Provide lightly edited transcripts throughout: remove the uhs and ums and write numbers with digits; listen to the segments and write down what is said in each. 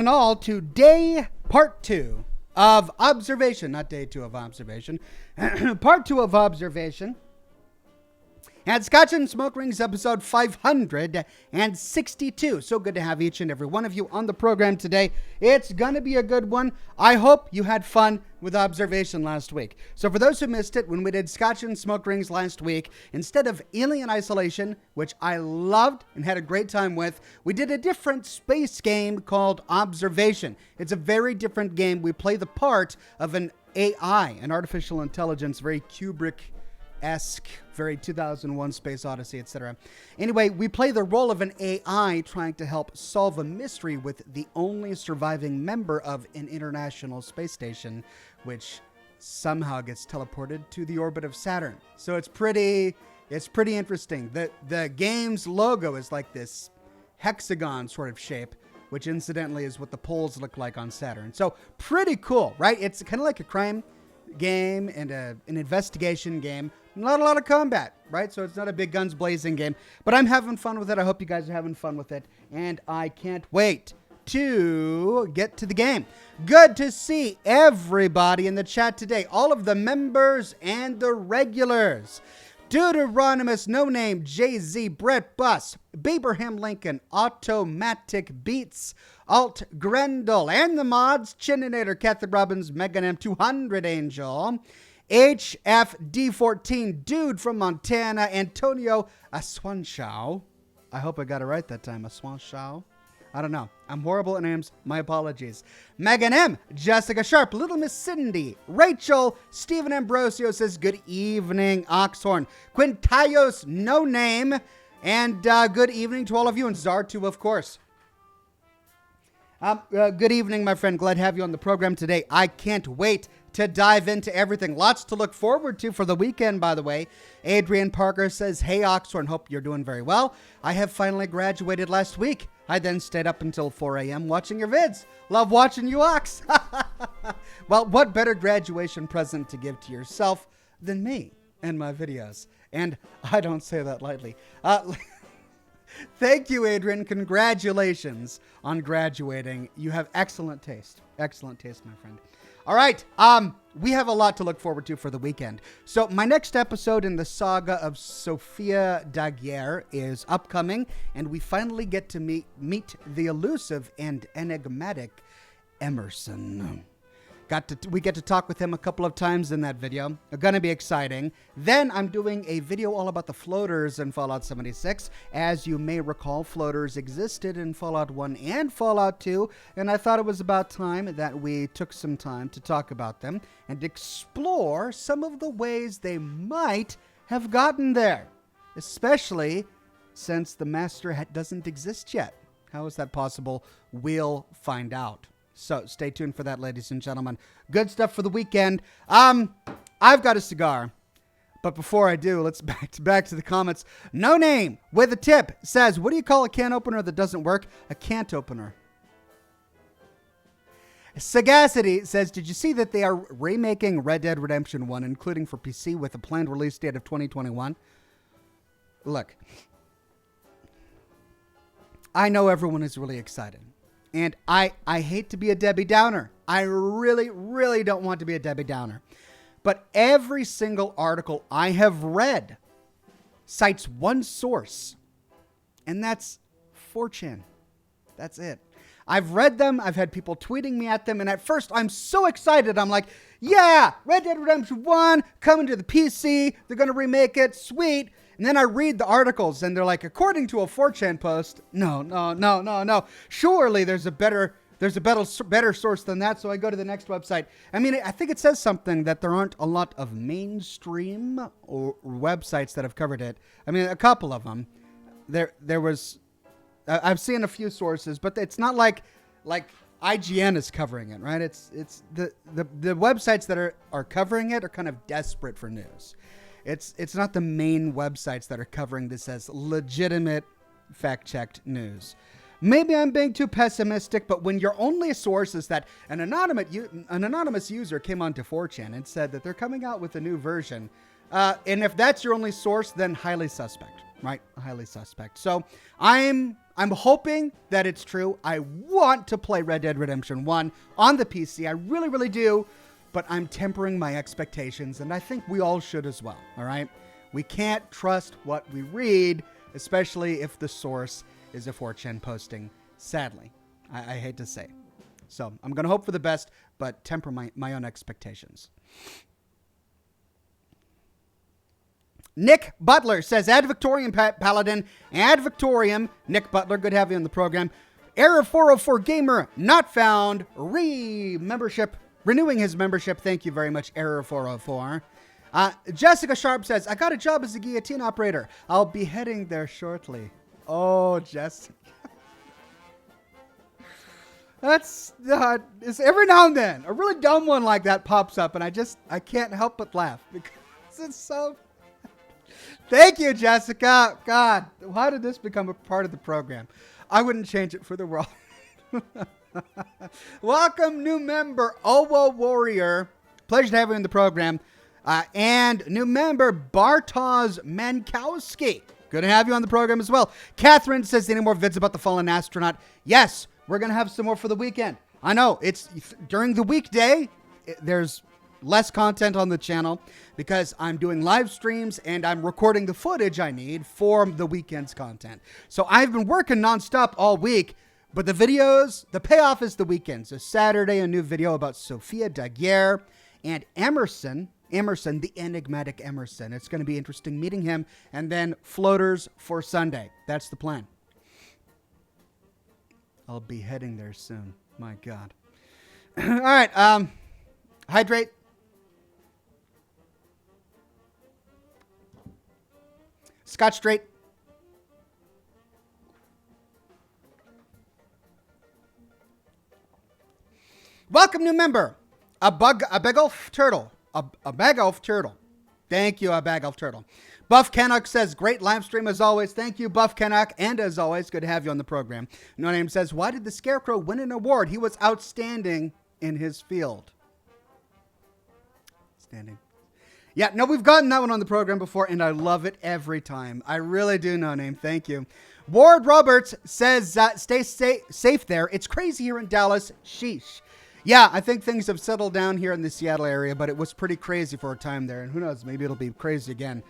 And all to part two of observation, not day two of observation, part two of observation. And Scotch and Smoke Rings episode 562. So good to have each and every one of you on the program today. It's going to be a good one. I hope you had fun with observation last week. So for those who missed it, when we did Scotch and Smoke Rings last week, instead of Alien Isolation, which I loved and had a great time with, we did a different space game called Observation. It's a very different game. We play the part of an AI, an artificial intelligence, very Kubrick-esque, very 2001 Space Odyssey, etc. Anyway, we play the role of an AI trying to help solve a mystery with the only surviving member of an international space station, which somehow gets teleported to the orbit of Saturn. So it's pretty interesting. The game's logo is like this hexagon sort of shape, which incidentally is what the poles look like on Saturn. So pretty cool, right? It's kind of like a crime game and an investigation game. Not a lot of combat, right? So it's not a big guns blazing game, but I'm having fun with it. I hope you guys are having fun with it, and I can't wait to get to the game. Good to see everybody in the chat today, all of the members and the regulars. Deuteronomous, No Name, Jay-Z, Brett Buss, Abraham Lincoln, Automatic Beats, Alt Grendel, and the mods, Chininator, Kathy Robbins, Megan M200 Angel, HFD14, Dude from Montana, Antonio Aswanshao. I hope I got it right that time, Aswanshao. I don't know. I'm horrible at names. My apologies. Megan M, Jessica Sharp, Little Miss Cindy, Rachel, Stephen Ambrosio says, good evening, Oxhorn. Quintayos, No Name, and good evening to all of you, and Zartu, of course. Good evening, my friend. Glad to have you on the program today. I can't wait to dive into everything. Lots to look forward to for the weekend, by the way. Adrian Parker says, hey, Oxhorn, hope you're doing very well. I have finally graduated last week. I then stayed up until 4 a.m. watching your vids. Love watching you, Ox. Well, what better graduation present to give to yourself than me and my videos? And I don't say that lightly. Thank you, Adrian. Congratulations on graduating. You have excellent taste. Excellent taste, my friend. All right. We have a lot to look forward to for the weekend. So my next episode in the saga of Sophia Daguerre is upcoming, and we finally get to meet the elusive and enigmatic Emerson. We get to talk with him a couple of times in that video. Going to be exciting. Then I'm doing a video all about the floaters in Fallout 76. As you may recall, floaters existed in Fallout 1 and Fallout 2, and I thought it was about time that we took some time to talk about them and explore some of the ways they might have gotten there, especially since the master doesn't exist yet. How is that possible? We'll find out. So stay tuned for that, ladies and gentlemen. Good stuff for the weekend. I've got a cigar, but before I do, let's back to the comments. No Name with a tip says, what do you call a can opener that doesn't work? A can't opener. Sagacity says, did you see that they are remaking Red Dead Redemption 1, including for PC, with a planned release date of 2021? Look, I know everyone is really excited. And I hate to be a Debbie Downer. I really, really don't want to be a Debbie Downer. But every single article I have read cites one source, and that's 4chan. That's it. I've read them. I've had people tweeting me at them. And at first, I'm so excited. I'm like, yeah, Red Dead Redemption 1 coming to the PC. They're going to remake it. Sweet. And then I read the articles, and they're like, according to a 4chan post, no. Surely there's a better source than that. So I go to the next website. I mean, I think it says something that there aren't a lot of mainstream or websites that have covered it. I mean, a couple of them. There was, I've seen a few sources, but it's not like IGN is covering it, right? It's the websites that are covering it are kind of desperate for news. It's not the main websites that are covering this as legitimate, fact-checked news. Maybe I'm being too pessimistic, but when your only source is that an anonymous user came onto 4chan and said that they're coming out with a new version, and if that's your only source, then highly suspect, right? Highly suspect. So I'm I'm hoping that it's true. I want to play Red Dead Redemption 1 on the PC. I really, really do. But I'm tempering my expectations, and I think we all should as well, all right? We can't trust what we read, especially if the source is a 4chan posting, sadly. I hate to say. So I'm going to hope for the best, but temper my own expectations. Nick Butler says, Ad Victorium Paladin, Ad Victorium, Nick Butler, good to have you on the program. Error 404 Gamer, not found, renewing his membership. Thank you very much, Error 404. Jessica Sharp says, I got a job as a guillotine operator. I'll be heading there shortly. Oh, Jessica. That's, every now and then, a really dumb one like that pops up, and I can't help but laugh because it's so... Thank you, Jessica. God, how did this become a part of the program? I wouldn't change it for the world. Welcome, new member, Owo Warrior. Pleasure to have you in the program. And new member, Bartosz Mankowski. Good to have you on the program as well. Catherine says, any more vids about the fallen astronaut? Yes, we're going to have some more for the weekend. I know, it's during the weekday, there's less content on the channel because I'm doing live streams and I'm recording the footage I need for the weekend's content. So I've been working nonstop all week, but the videos, the payoff is the weekend. So Saturday, a new video about Sophia Daguerre and Emerson, the enigmatic Emerson. It's going to be interesting meeting him, and then floaters for Sunday. That's the plan. I'll be heading there soon. My God. All right. Hydrate. Scotch straight. Welcome, new member. A bag of turtle. A bag of turtle. Thank you, a bag of turtle. Buff Canuck says, great live stream as always. Thank you, Buff Canuck. And as always, good to have you on the program. No Name says, why did the Scarecrow win an award? He was outstanding in his field. Standing. Yeah, no, we've gotten that one on the program before, and I love it every time. I really do, No Name. Thank you. Ward Roberts says, stay safe there. It's crazy here in Dallas. Sheesh. Yeah, I think things have settled down here in the Seattle area, but it was pretty crazy for a time there. And who knows, maybe it'll be crazy again.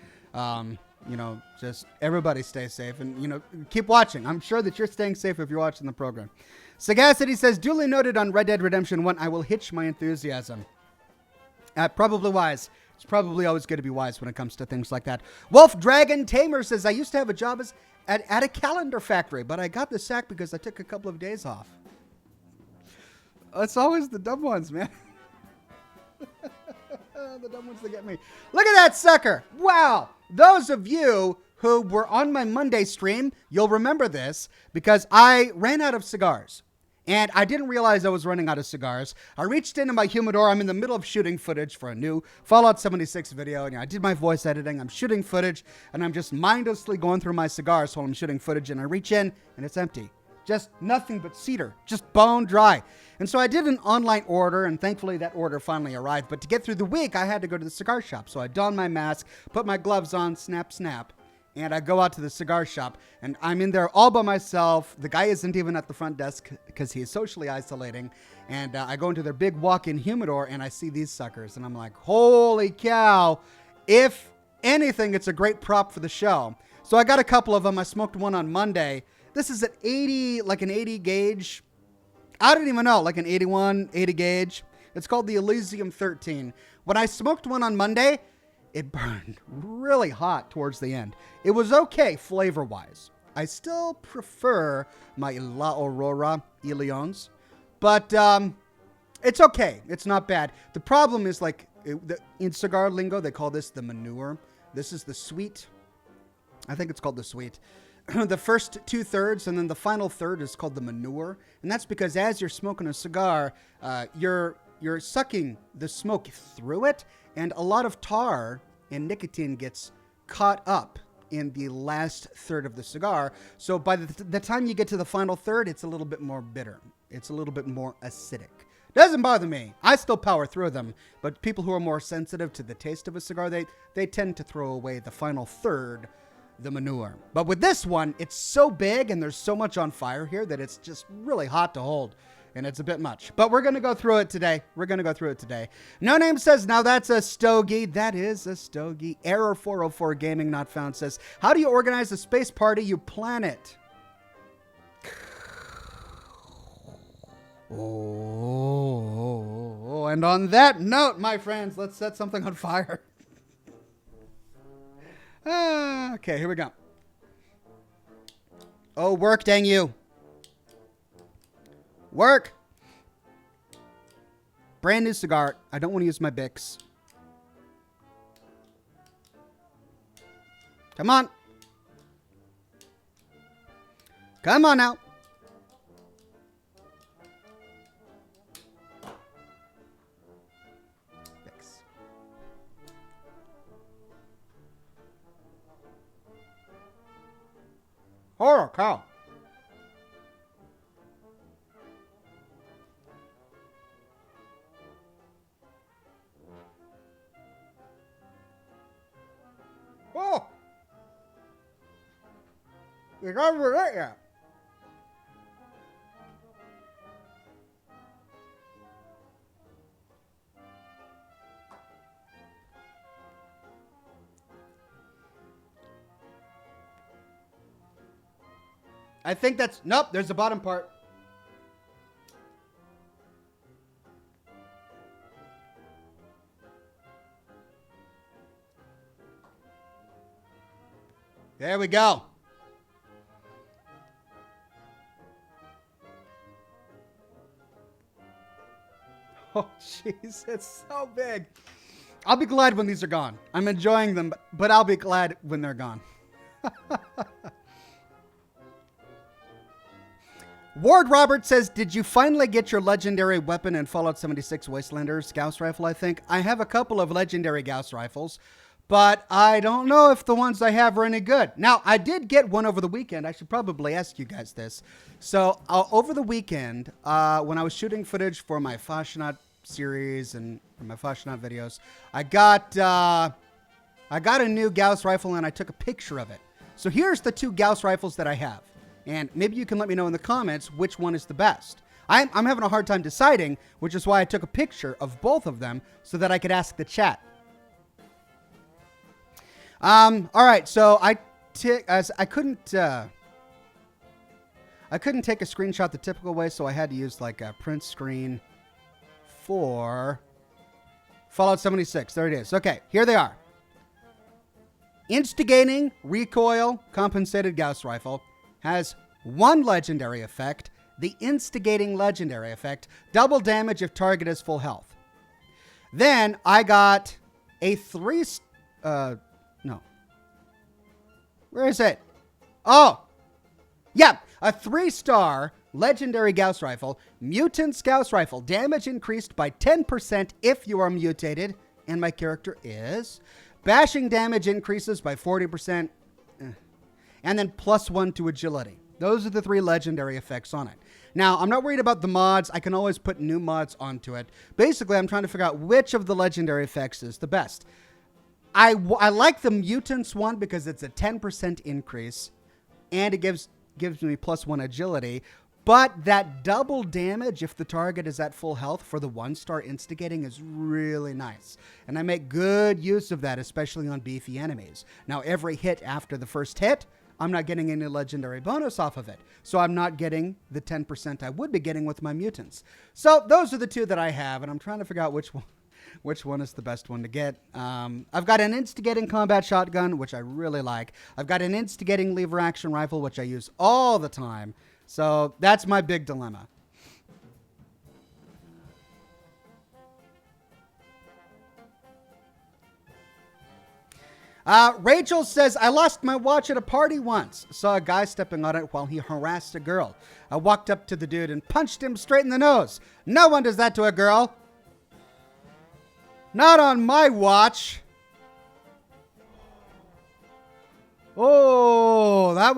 Just everybody stay safe and, keep watching. I'm sure that you're staying safe if you're watching the program. Sagacity says, duly noted on Red Dead Redemption 1, I will hitch my enthusiasm. Probably wise. It's probably always good to be wise when it comes to things like that. Wolf Dragon Tamer says, I used to have a job at a calendar factory, but I got the sack because I took a couple of days off. It's always the dumb ones, man. The dumb ones that get me. Look at that sucker. Wow. Those of you who were on my Monday stream, you'll remember this because I ran out of cigars. And I didn't realize I was running out of cigars. I reached into my humidor. I'm in the middle of shooting footage for a new Fallout 76 video. And I did my voice editing. I'm shooting footage. And I'm just mindlessly going through my cigars while I'm shooting footage. And I reach in and it's empty. Just nothing but cedar. Just bone dry. And so I did an online order, and thankfully that order finally arrived. But to get through the week, I had to go to the cigar shop. So I donned my mask, put my gloves on, snap, snap, and I go out to the cigar shop. And I'm in there all by myself. The guy isn't even at the front desk because he's socially isolating. And I go into their big walk-in humidor, and I see these suckers. And I'm like, holy cow. If anything, it's a great prop for the show. So I got a couple of them. I smoked one on Monday. This is an 80 gauge. I don't even know, like an 80 gauge. It's called the Elysium 13. When I smoked one on Monday, it burned really hot towards the end. It was okay flavor-wise. I still prefer my La Aurora Ilions, but it's okay. It's not bad. The problem is in cigar lingo, they call this the manure. This is the sweet. I think it's called the sweet. The first 2/3 and then the final third is called the manure. And that's because as you're smoking a cigar, you're sucking the smoke through it. And a lot of tar and nicotine gets caught up in the last third of the cigar. So by the time you get to the final third, it's a little bit more bitter. It's a little bit more acidic. Doesn't bother me. I still power through them. But people who are more sensitive to the taste of a cigar, they tend to throw away the final third. the manure. But with this one, it's so big and there's so much on fire here that it's just really hot to hold. And it's a bit much. But we're going to go through it today. No Name says, now that's a stogie. That is a stogie. Error 404 Gaming Not Found says, how do you organize a space party? You plan it. Oh, and on that note, my friends, let's set something on fire. Okay, here we go. Oh, work, dang you. Work. Brand new cigar. I don't want to use my Bics. Come on. Come on now. Bics. Holy cow. Oh! It's over it yet. I think that's... Nope, there's the bottom part. There we go. Oh, jeez, it's so big. I'll be glad when these are gone. I'm enjoying them, but I'll be glad when they're gone. Ward Robert says, did you finally get your legendary weapon in Fallout 76 Wastelanders? Gauss rifle, I think. I have a couple of legendary Gauss rifles, but I don't know if the ones I have are any good. Now, I did get one over the weekend. I should probably ask you guys this. So, over the weekend, when I was shooting footage for my Fascinaut series and my Fascinaut videos, I got a new Gauss rifle and I took a picture of it. So here's the two Gauss rifles that I have. And maybe you can let me know in the comments which one is the best. I'm having a hard time deciding, which is why I took a picture of both of them so that I could ask the chat. All right, so I couldn't take a screenshot the typical way, so I had to use like a print screen for Fallout 76. There it is. Okay, here they are. Instigating recoil compensated Gauss rifle has one legendary effect, the instigating legendary effect, double damage if target is full health. Then I got a where is it? Oh, yeah, a 3-star legendary Gauss rifle, Mutant's Gauss rifle, damage increased by 10% if you are mutated, and my character is. Bashing damage increases by 40%, and then +1 to agility. Those are the 3 legendary effects on it. Now, I'm not worried about the mods. I can always put new mods onto it. Basically, I'm trying to figure out which of the legendary effects is the best. I like the Mutants one because it's a 10% increase, and it gives me +1 agility. But that double damage if the target is at full health for the 1-star instigating is really nice. And I make good use of that, especially on beefy enemies. Now, every hit after the first hit, I'm not getting any legendary bonus off of it. So I'm not getting the 10% I would be getting with my Mutants. So those are the 2 that I have, and I'm trying to figure out which one is the best one to get. I've got an instigating combat shotgun, which I really like. I've got an instigating lever action rifle, which I use all the time. So that's my big dilemma. Rachel says, I lost my watch at a party once. Saw a guy stepping on it while he harassed a girl. I walked up to the dude and punched him straight in the nose. No one does that to a girl. Not on my watch. Oh, that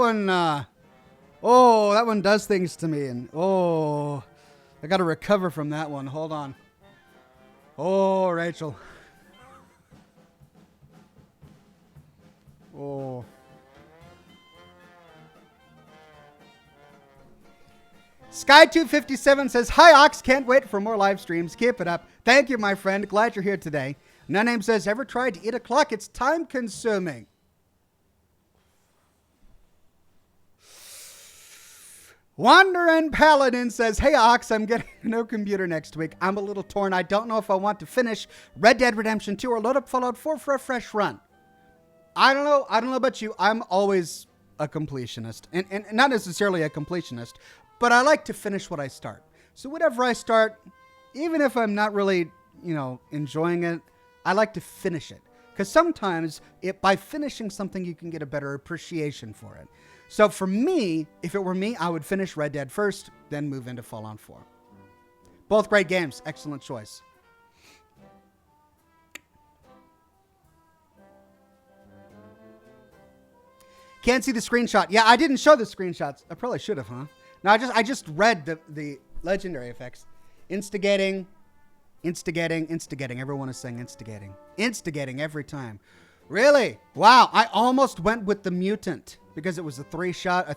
one does things to me. And I got to recover from that one. Hold on. Oh, Rachel. Oh. Sky257 says, hi, Ox. Can't wait for more live streams. Keep it up. Thank you, my friend. Glad you're here today. No Name says, ever tried to eat a clock? It's time consuming. Wanderin' Paladin says, hey, Ox, I'm getting a new computer next week. I'm a little torn. I don't know if I want to finish Red Dead Redemption 2 or load up Fallout 4 for a fresh run. I don't know. I don't know about you. I'm always a completionist. And not necessarily a completionist, but I like to finish what I start. So whatever I start, even if I'm not really, enjoying it, I like to finish it. Because sometimes by finishing something, you can get a better appreciation for it. So for me, if it were me, I would finish Red Dead first, then move into Fallout 4. Both great games. Excellent choice. Can't see the screenshot. Yeah, I didn't show the screenshots. I probably should have, huh? No, I just read the legendary effects. Instigating. Everyone is saying instigating. Instigating every time. Really? Wow. I almost went with the mutant because it was a three-star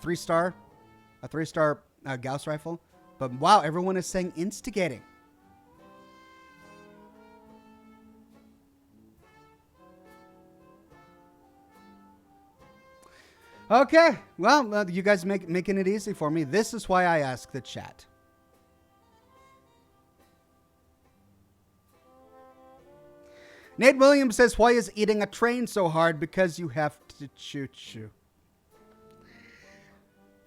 Gauss rifle. But wow, everyone is saying instigating. Okay. Well, you guys making it easy for me. This is why I ask the chat. Nate Williams says, why is eating a train so hard? Because you have to choo-choo.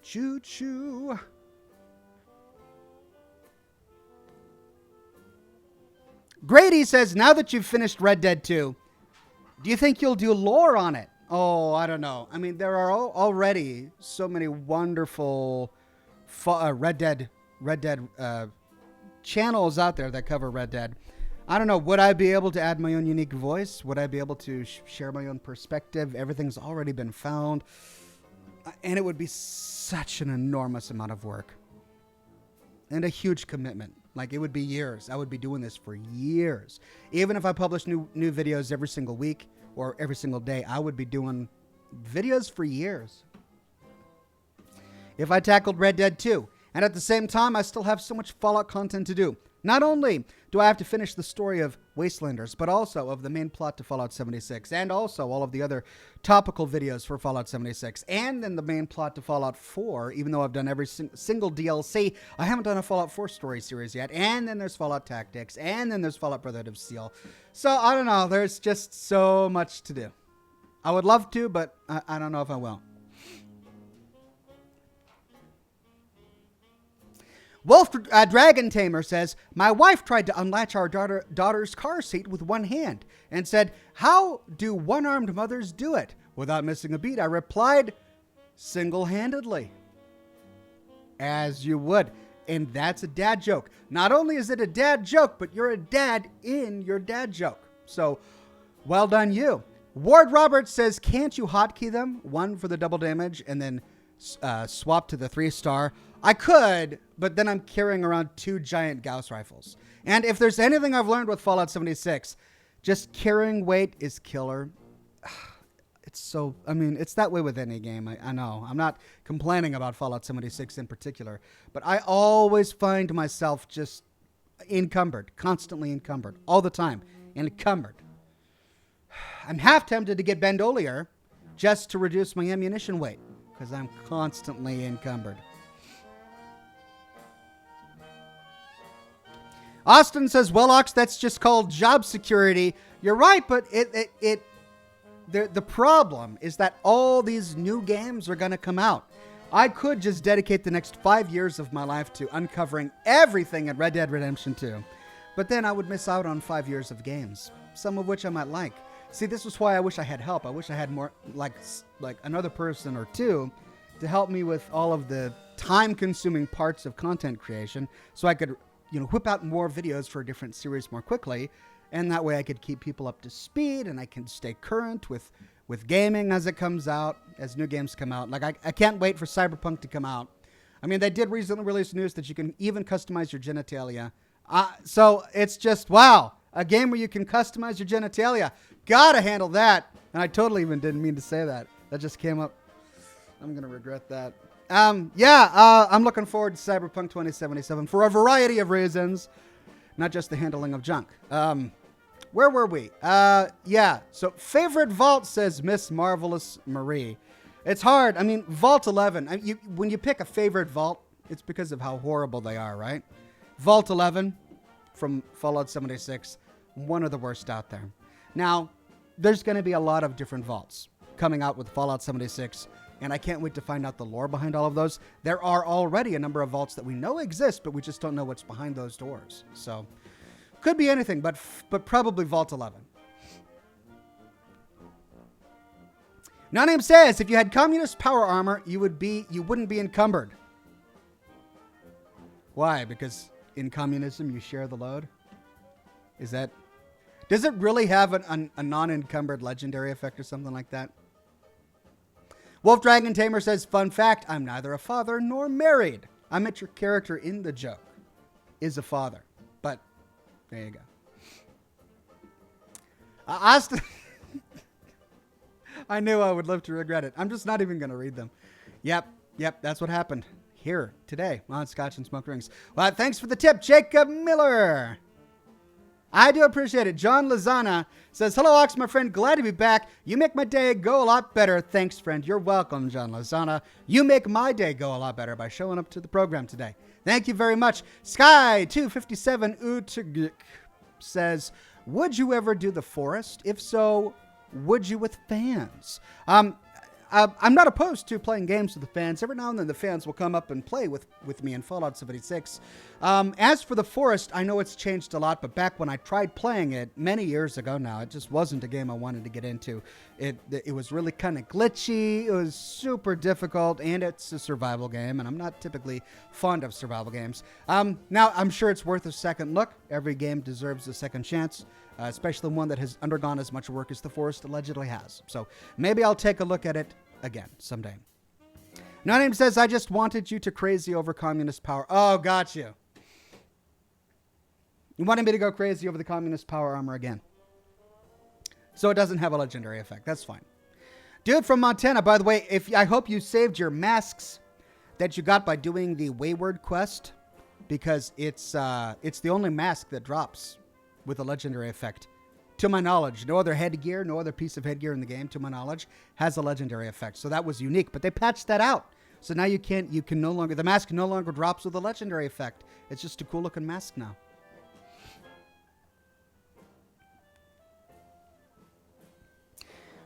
Choo-choo. Grady says, now that you've finished Red Dead 2, do you think you'll do lore on it? Oh, I don't know. I mean, there are already so many wonderful Red Dead channels out there that cover Red Dead. I don't know. Would I be able to add my own unique voice? Would I be able to share my own perspective? Everything's already been found. And it would be such an enormous amount of work. And a huge commitment. Like, it would be years. I would be doing this for years. Even if I publish new videos every single week or every single day, I would be doing videos for years. If I tackled Red Dead 2, and at the same time, I still have so much Fallout content to do. Not only do I have to finish the story of Wastelanders, but also of the main plot to Fallout 76, and also all of the other topical videos for Fallout 76, and then the main plot to Fallout 4, even though I've done every single DLC, I haven't done a Fallout 4 story series yet, and then there's Fallout Tactics, and then there's Fallout Brotherhood of Steel. So, I don't know, there's just so much to do. I would love to, but I don't know if I will. Wolf Dragon Tamer says, my wife tried to unlatch our daughter's car seat with one hand and said, how do one-armed mothers do it? Without missing a beat, I replied, single-handedly. As you would. And that's a dad joke. Not only is it a dad joke, but you're a dad in your dad joke. So, well done you. Ward Roberts says, can't you hotkey them? One for the double damage and then swap to the 3-star. I could, but then I'm carrying around 2 giant Gauss rifles. And if there's anything I've learned with Fallout 76, just carrying weight is killer. It's that way with any game. I know. I'm not complaining about Fallout 76 in particular, but I always find myself just encumbered, constantly encumbered, all the time, encumbered. I'm half tempted to get Bandolier just to reduce my ammunition weight, because I'm constantly encumbered. Austin says, well, Ox, that's just called job security. You're right, but the problem is that all these new games are going to come out. I could just dedicate the next 5 years of my life to uncovering everything in Red Dead Redemption 2. But then I would miss out on 5 years of games, some of which I might like. See, this is why I wish I had help. I wish I had more, like another person or two to help me with all of the time-consuming parts of content creation so I could whip out more videos for a different series more quickly, and that way I could keep people up to speed, and I can stay current with gaming as it comes out, as new games come out. Like, I can't wait for Cyberpunk to come out. I mean, they did recently release news that you can even customize your genitalia. So it's just, wow, a game where you can customize your genitalia. Gotta handle that. And I totally even didn't mean to say that. That just came up. I'm going to regret that. I'm looking forward to Cyberpunk 2077 for a variety of reasons, not just the handling of junk. Where were we? So favorite vault, says Miss Marvelous Marie. It's hard. I mean, Vault 11. When you pick a favorite vault, it's because of how horrible they are, right? Vault 11 from Fallout 76, one of the worst out there. Now, there's going to be a lot of different vaults coming out with Fallout 76, and I can't wait to find out the lore behind all of those. There are already a number of vaults that we know exist, but we just don't know what's behind those doors. So, could be anything, but probably Vault 11. No Name says, if you had communist power armor, you wouldn't be encumbered. Why? Because in communism, you share the load? Does it really have a non-encumbered legendary effect or something like that? Wolf Dragon Tamer says, fun fact, I'm neither a father nor married. I meant your character in the joke is a father. But, there you go. Austin... I knew I would live to regret it. I'm just not even going to read them. Yep, that's what happened here today on Scotch and Smoked Rings. Well, thanks for the tip, Jacob Miller. I do appreciate it. John Lozana says, hello, Ox, my friend. Glad to be back. You make my day go a lot better. Thanks, friend. You're welcome, John Lozana. You make my day go a lot better by showing up to the program today. Thank you very much. Sky257 Utugik says, would you ever do the forest? If so, would you with fans? I'm not opposed to playing games with the fans. Every now and then the fans will come up and play with me in Fallout 76. As for the forest, I know it's changed a lot, but back when I tried playing it many years ago now, it just wasn't a game I wanted to get into. It was really kind of glitchy. It was super difficult, and it's a survival game, and I'm not typically fond of survival games. Now, I'm sure it's worth a second look. Every game deserves a second chance. Especially one that has undergone as much work as the forest allegedly has. So maybe I'll take a look at it again someday. No Name says, I just wanted you to crazy over communist power. Oh, got you. You wanted me to go crazy over the communist power armor again. So it doesn't have a legendary effect. That's fine. Dude from Montana, by the way, I hope you saved your masks that you got by doing the Wayward quest, because it's the only mask that drops with a legendary effect. To my knowledge, no other headgear, no other piece of headgear in the game, to my knowledge, has a legendary effect. So that was unique, but they patched that out. So now the mask no longer drops with a legendary effect. It's just a cool looking mask now.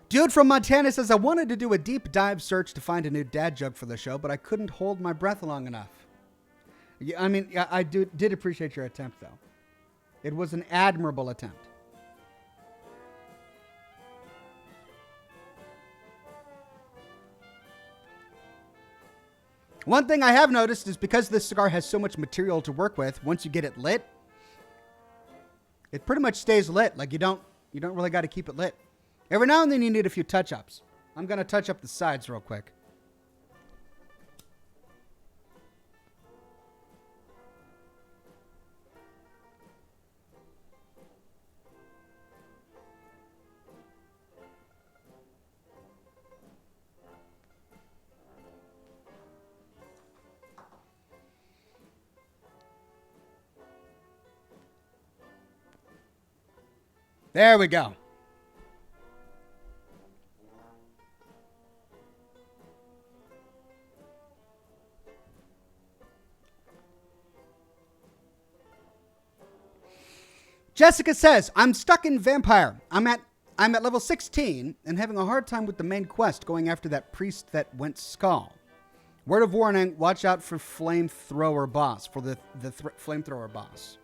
Dude from Montana says, I wanted to do a deep dive search to find a new dad joke for the show, but I couldn't hold my breath long enough. I mean, I did appreciate your attempt, though. It was an admirable attempt. One thing I have noticed is because this cigar has so much material to work with, once you get it lit, it pretty much stays lit. Like you don't really got to keep it lit. Every now and then you need a few touch-ups. I'm going to touch up the sides real quick. There we go. Jessica says, I'm stuck in Vampire. I'm at level 16 and having a hard time with the main quest going after that priest that went skull. Word of warning, watch out for flamethrower boss, for the flamethrower boss.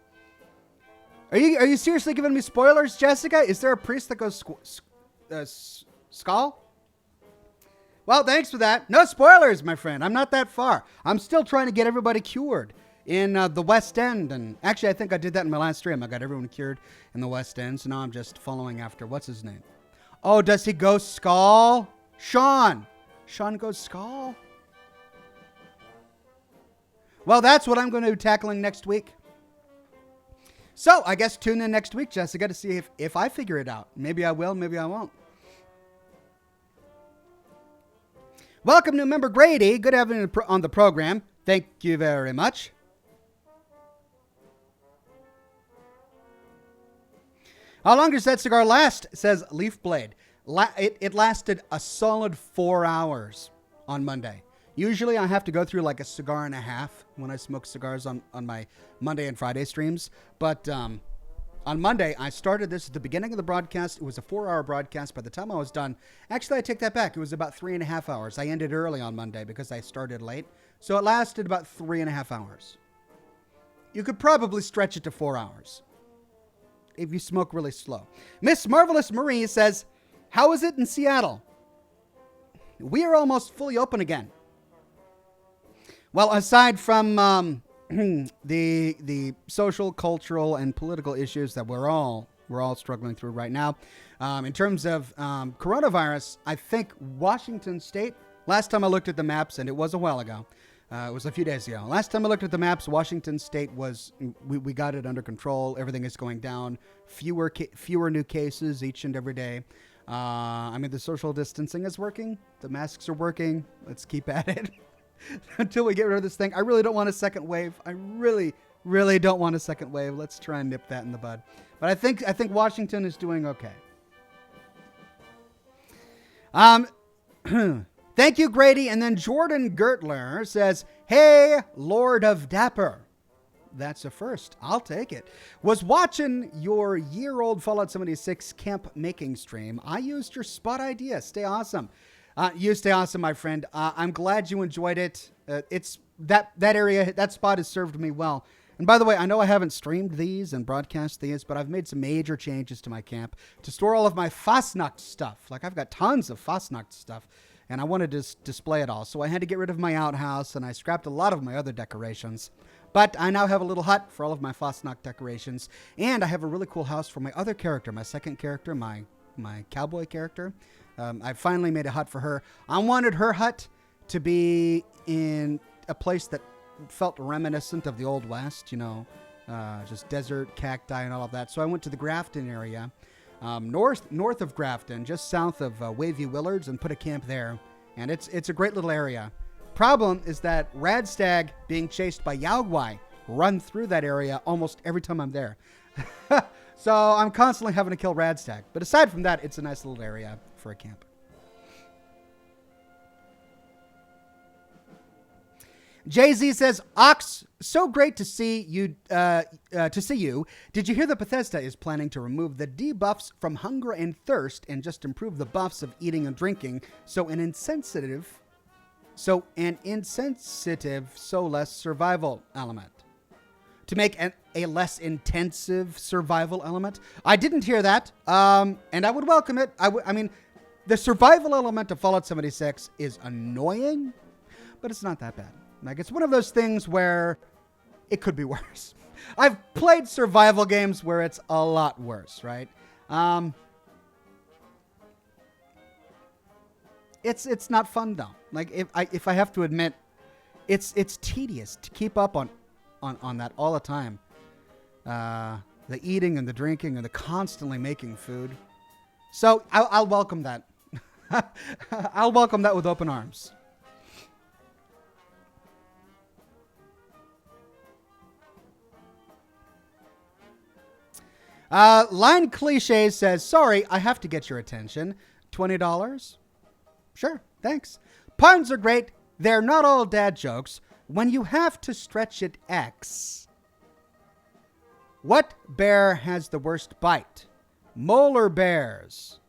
Are you seriously giving me spoilers, Jessica? Is there a priest that goes skull? Well, thanks for that. No spoilers, my friend. I'm not that far. I'm still trying to get everybody cured in the West End. And actually, I think I did that in my last stream. I got everyone cured in the West End. So now I'm just following after, what's his name? Oh, does he go skull? Sean. Sean goes skull? Well, that's what I'm going to be tackling next week. So, I guess tune in next week, Jessica, to see if I figure it out. Maybe I will, maybe I won't. Welcome, new member Grady. Good having you on the program. Thank you very much. How long does that cigar last? Says Leaf Blade. It lasted a solid 4 hours on Monday. Usually I have to go through like a cigar and a half when I smoke cigars on my Monday and Friday streams. But on Monday, I started this at the beginning of the broadcast. It was a 4-hour broadcast. By the time I was done, actually, I take that back. It was about 3.5 hours. I ended early on Monday because I started late. So it lasted about 3.5 hours. You could probably stretch it to 4 hours if you smoke really slow. Miss Marvelous Marie says, how is it in Seattle? We are almost fully open again. Well, aside from the social, cultural, and political issues that we're all struggling through right now, in terms of coronavirus, I think Washington State, last time I looked at the maps, and it was a while ago, it was a few days ago. Last time I looked at the maps, Washington State we got it under control. Everything is going down. Fewer new cases each and every day. The social distancing is working. The masks are working. Let's keep at it until we get rid of this thing. I really don't want a second wave. I really, really don't want a second wave. Let's try and nip that in the bud. But I think Washington is doing okay. Thank you, Grady. And then Jordan Gertler says, hey, Lord of Dapper. That's a first. I'll take it. Was watching your year-old Fallout 76 camp making stream. I used your spot idea. Stay awesome. You stay awesome, my friend. I'm glad you enjoyed it. It's that area, that spot has served me well. And by the way, I know I haven't streamed these and broadcast these, but I've made some major changes to my camp to store all of my Fastnacht stuff. Like I've got tons of Fastnacht stuff. And I wanted to display it all. So I had to get rid of my outhouse, and I scrapped a lot of my other decorations. But I now have a little hut for all of my Fastnacht decorations. And I have a really cool house for my other character, my second character, my cowboy character. I finally made a hut for her. I wanted her hut to be in a place that felt reminiscent of the Old West, just desert, cacti, and all of that. So I went to the Grafton area. North of Grafton, just south of Wavy Willards, and put a camp there. And it's a great little area. Problem is that Radstag being chased by Yaogwai run through that area almost every time I'm there. So I'm constantly having to kill Radstag. But aside from that, it's a nice little area for a camp. Jay-Z says, Ox, so great to see you. Did you hear that Bethesda is planning to remove the debuffs from hunger and thirst and just improve the buffs of eating and drinking? So less survival element. To make a less intensive survival element. I didn't hear that, and I would welcome it. The survival element of Fallout 76 is annoying, but it's not that bad. Like, it's one of those things where it could be worse. I've played survival games where it's a lot worse, right? It's not fun though. Like, if I have to admit, it's tedious to keep up on that all the time. The eating and the drinking and the constantly making food. So I'll welcome that. I'll welcome that with open arms. Line Cliche says, sorry, I have to get your attention. $20? Sure, thanks. Puns are great. They're not all dad jokes. When you have to stretch it X. What bear has the worst bite? Molar bears.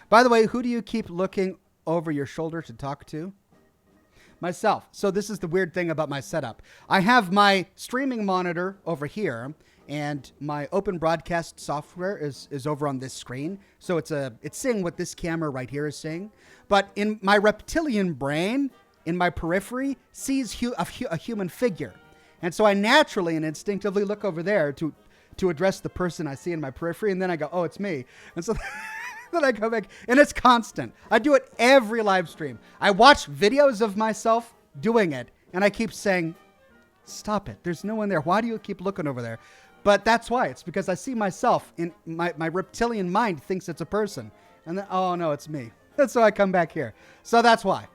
By the way, who do you keep looking over your shoulder to talk to? Myself. So this is the weird thing about my setup. I have my streaming monitor over here, and my open broadcast software is over on this screen. So it's seeing what this camera right here is seeing. But in my reptilian brain, in my periphery, sees a human figure. And so I naturally and instinctively look over there to address the person I see in my periphery. And then I go, oh, it's me. And so then I go back, and it's constant. I do it every live stream. I watch videos of myself doing it, and I keep saying, stop it. There's no one there. Why do you keep looking over there? But that's why. It's because I see myself in my reptilian mind thinks it's a person. And then, oh no, it's me. So I come back here. So that's why.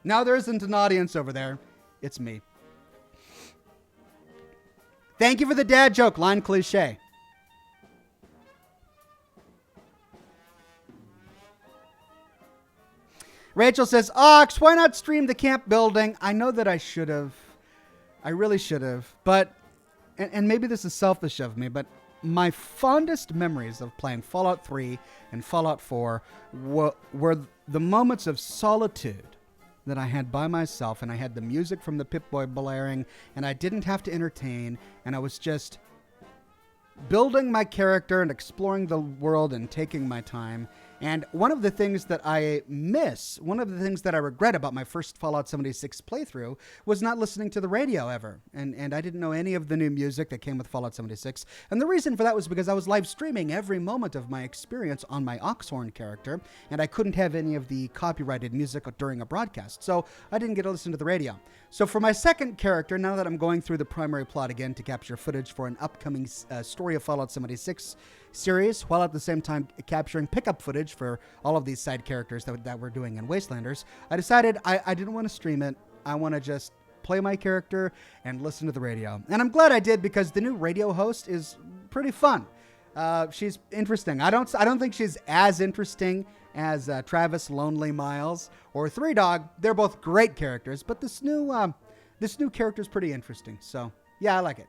Now there isn't an audience over there. It's me. Thank you for the dad joke, line cliche. Rachel says, Ox, why not stream the camp building? I know that I should have. I really should have. But, and maybe this is selfish of me, but my fondest memories of playing Fallout 3 and Fallout 4 were the moments of solitude that I had by myself, and I had the music from the Pip-Boy blaring, and I didn't have to entertain, and I was just building my character and exploring the world and taking my time. And one of the things that I miss, one of the things that I regret about my first Fallout 76 playthrough was not listening to the radio ever. And I didn't know any of the new music that came with Fallout 76. And the reason for that was because I was live streaming every moment of my experience on my Oxhorn character, and I couldn't have any of the copyrighted music during a broadcast. So I didn't get to listen to the radio. So for my second character, now that I'm going through the primary plot again to capture footage for an upcoming Story of Fallout 76 series, while at the same time capturing pickup footage for all of these side characters that we're doing in Wastelanders, I decided I didn't want to stream it. I want to just play my character and listen to the radio. And I'm glad I did, because the new radio host is pretty fun. She's interesting. I don't think she's as interesting as Travis Lonely Miles or Three Dog. They're both great characters, but this new character is pretty interesting. So yeah, I like it.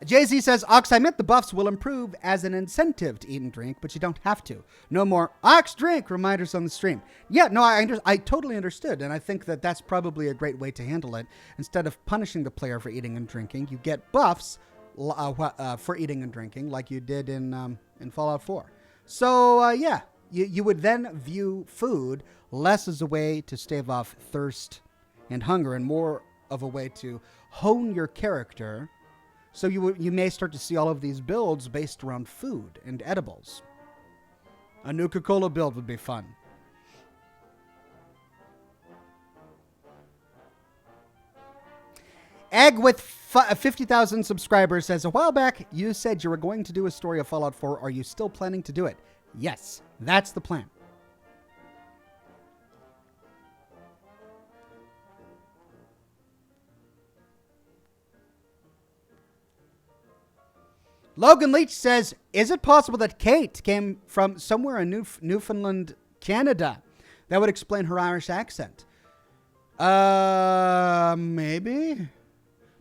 Jay-Z says, Ox, I meant the buffs will improve as an incentive to eat and drink, but you don't have to. No more Ox drink reminders on the stream. Yeah, no, I totally understood, and I think that that's probably a great way to handle it. Instead of punishing the player for eating and drinking, you get buffs for eating and drinking, like you did in Fallout 4. So, yeah, you would then view food less as a way to stave off thirst and hunger, and more of a way to hone your character. So you may start to see all of these builds based around food and edibles. A Nuka-Cola build would be fun. Egg with 50,000 subscribers says, a while back you said you were going to do a story of Fallout 4. Are you still planning to do it? Yes, that's the plan. Logan Leach says, is it possible that Kate came from somewhere in Newfoundland, Canada? That would explain her Irish accent. Maybe.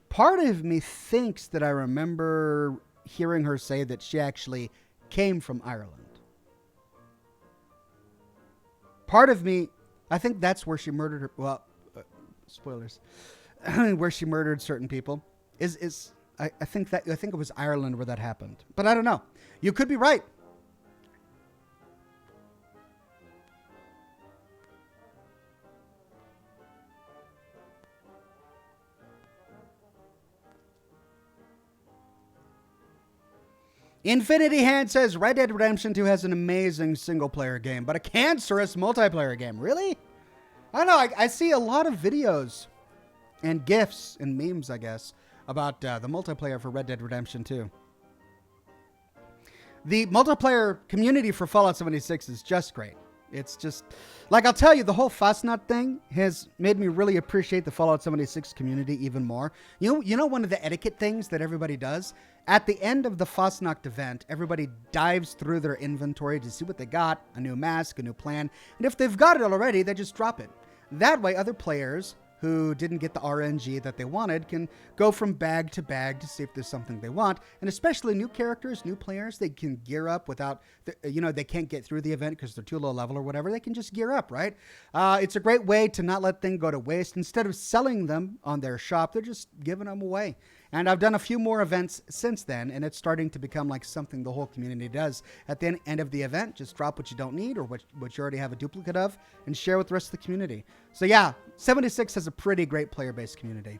Part of me thinks that I remember hearing her say that she actually came from Ireland. Part of me, I think that's where she murdered her. Well, spoilers. Where she murdered certain people I think it was Ireland where that happened, but I don't know. You could be right. Infinity Hand says Red Dead Redemption 2 has an amazing single-player game, but a cancerous multiplayer game. Really? I don't know. I see a lot of videos and GIFs and memes, I guess, about the multiplayer for Red Dead Redemption 2. The multiplayer community for Fallout 76 is just great. It's just, like, I'll tell you, the whole Fastnacht thing has made me really appreciate the Fallout 76 community even more. You know one of the etiquette things that everybody does? At the end of the Fastnacht event, everybody dives through their inventory to see what they got, a new mask, a new plan, and if they've got it already, they just drop it. That way, other players who didn't get the RNG that they wanted can go from bag to bag to see if there's something they want. And especially new characters, new players, they can gear up without, they can't get through the event because they're too low level or whatever. They can just gear up, right? It's a great way to not let things go to waste. Instead of selling them on their shop, they're just giving them away. And I've done a few more events since then, and it's starting to become like something the whole community does. At the end of the event, just drop what you don't need or what you already have a duplicate of and share with the rest of the community. So yeah, 76 has a pretty great player-based community.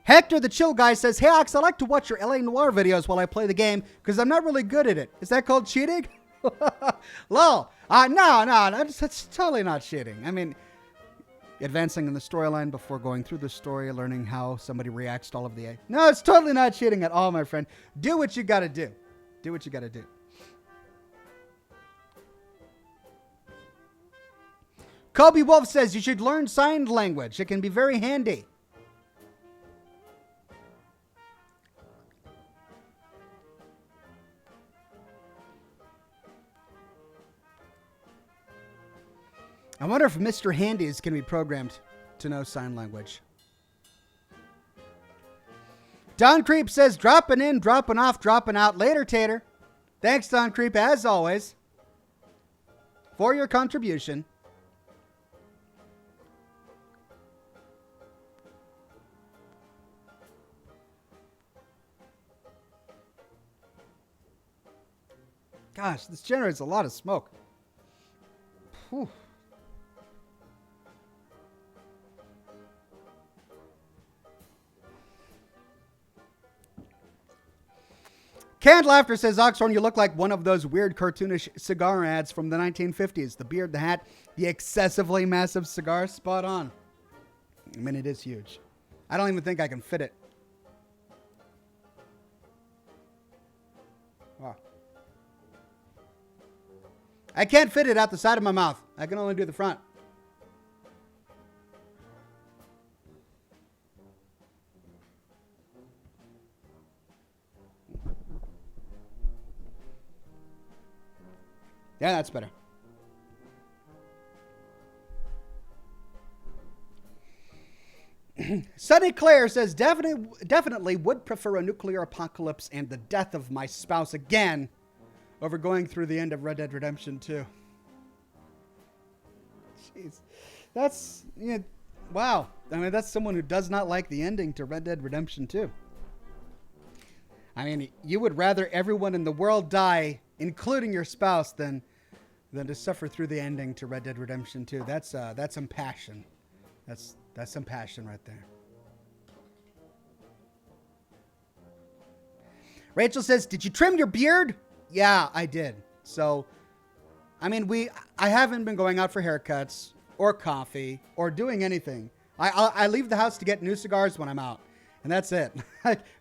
Hector the Chill Guy says, hey Ox, I like to watch your LA Noire videos while I play the game because I'm not really good at it. Is that called cheating? Lol. No, that's totally not cheating. I mean, advancing in the storyline before going through the story, learning how somebody reacts to all of the... No, it's totally not cheating at all, my friend. Do what you got to do. Do what you got to do. Kobe Wolf says you should learn sign language. It can be very handy. I wonder if Mr. Handy can be programmed to know sign language. Don Creep says, dropping in, dropping off, dropping out. Later, Tater. Thanks, Don Creep, as always, for your contribution. Gosh, this generates a lot of smoke. Whew. Canned Laughter says, Oxhorn, you look like one of those weird cartoonish cigar ads from the 1950s. The beard, the hat, the excessively massive cigar. Spot on. I mean, it is huge. I don't even think I can fit it. Wow. I can't fit it out the side of my mouth. I can only do the front. Yeah, that's better. Sunny Claire says, definitely would prefer a nuclear apocalypse and the death of my spouse again over going through the end of Red Dead Redemption 2. Jeez. That's, wow. I mean, that's someone who does not like the ending to Red Dead Redemption 2. I mean, you would rather everyone in the world die, including your spouse, than to suffer through the ending to Red Dead Redemption 2. That's some passion. That's some passion right there. Rachel says, did you trim your beard? Yeah, I did. So, I mean, I haven't been going out for haircuts or coffee or doing anything. I leave the house to get new cigars when I'm out. And that's it.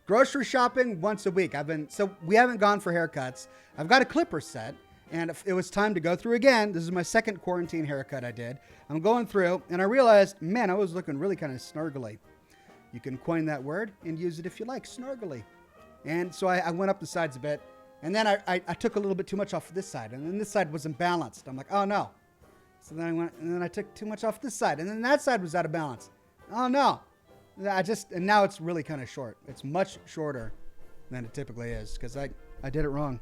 Grocery shopping once a week. So we haven't gone for haircuts. I've got a clipper set. And it was time to go through again. This is my second quarantine haircut I did. I'm going through, and I realized, man, I was looking really kind of snargly. You can coin that word and use it if you like, snargly. And so I went up the sides a bit, and then I took a little bit too much off this side, and then this side wasn't balanced. I'm like, oh, no. So then I went, and then I took too much off this side, and then that side was out of balance. Oh, no. And now it's really kind of short. It's much shorter than it typically is, because I did it wrong.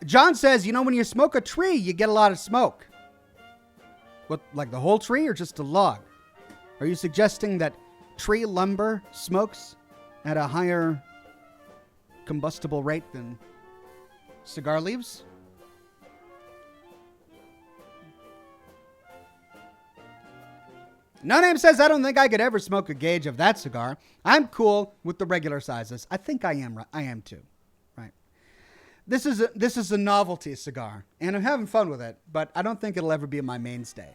John says, when you smoke a tree, you get a lot of smoke. What, like the whole tree or just a log? Are you suggesting that tree lumber smokes at a higher combustible rate than cigar leaves? No Name says, I don't think I could ever smoke a gauge of that cigar. I'm cool with the regular sizes. I think I am too. This is a novelty cigar, and I'm having fun with it, but I don't think it'll ever be my mainstay.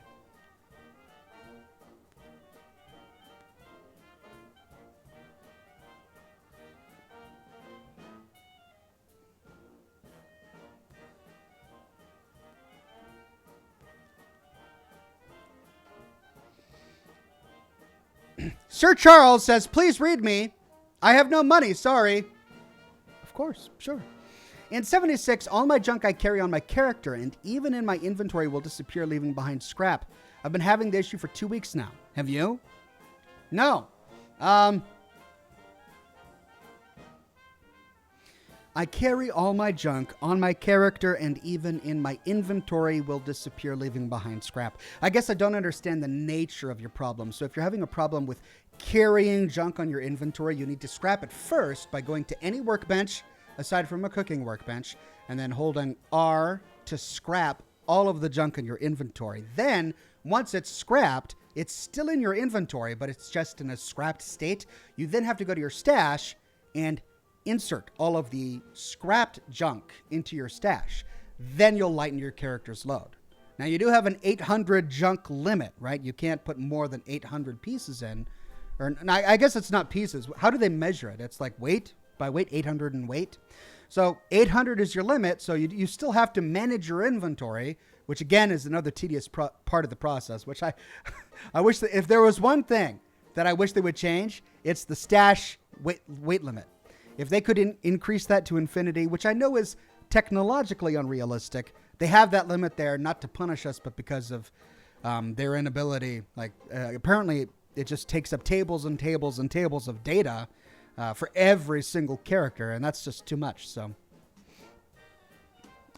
Sir Charles says, please read me. I have no money, sorry. Of course, sure. In 76, all my junk I carry on my character and even in my inventory will disappear, leaving behind scrap. I've been having the issue for 2 weeks now. Have you? No. I carry all my junk on my character and even in my inventory will disappear, leaving behind scrap. I guess I don't understand the nature of your problem. So if you're having a problem with carrying junk on your inventory, you need to scrap it first by going to any workbench aside from a cooking workbench, and then holding R to scrap all of the junk in your inventory. Then, once it's scrapped, it's still in your inventory, but it's just in a scrapped state. You then have to go to your stash and insert all of the scrapped junk into your stash. Then you'll lighten your character's load. Now, you do have an 800 junk limit, right? You can't put more than 800 pieces in. Or I guess it's not pieces. How do they measure it? It's like weight, by weight, 800 in weight. So 800 is your limit, so you still have to manage your inventory, which again is another tedious part of the process, which I wish that if there was one thing that I wish they would change, it's the stash weight limit. If they could increase that to infinity, which I know is technologically unrealistic, they have that limit there not to punish us, but because of their inability. Like apparently it just takes up tables and tables and tables of data for every single character, and that's just too much. So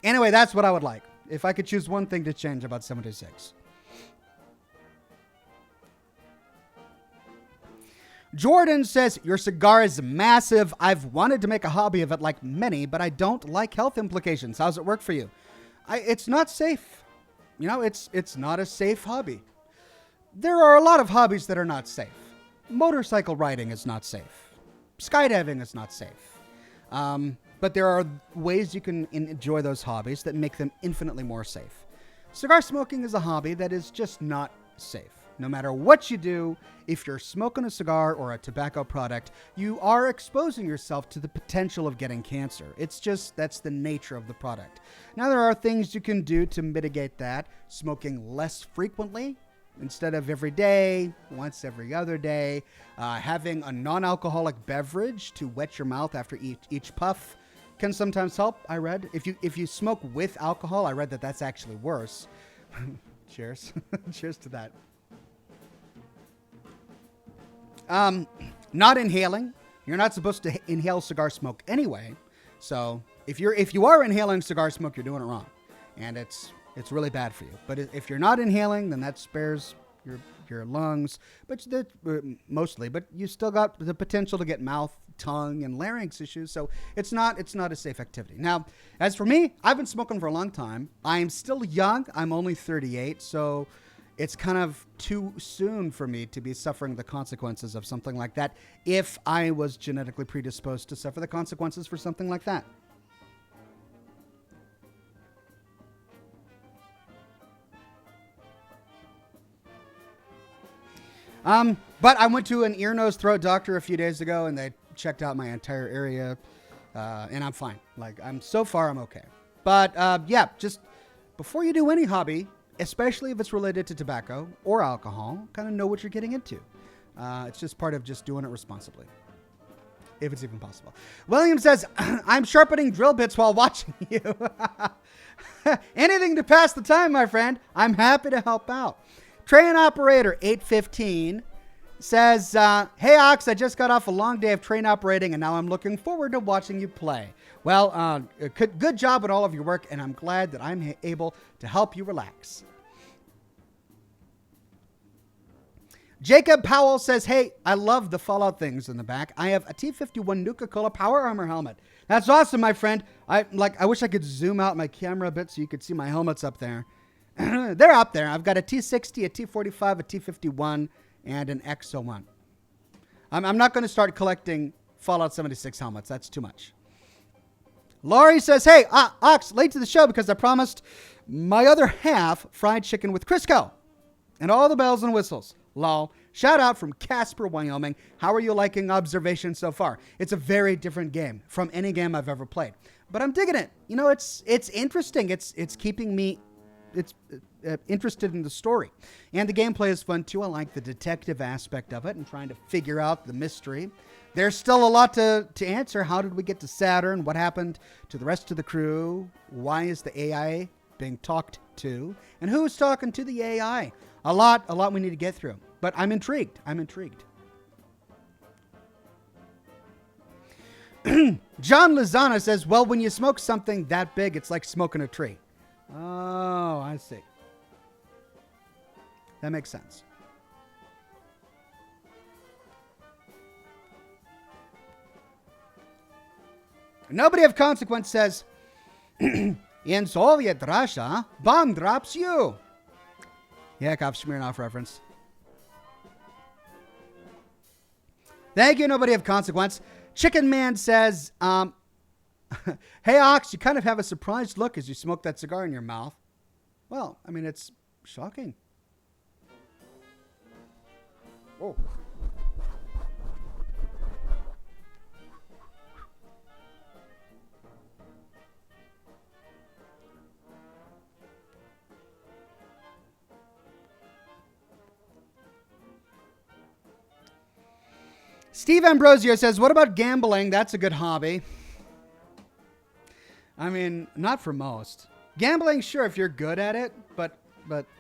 anyway, that's what I would like if I could choose one thing to change about 76. Jordan says, your cigar is massive. I've wanted to make a hobby of it like many, but I don't like health implications. How's it work for you? It's not safe. You know, it's not a safe hobby. There are a lot of hobbies that are not safe. Motorcycle riding is not safe. Skydiving is not safe. But there are ways you can enjoy those hobbies that make them infinitely more safe. Cigar smoking is a hobby that is just not safe. No matter what you do, if you're smoking a cigar or a tobacco product, you are exposing yourself to the potential of getting cancer. That's the nature of the product. Now, there are things you can do to mitigate that. Smoking less frequently, instead of every day, once every other day. Having a non-alcoholic beverage to wet your mouth after each puff can sometimes help, I read. If you smoke with alcohol, I read that that's actually worse. Cheers. Cheers to that. Not inhaling. You're not supposed to inhale cigar smoke anyway. So if you are inhaling cigar smoke, you're doing it wrong, and it's really bad for you. But if you're not inhaling, then that spares your lungs, but mostly. But you still got the potential to get mouth, tongue, and larynx issues. So it's not a safe activity. Now, as for me, I've been smoking for a long time. I'm still young. I'm only 38, so it's kind of too soon for me to be suffering the consequences of something like that if I was genetically predisposed to suffer the consequences for something like that. But I went to an ear, nose, throat doctor a few days ago, and they checked out my entire area, and I'm fine. So far I'm okay. But yeah, just before you do any hobby, especially if it's related to tobacco or alcohol, kind of know what you're getting into. It's just part of just doing it responsibly, if it's even possible. William says, I'm sharpening drill bits while watching you. Anything to pass the time, my friend. I'm happy to help out. Train Operator 815 says, hey, Ox, I just got off a long day of train operating, and now I'm looking forward to watching you play. Well, good job with all of your work, and I'm glad that I'm able to help you relax. Jacob Powell says, hey, I love the Fallout things in the back. I have a T-51 Nuka-Cola Power Armor helmet. That's awesome, my friend. I wish I could zoom out my camera a bit so you could see my helmets up there. They're up there. I've got a T-60, a T-45, a T-51, and an X-01. I'm not going to start collecting Fallout 76 helmets. That's too much. Laurie says, hey, Ox, late to the show because I promised my other half fried chicken with Crisco and all the bells and whistles. Lol. Shout out from Casper, Wyoming. How are you liking Observation so far? It's a very different game from any game I've ever played, but I'm digging it. You know, it's interesting. It's keeping me interested in the story, and the gameplay is fun too. I like the detective aspect of it and trying to figure out the mystery. There's still a lot to answer. How did we get to Saturn? What happened to the rest of the crew? Why is the AI being talked to? And who's talking to the AI? A lot we need to get through. But I'm intrigued. John Lozana says, well, when you smoke something that big, it's like smoking a tree. Oh, I see. That makes sense. Nobody of consequence says, in Soviet Russia, bomb drops you. Yakov Smirnoff reference. Thank you, nobody of consequence. Chicken Man says, hey, Ox, you kind of have a surprised look as you smoke that cigar in your mouth. Well, I mean, it's shocking. Oh. Steve Ambrosio says, what about gambling? That's a good hobby. I mean, not for most. Gambling, sure, if you're good at it, but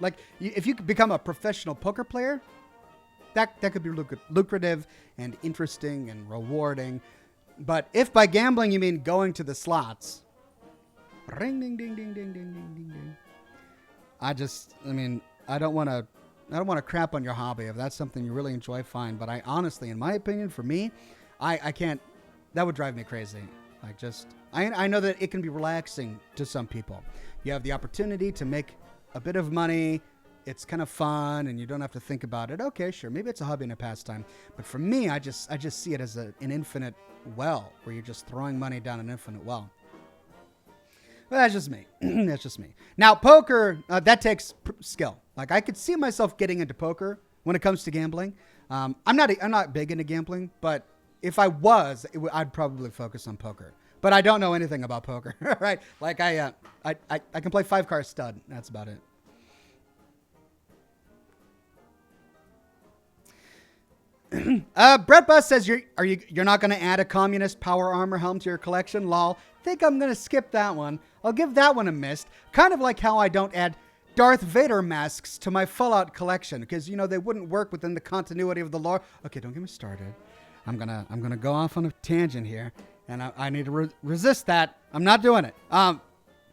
like if you could become a professional poker player, that could be lucrative and interesting and rewarding. But if by gambling you mean going to the slots, ring ding ding ding ding ding ding ding ding. I don't want to crap on your hobby. If that's something you really enjoy, fine. But I honestly, in my opinion, for me, I can't. That would drive me crazy. Like I know that it can be relaxing to some people. You have the opportunity to make a bit of money. It's kind of fun, and you don't have to think about it. Okay, sure, maybe it's a hobby and a pastime. But for me, I just see it as an infinite well, where you're just throwing money down an infinite well. Well, that's just me. That's just me. Now, poker, that takes skill. Like, I could see myself getting into poker when it comes to gambling. I'm not big into gambling, but if I was, I'd probably focus on poker. But I don't know anything about poker, right? Like, I can play 5-card stud. That's about it. Brett Bus says you're not going to add a communist power armor helm to your collection. Lol. Think I'm going to skip that one. I'll give that one a miss. Kind of like how I don't add Darth Vader masks to my Fallout collection because they wouldn't work within the continuity of the lore. Okay, don't get me started. I'm gonna go off on a tangent here, and I need to resist that. I'm not doing it.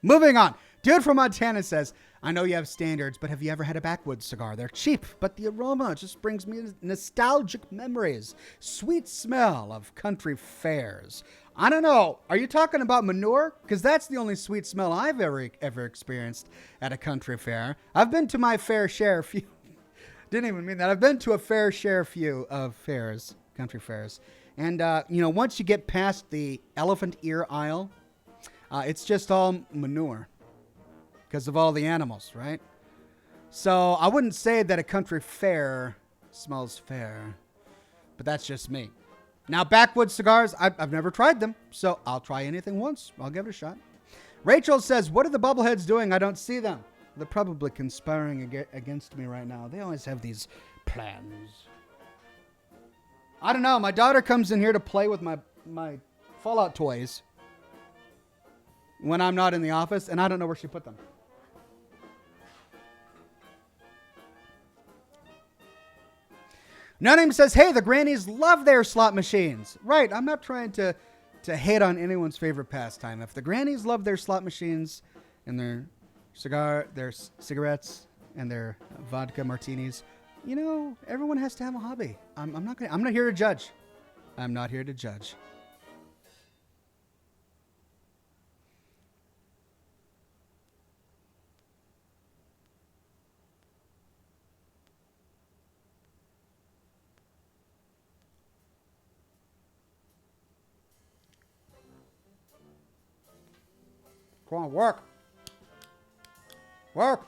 Moving on. Dude from Montana says, I know you have standards, but have you ever had a backwoods cigar? They're cheap, but the aroma just brings me nostalgic memories. Sweet smell of country fairs. I don't know. Are you talking about manure? Because that's the only sweet smell I've ever experienced at a country fair. I've been to my fair share few. Didn't even mean that. I've been to a fair share few of fairs, country fairs. And, once you get past the elephant ear aisle, it's just all manure. Because of all the animals, right? So I wouldn't say that a country fair smells fair, but that's just me. Now, backwoods cigars, I've never tried them, so I'll try anything once. I'll give it a shot. Rachel says, what are the bubbleheads doing? I don't see them. They're probably conspiring against me right now. They always have these plans. I don't know. My daughter comes in here to play with my Fallout toys when I'm not in the office, and I don't know where she put them. No Name says, hey, the grannies love their slot machines. Right, I'm not trying to hate on anyone's favorite pastime. If the grannies love their slot machines and their cigarettes and their vodka martinis, everyone has to have a hobby. I'm not here to judge. I'm not here to judge. Come on, work. Work.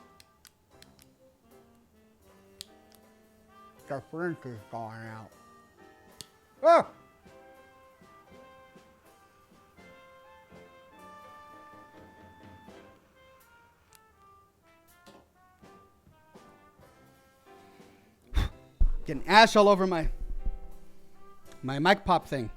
The French is going out. Ah! Getting ash all over my mic pop thing.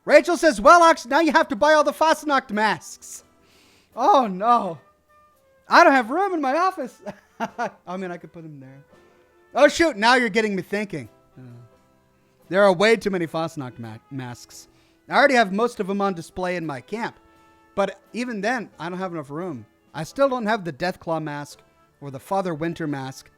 Rachel says, well, Ox, now you have to buy all the Fastnacht masks. Oh, no. I don't have room in my office. I mean, I could put them there. Oh, shoot. Now you're getting me thinking. There are way too many Fosnock masks. I already have most of them on display in my camp. But even then, I don't have enough room. I still don't have the Deathclaw mask or the Father Winter mask.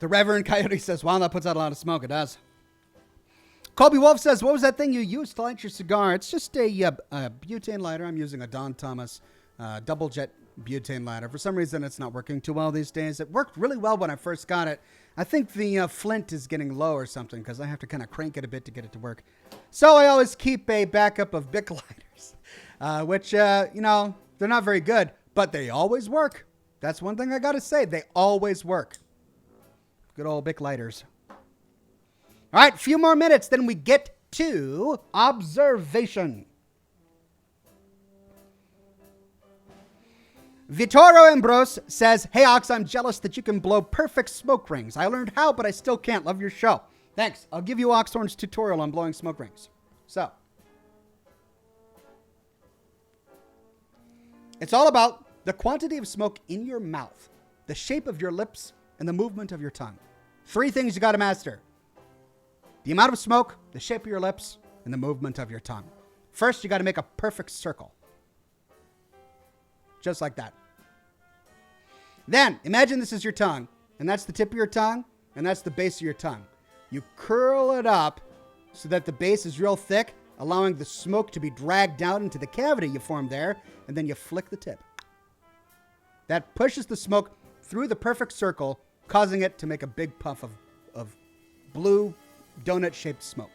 The Reverend Coyote says, wow, that puts out a lot of smoke. It does. Colby Wolf says, what was that thing you used to light your cigar? It's just a butane lighter. I'm using a Don Thomas double jet butane lighter. For some reason, it's not working too well these days. It worked really well when I first got it. I think the flint is getting low or something because I have to kind of crank it a bit to get it to work. So I always keep a backup of Bic lighters, which, you know, they're not very good, but they always work. That's one thing I got to say. They always work. Good old Bic lighters. All right, a few more minutes, then we get to observation. Vittorio Ambrose says, hey, Ox, I'm jealous that you can blow perfect smoke rings. I learned how, but I still can't. Love your show. Thanks. I'll give you Oxhorn's tutorial on blowing smoke rings. So, it's all about the quantity of smoke in your mouth, the shape of your lips, and the movement of your tongue. 3 things you got to master. The amount of smoke, the shape of your lips, and the movement of your tongue. First, you got to make a perfect circle. Just like that. Then, imagine this is your tongue, and that's the tip of your tongue, and that's the base of your tongue. You curl it up so that the base is real thick, allowing the smoke to be dragged down into the cavity you formed there, and then you flick the tip. That pushes the smoke through the perfect circle, causing it to make a big puff of blue donut-shaped smoke.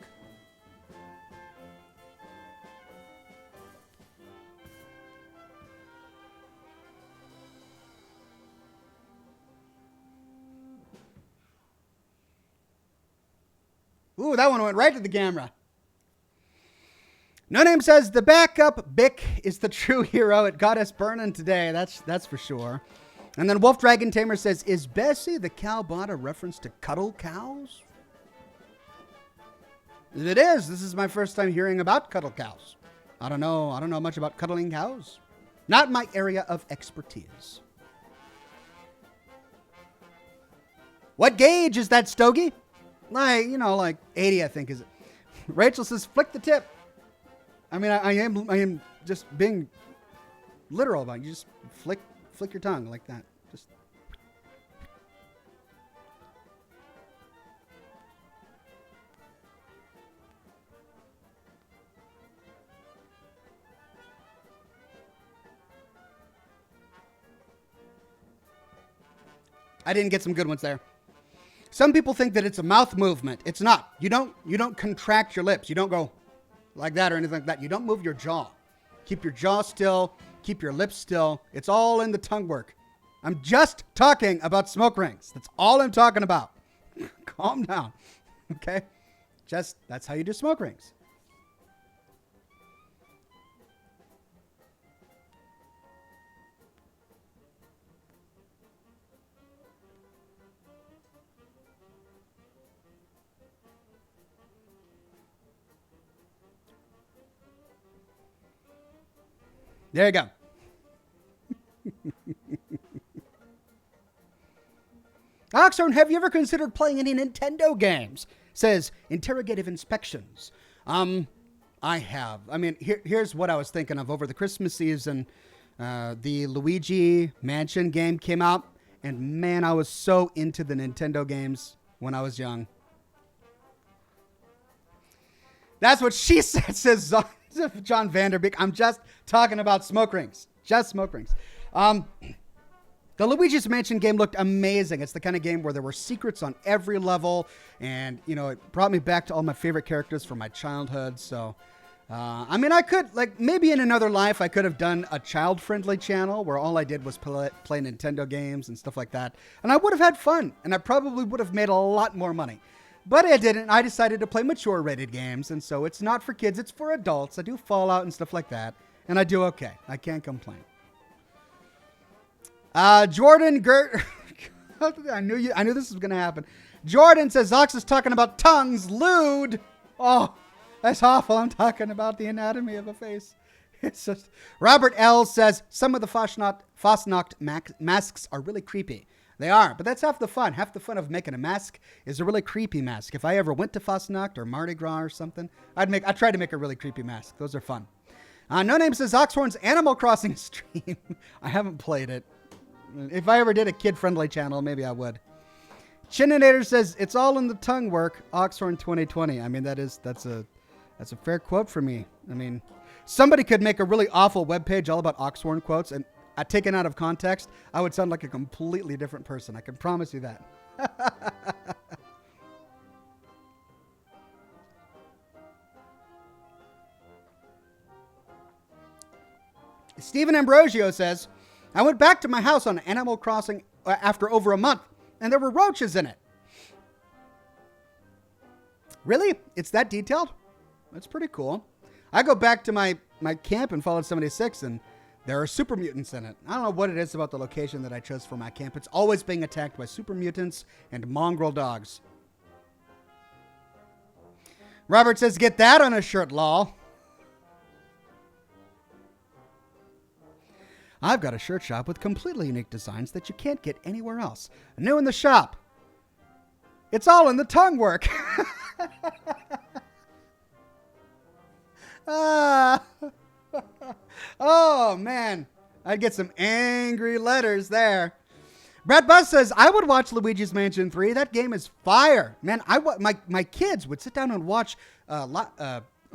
Ooh, that one went right to the camera. No Name says, the backup Bic is the true hero. It got us burning today. That's for sure. And then Wolf Dragon Tamer says, is Bessie the cowbot a reference to cuddle cows? It is. This is my first time hearing about cuddle cows. I don't know much about cuddling cows. Not my area of expertise. What gauge is that, Stogie? Like 80, I think, is it? Rachel says, flick the tip. I mean, I am just being literal about it. You just flick your tongue like that. Just. I didn't get some good ones there. Some people think that it's a mouth movement. It's not. You don't contract your lips. You don't go like that or anything like that. You don't move your jaw. Keep your jaw still. Keep your lips still. It's all in the tongue work. I'm just talking about smoke rings. That's all I'm talking about. Calm down. Okay? That's how you do smoke rings. There you go. Oxhorn, have you ever considered playing any Nintendo games? Says interrogative inspections. I have. I mean, here's what I was thinking of. Over the Christmas season, the Luigi Mansion game came out, and man, I was so into the Nintendo games when I was young. That's what she said, says John Vanderbeek. I'm just talking about smoke rings. Just smoke rings. The Luigi's Mansion game looked amazing. It's the kind of game where there were secrets on every level. And, it brought me back to all my favorite characters from my childhood. So, I mean, I could, maybe in another life, I could have done a child-friendly channel where all I did was play Nintendo games and stuff like that. And I would have had fun. And I probably would have made a lot more money. But I didn't. I decided to play mature rated games, and so it's not for kids, it's for adults. I do Fallout and stuff like that, and I do okay. I can't complain. Jordan Gert I knew this was gonna happen. Jordan says Ox is talking about tongues, lewd. Oh, that's awful. I'm talking about the anatomy of a face. It's just Robert L says some of the Fasnacht masks are really creepy. They are, but that's half the fun. Half the fun of making a mask is a really creepy mask. If I ever went to Fasnacht or Mardi Gras or something, I'd try to make a really creepy mask. Those are fun. No Name says Oxhorn's Animal Crossing stream. I haven't played it. If I ever did a kid-friendly channel, maybe I would. Chininator says it's all in the tongue work. Oxhorn 2020. I mean, that's a fair quote for me. I mean, somebody could make a really awful webpage all about Oxhorn quotes, and taken out of context, I would sound like a completely different person. I can promise you that. Stephen Ambrosio says, I went back to my house on Animal Crossing after over a month, and there were roaches in it. Really? It's that detailed? That's pretty cool. I go back to my camp in Fallout 76, and there are super mutants in it. I don't know what it is about the location that I chose for my camp. It's always being attacked by super mutants and mongrel dogs. Robert says, get that on a shirt, lol. I've got a shirt shop with completely unique designs that you can't get anywhere else. New in the shop. It's all in the tongue work. Oh, man. I'd get some angry letters there. Brad Buzz says, I would watch Luigi's Mansion 3. That game is fire. Man, my kids would sit down and watch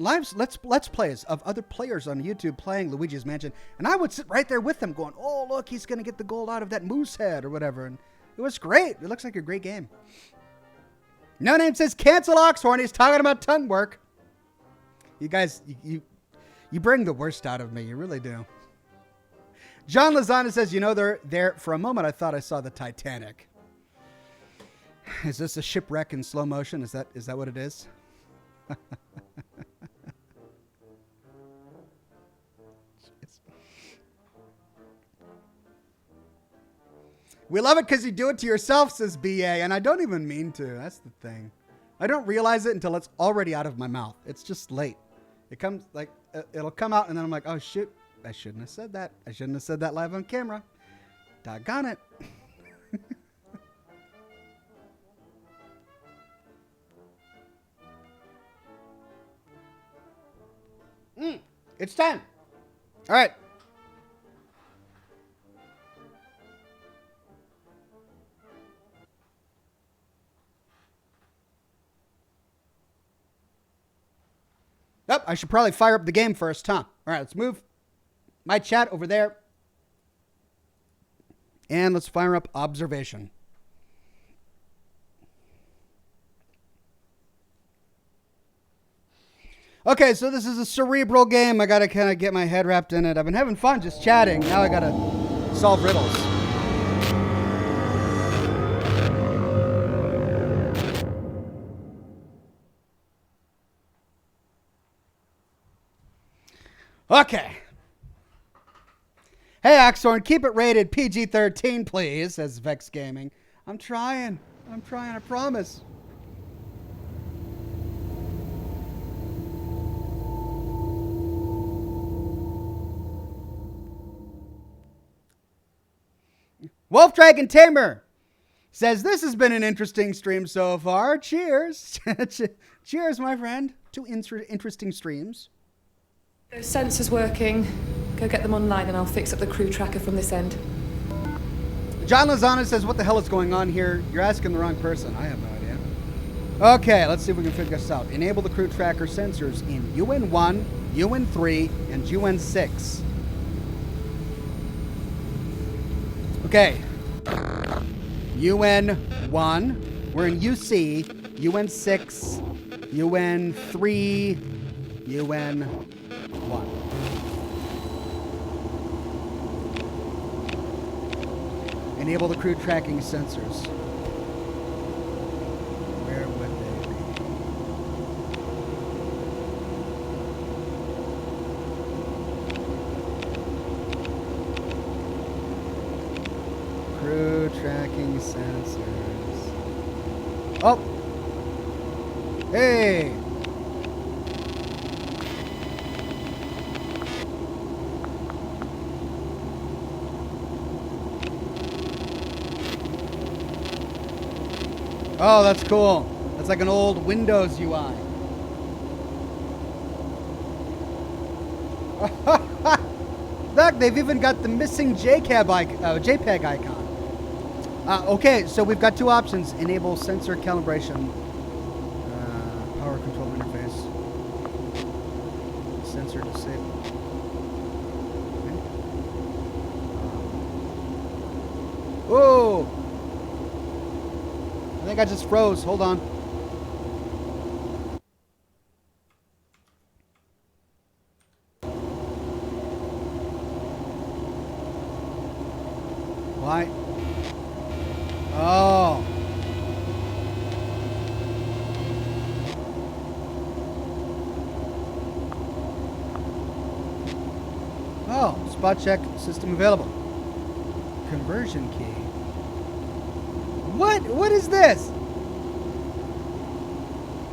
let's plays of other players on YouTube playing Luigi's Mansion, and I would sit right there with them going, oh, look, he's going to get the gold out of that moose head or whatever, and it was great. It looks like a great game. No Name says, cancel Oxhorn. He's talking about tongue work. You guys, you bring the worst out of me. You really do. John Lozana says, you know, there for a moment I thought I saw the Titanic. Is this a shipwreck in slow motion? Is that what it is? We love it because you do it to yourself, says BA, and I don't even mean to. That's the thing. I don't realize it until it's already out of my mouth. It's just late. It comes like, it'll come out, and then I'm like, oh, shoot. I shouldn't have said that. I shouldn't have said that live on camera. Doggone it. It's time. All right. Oh, I should probably fire up the game first, huh? All right, let's move my chat over there. And let's fire up observation. Okay, so this is a cerebral game. I got to kind of get my head wrapped in it. I've been having fun just chatting. Now I got to solve riddles. Okay. Hey, Oxhorn, keep it rated PG-13, please, says Vex Gaming. I'm trying, I promise. Wolf Dragon Tamer says, this has been an interesting stream so far. Cheers. Cheers, my friend, to interesting streams. Those sensors working. Go get them online and I'll fix up the crew tracker from this end. John Lozana says, what the hell is going on here? You're asking the wrong person. I have no idea. Okay, let's see if we can figure this out. Enable the crew tracker sensors in UN1, UN3, and UN6. Okay. UN1. We're in UC. UN6. UN3. UN1. Enable the crew tracking sensors. Where would they Crew tracking sensors. Oh! Hey! Oh, that's cool. That's like an old Windows UI. Look, they've even got the missing JPEG icon. Okay, so we've got two options. Enable sensor calibration. Power control interface. Sensor disabled. Okay. Whoa! I think I just froze. Hold on. Why? Oh. Oh, spot check system available. Conversion key. What? What is this?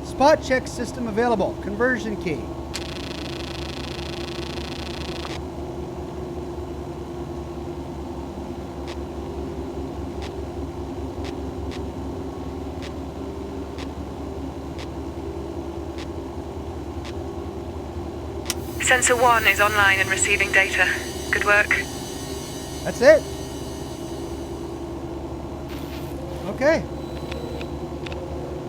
Spot check system available. Conversion key. Sensor 1 is online and receiving data. Good work. That's it. Okay.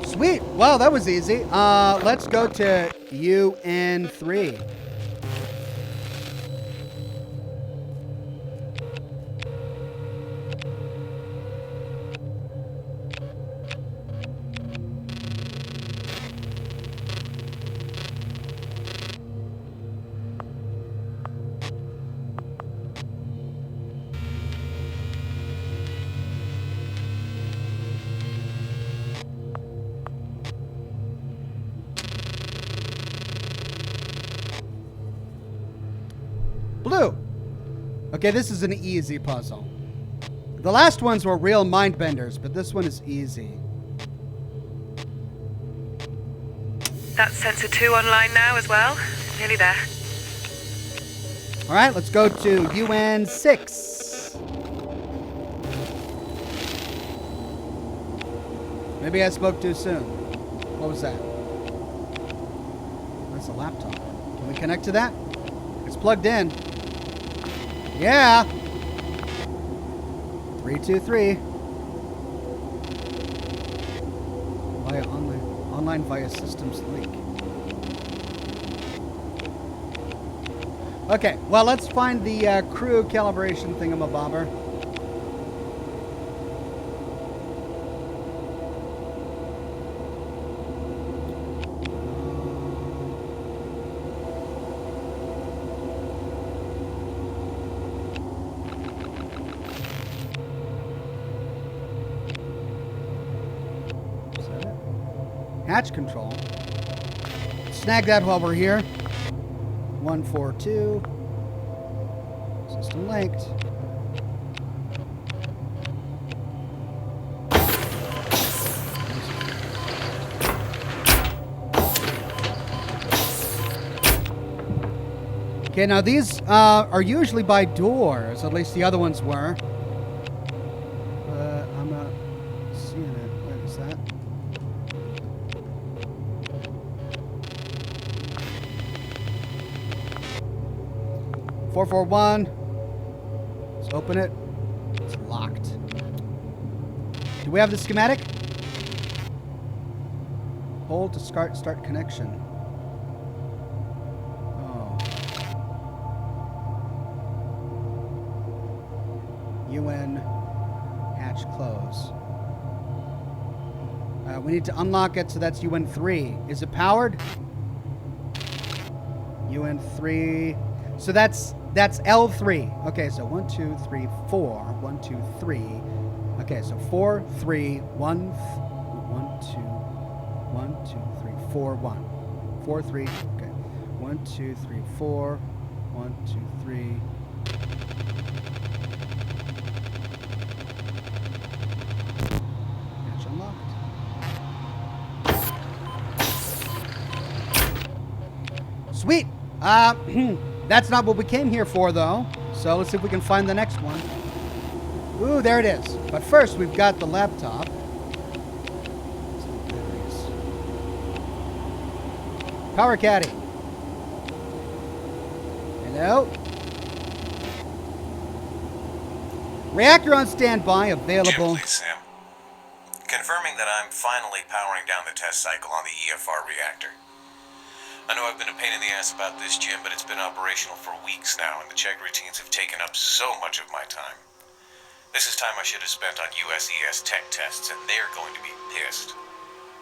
Sweet. Wow, that was easy. Let's go to UN3. Blue. Okay, this is an easy puzzle. The last ones were real mind benders, but this one is easy. That's sensor 2 online now as well. Nearly there. All right, let's go to UN6. Maybe I spoke too soon. What was that? That's a laptop. Can we connect to that? It's plugged in. Yeah. 323. Via online via systems link. Okay, well, let's find the crew calibration thingamabobber. Hatch control. Snag that while we're here. 142. System linked. Okay, now these are usually by doors. At least the other ones were. I'm not seeing it. What is that? .441. Let's open it. It's locked. Do we have the schematic? Hold to start connection. Oh. UN hatch close. We need to unlock it, so that's UN3. Is it powered? UN3. So that's L3. Okay, so 1, 2, 3, 4. 1, 2, 3. Okay, so 4, 3, 1, 1, 2, 1, 2, 3, 4, 1. 4, 3. Okay. 1, 2, 3, 4. 1, 2, 3. Sweet. That's not what we came here for, though. So let's see if we can find the next one. Ooh, there it is. But first, we've got the laptop. Power caddy. Hello. Reactor on standby, available. Jim, please, Sam. Confirming that I'm finally powering down the test cycle on the EFR reactor. I know I've been a pain in the ass about this, Jim, but it's been operational for weeks now, and the check routines have taken up so much of my time. This is time I should have spent on USES tech tests, and they're going to be pissed.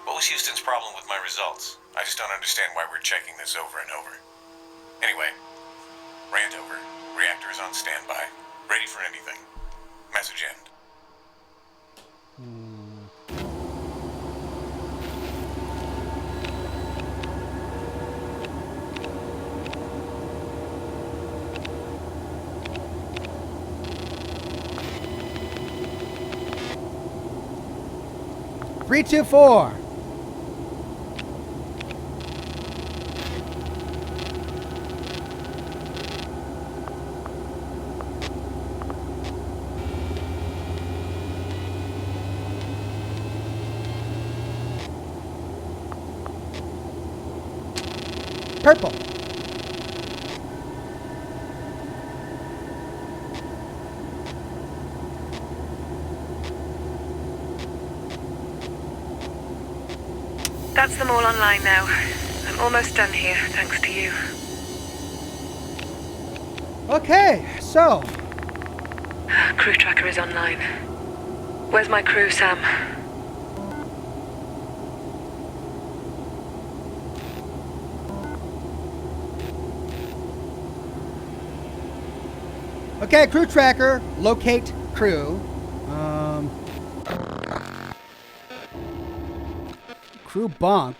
What was Houston's problem with my results? I just don't understand why we're checking this over and over. Anyway, rant over. Reactor is on standby. Ready for anything. Message end. 3, 2, 4. Purple. That's them all online now. I'm almost done here, thanks to you. Okay, so. Crew tracker is online. Where's my crew, Sam? Okay, crew tracker, locate crew. Crew bunk.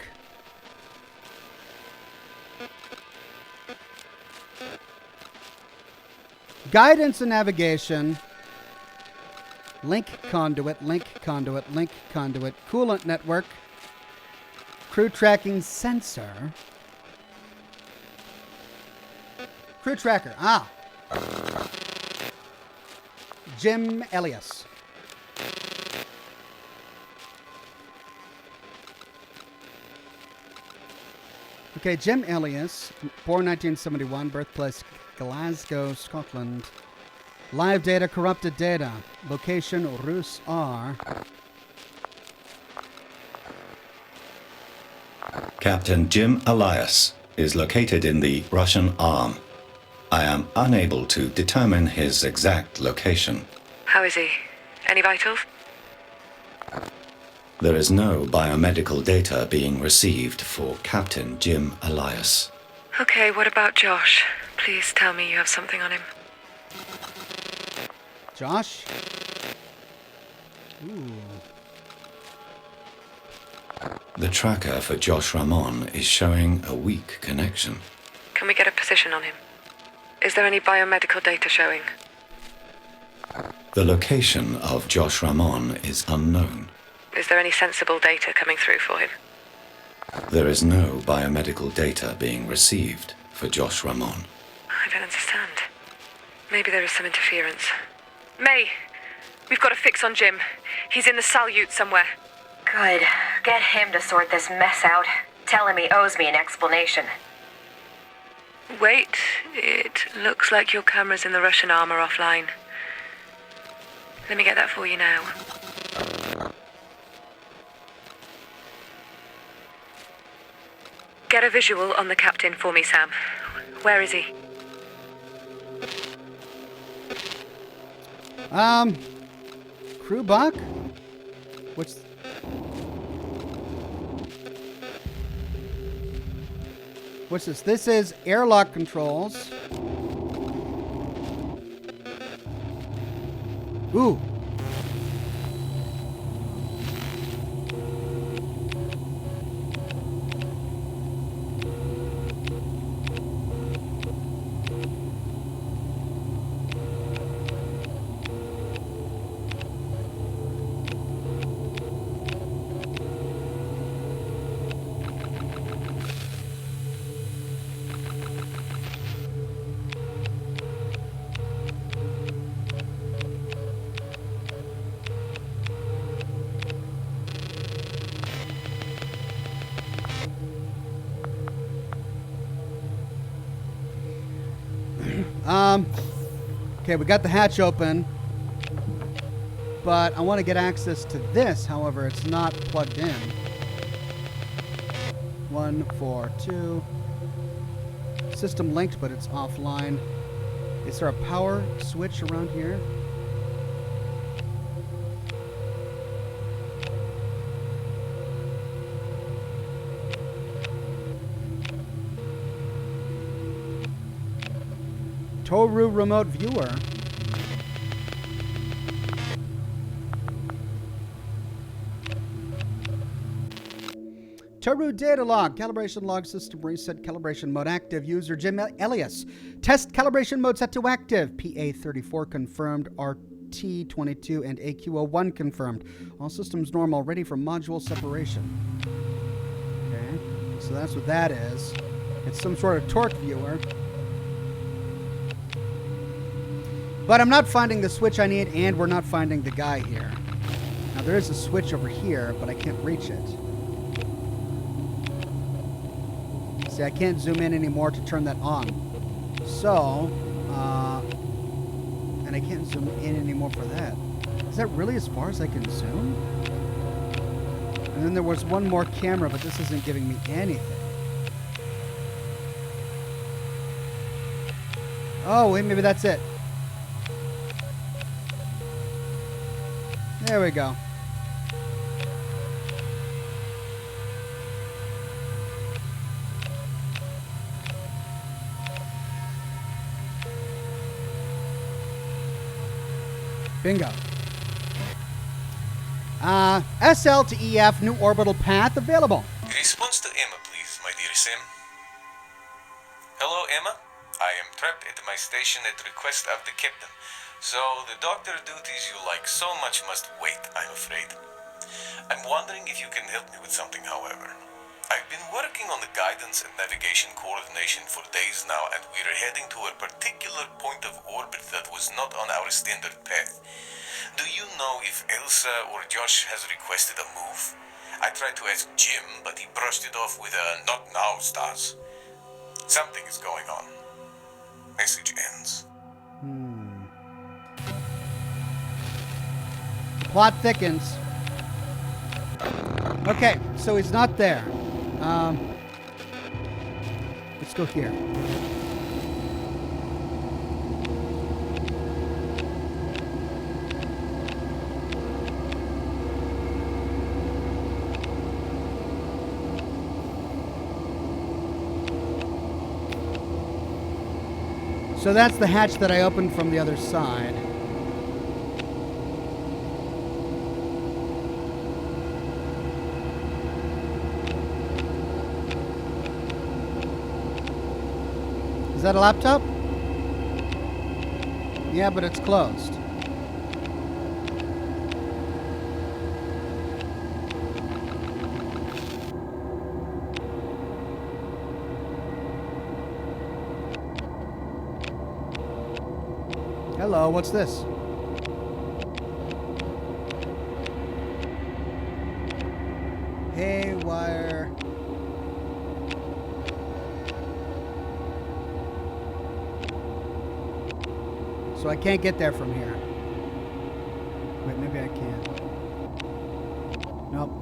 Guidance and navigation. Link conduit, link conduit, link conduit. Coolant network. Crew tracking sensor. Crew tracker. Ah. Jim Elias. Okay, Jim Elias, born 1971, birthplace Glasgow, Scotland. Live data, corrupted data. Location, Rus R. Captain Jim Elias is located in the Russian arm. I am unable to determine his exact location. How is he? Any vitals? There is no biomedical data being received for Captain Jim Elias. Okay, what about Josh? Please tell me you have something on him. Josh? Ooh. The tracker for Josh Ramon is showing a weak connection. Can we get a position on him? Is there any biomedical data showing? The location of Josh Ramon is unknown. Is there any sensible data coming through for him? There is no biomedical data being received for Josh Ramon. I don't understand. Maybe there is some interference. May, we've got a fix on Jim. He's in the Salyut somewhere. Good. Get him to sort this mess out. Tell him he owes me an explanation. Wait, it looks like your cameras in the Russian arm are offline. Let me get that for you now. Get a visual on the captain for me, Sam. Where is he? Crew bunk? What's this? This is airlock controls. Ooh. Okay, we got the hatch open. But I want to get access to this. However, it's not plugged in. 1, 4, 2. System linked, but it's offline. Is there a power switch around here? Toru remote viewer. Toru data log. Calibration log system reset. Calibration mode active. User Jim Elias. Test calibration mode set to active. PA34 confirmed. RT22 and AQ01 confirmed. All systems normal. Ready for module separation. Okay. So that's what that is. It's some sort of torque viewer. But I'm not finding the switch I need, and we're not finding the guy here. Now, there is a switch over here, but I can't reach it. See, I can't zoom in anymore to turn that on. So, and I can't zoom in anymore for that. Is that really as far as I can zoom? And then there was one more camera, but this isn't giving me anything. Oh, wait, maybe that's it. There we go. Bingo. SL to EF, new orbital path available. Response to Emma, please, my dear Sim. Hello, Emma. I am trapped at my station at the request of the captain. So the doctor duties you like so much must wait, I'm afraid. I'm wondering if you can help me with something, however. I've been working on the guidance and navigation coordination for days now, and we're heading to a particular point of orbit that was not on our standard path. Do you know if Elsa or Josh has requested a move? I tried to ask Jim, but he brushed it off with a "not now" stars. Something is going on. Message ends. Plot thickens. Okay, so he's not there. Let's go here. So that's the hatch that I opened from the other side. Is that a laptop? Yeah, but it's closed. Hello, what's this? Haywire. So I can't get there from here. Wait, maybe I can. Nope.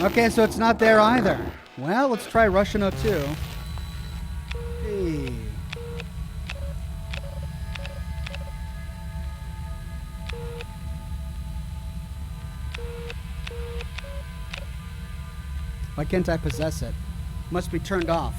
Okay, so it's not there either. Well, let's try Russian 02. Hey. Why can't I possess it? Must be turned off.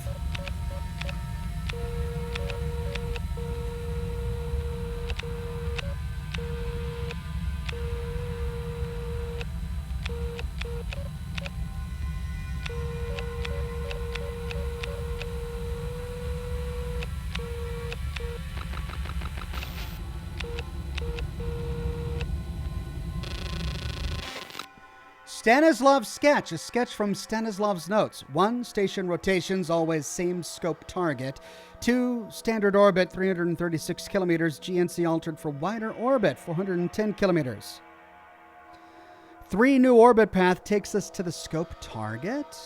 Stanislav's sketch, a sketch from Stanislav's notes. 1, station rotations, always same scope target. 2, standard orbit, 336 kilometers, GNC altered for wider orbit, 410 kilometers. 3, new orbit path takes us to the scope target.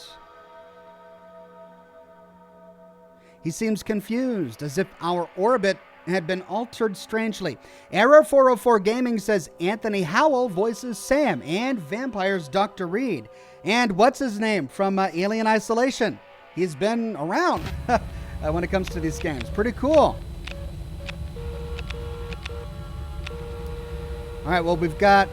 He seems confused, as if our orbit had been altered strangely. Error 404 Gaming says Anthony Howell voices Sam and Vampire's Dr. Reed. And what's his name from Alien Isolation? He's been around when it comes to these games. Pretty cool. All right, well, we've got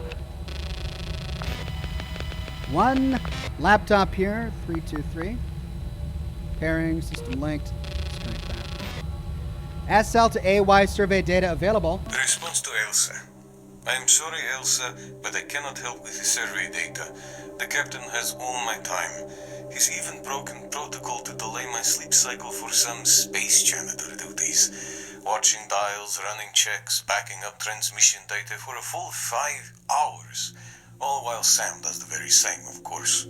one laptop here, 323. Pairing, system linked. SL to AY survey data available. Response to Elsa. I'm sorry, Elsa, but I cannot help with the survey data. The captain has all my time. He's even broken protocol to delay my sleep cycle for some space janitor duties. Watching dials, running checks, backing up transmission data for a full 5 hours. All while Sam does the very same, of course.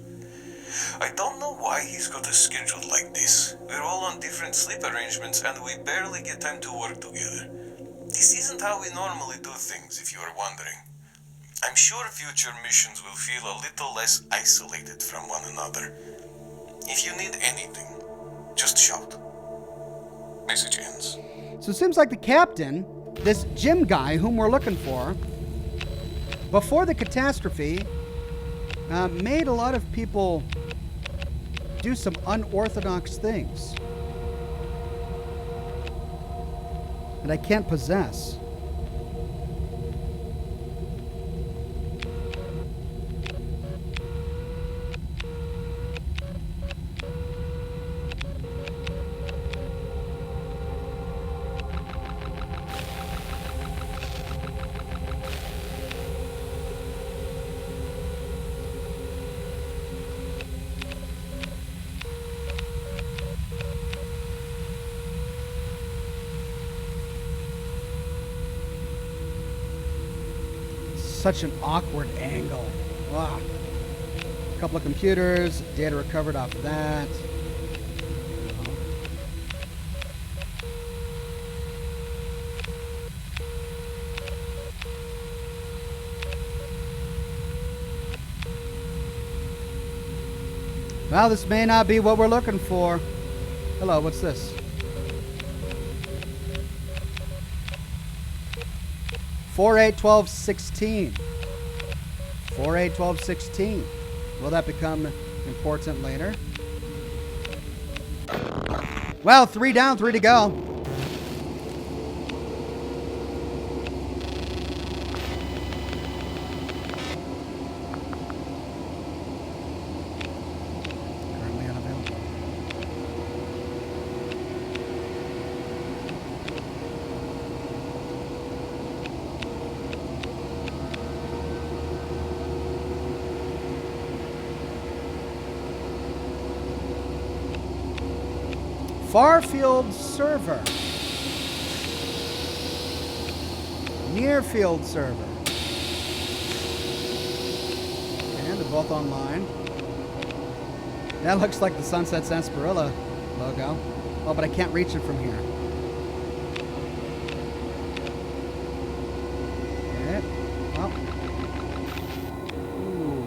I don't know why he's got a schedule like this. We're all on different sleep arrangements and we barely get time to work together. This isn't how we normally do things, if you are wondering. I'm sure future missions will feel a little less isolated from one another. If you need anything, just shout. Message ends. So it seems like the captain, this Jim guy whom we're looking for, before the catastrophe, made a lot of people do some unorthodox things that I can't possess. Such an awkward angle. Wow. A couple of computers, data recovered off of that. Well, this may not be what we're looking for. Hello, what's this? 481216. 481216. Will that become important later? Well, 3 down, 3 to go. Currently unavailable. Far-field server. Near-field server. And they're both online. That looks like the Sunset Sarsaparilla logo. Oh, but I can't reach it from here. Okay. Well. Ooh.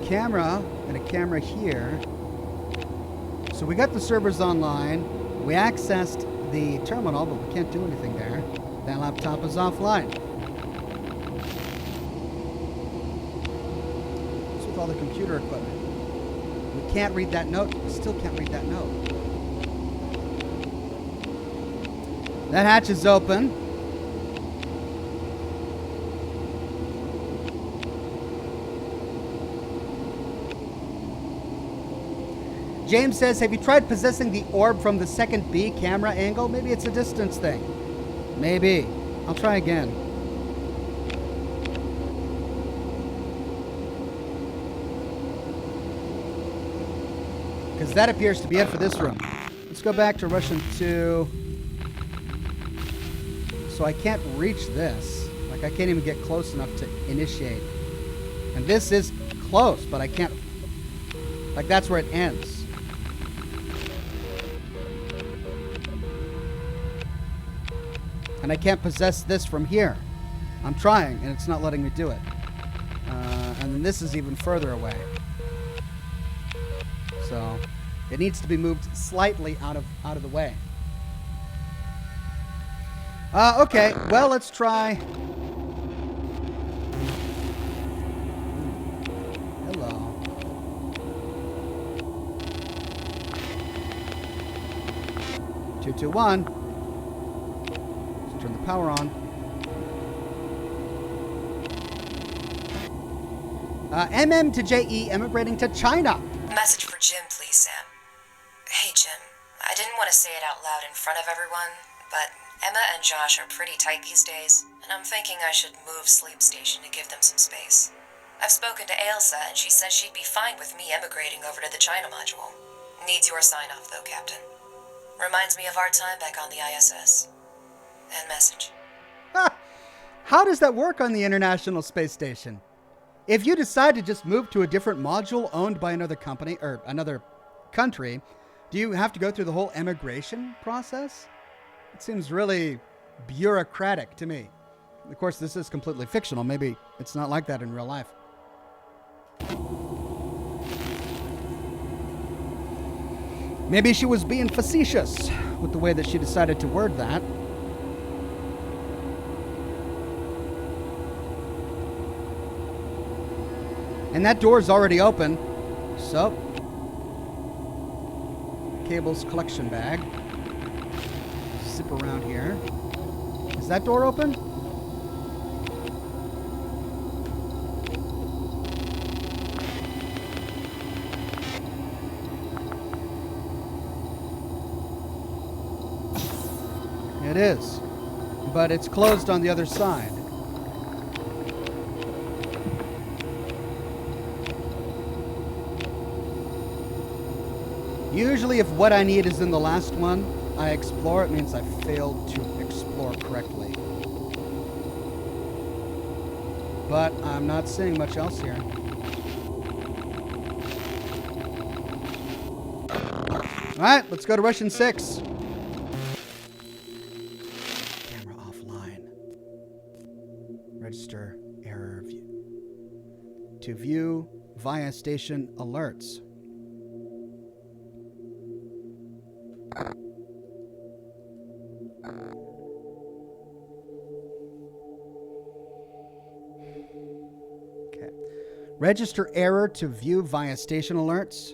Camera and a camera here. So we got the servers online. We accessed the terminal, but we can't do anything there. That laptop is offline. What's with all the computer equipment? We can't read that note. We still can't read that note. That hatch is open. James says, have you tried possessing the orb from the second B camera angle? Maybe it's a distance thing. Maybe. I'll try again. Because that appears to be it for this room. Let's go back to Russian 2. So I can't reach this. Like, I can't even get close enough to initiate. And this is close, but I can't... Like, that's where it ends. And I can't possess this from here. I'm trying, and it's not letting me do it. And then this is even further away. So it needs to be moved slightly out of the way. Okay, well, let's try. Hello. Two, two, one. Let's turn the power on. MM to JE emigrating to China. Message for Jim, please, Sam. Hey, Jim. I didn't want to say it out loud in front of everyone, but Emma and Josh are pretty tight these days, and I'm thinking I should move Sleep Station to give them some space. I've spoken to Ailsa, and she says she'd be fine with me emigrating over to the China module. Needs your sign-off, though, Captain. Reminds me of our time back on the ISS. End message. How does that work on the International Space Station? If you decide to just move to a different module owned by another company or another country, do you have to go through the whole emigration process? It seems really bureaucratic to me. Of course, this is completely fictional. Maybe it's not like that in real life. Maybe she was being facetious with the way that she decided to word that. And that door's already open. So, cables collection bag. Zip around here. Is that door open? It is. But it's closed on the other side. Usually if what I need is in the last one, I explore, it means I failed to explore correctly. But I'm not seeing much else here. Alright, let's go to Russian 6. Camera offline. Register error view. To view via station alerts. Okay. Register error to view via station alerts.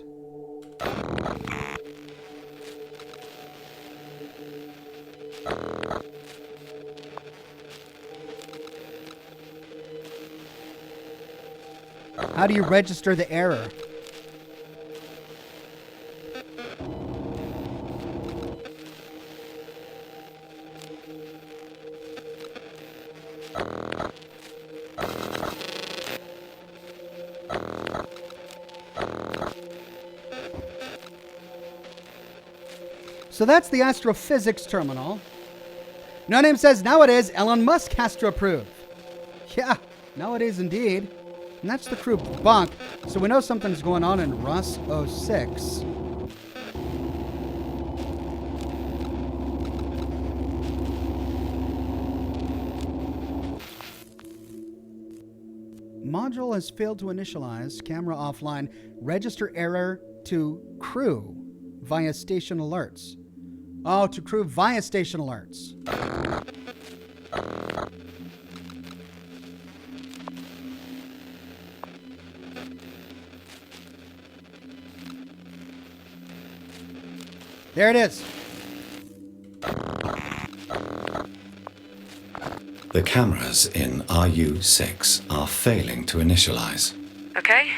How do you register the error? So that's the astrophysics terminal. No Name says, nowadays, Elon Musk has to approve. Yeah, nowadays indeed. And that's the crew bunk. So we know something's going on in Rus 06. Module has failed to initialize. Camera offline. Register error to crew via station alerts. Oh, to crew via station alerts. There it is. The cameras in RU6 are failing to initialize. Okay,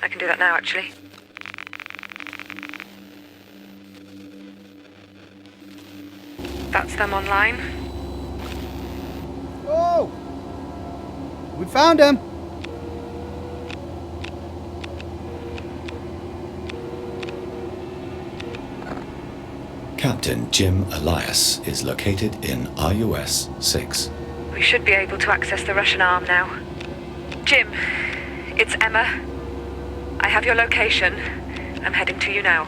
I can do that now, actually. That's them online. Oh! We found him! Captain Jim Elias is located in RUS 6. We should be able to access the Russian arm now. Jim, it's Emma. I have your location. I'm heading to you now.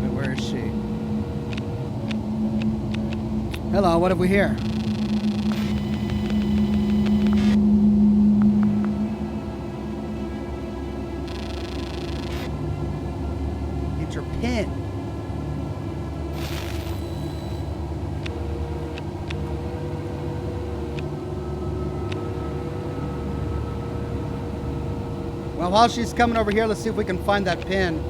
Wait, where is she? Hello, what have we here? Get your pin. Well, while she's coming over here, let's see if we can find that pin.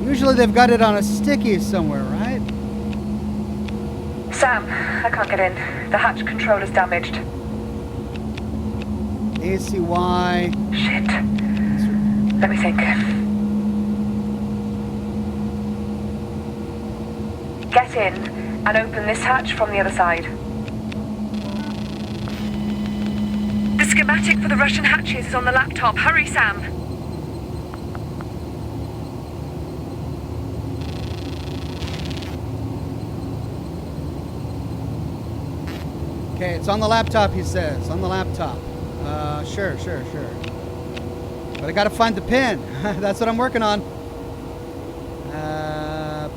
Usually they've got it on a sticky somewhere, right? Sam, I can't get in. The hatch controller's damaged. ACY. Shit. Let me think. Get in and open this hatch from the other side. The schematic for the Russian hatches is on the laptop. Hurry, Sam. Okay, it's on the laptop, he says. On the laptop. Sure. But I gotta find the pin. That's what I'm working on.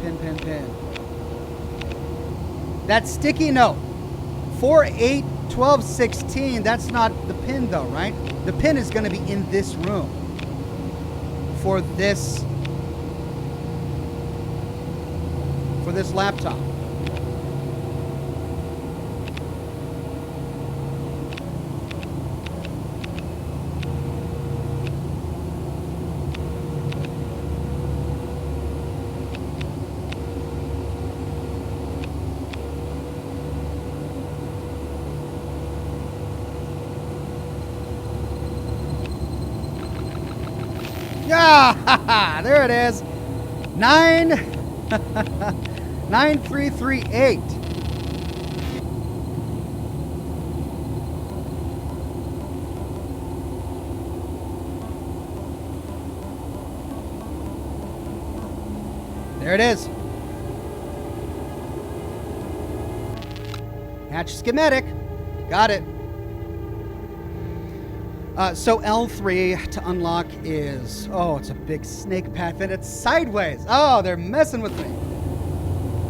Pin. That's sticky note. 481216. That's not the pin though, right? The pin is gonna be in this room. For this laptop. Yeah, there it is. 9338. There it is. Hatch schematic. Got it. So L3 to unlock is, it's a big snake path and it's sideways. Oh, they're messing with me.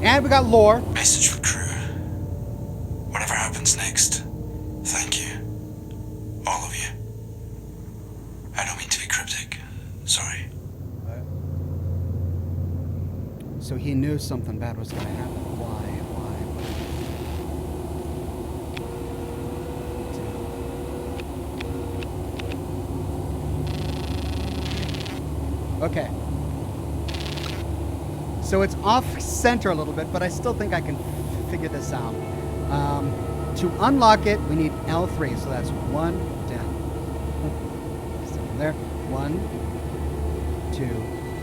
And we got lore. Message for crew. Whatever happens next, thank you. All of you. I don't mean to be cryptic. Sorry. So he knew something bad was going to happen. Why? Okay. So it's off center a little bit, but I still think I can figure this out. To unlock it, we need L3, so that's 1 down. So there, 1, 2,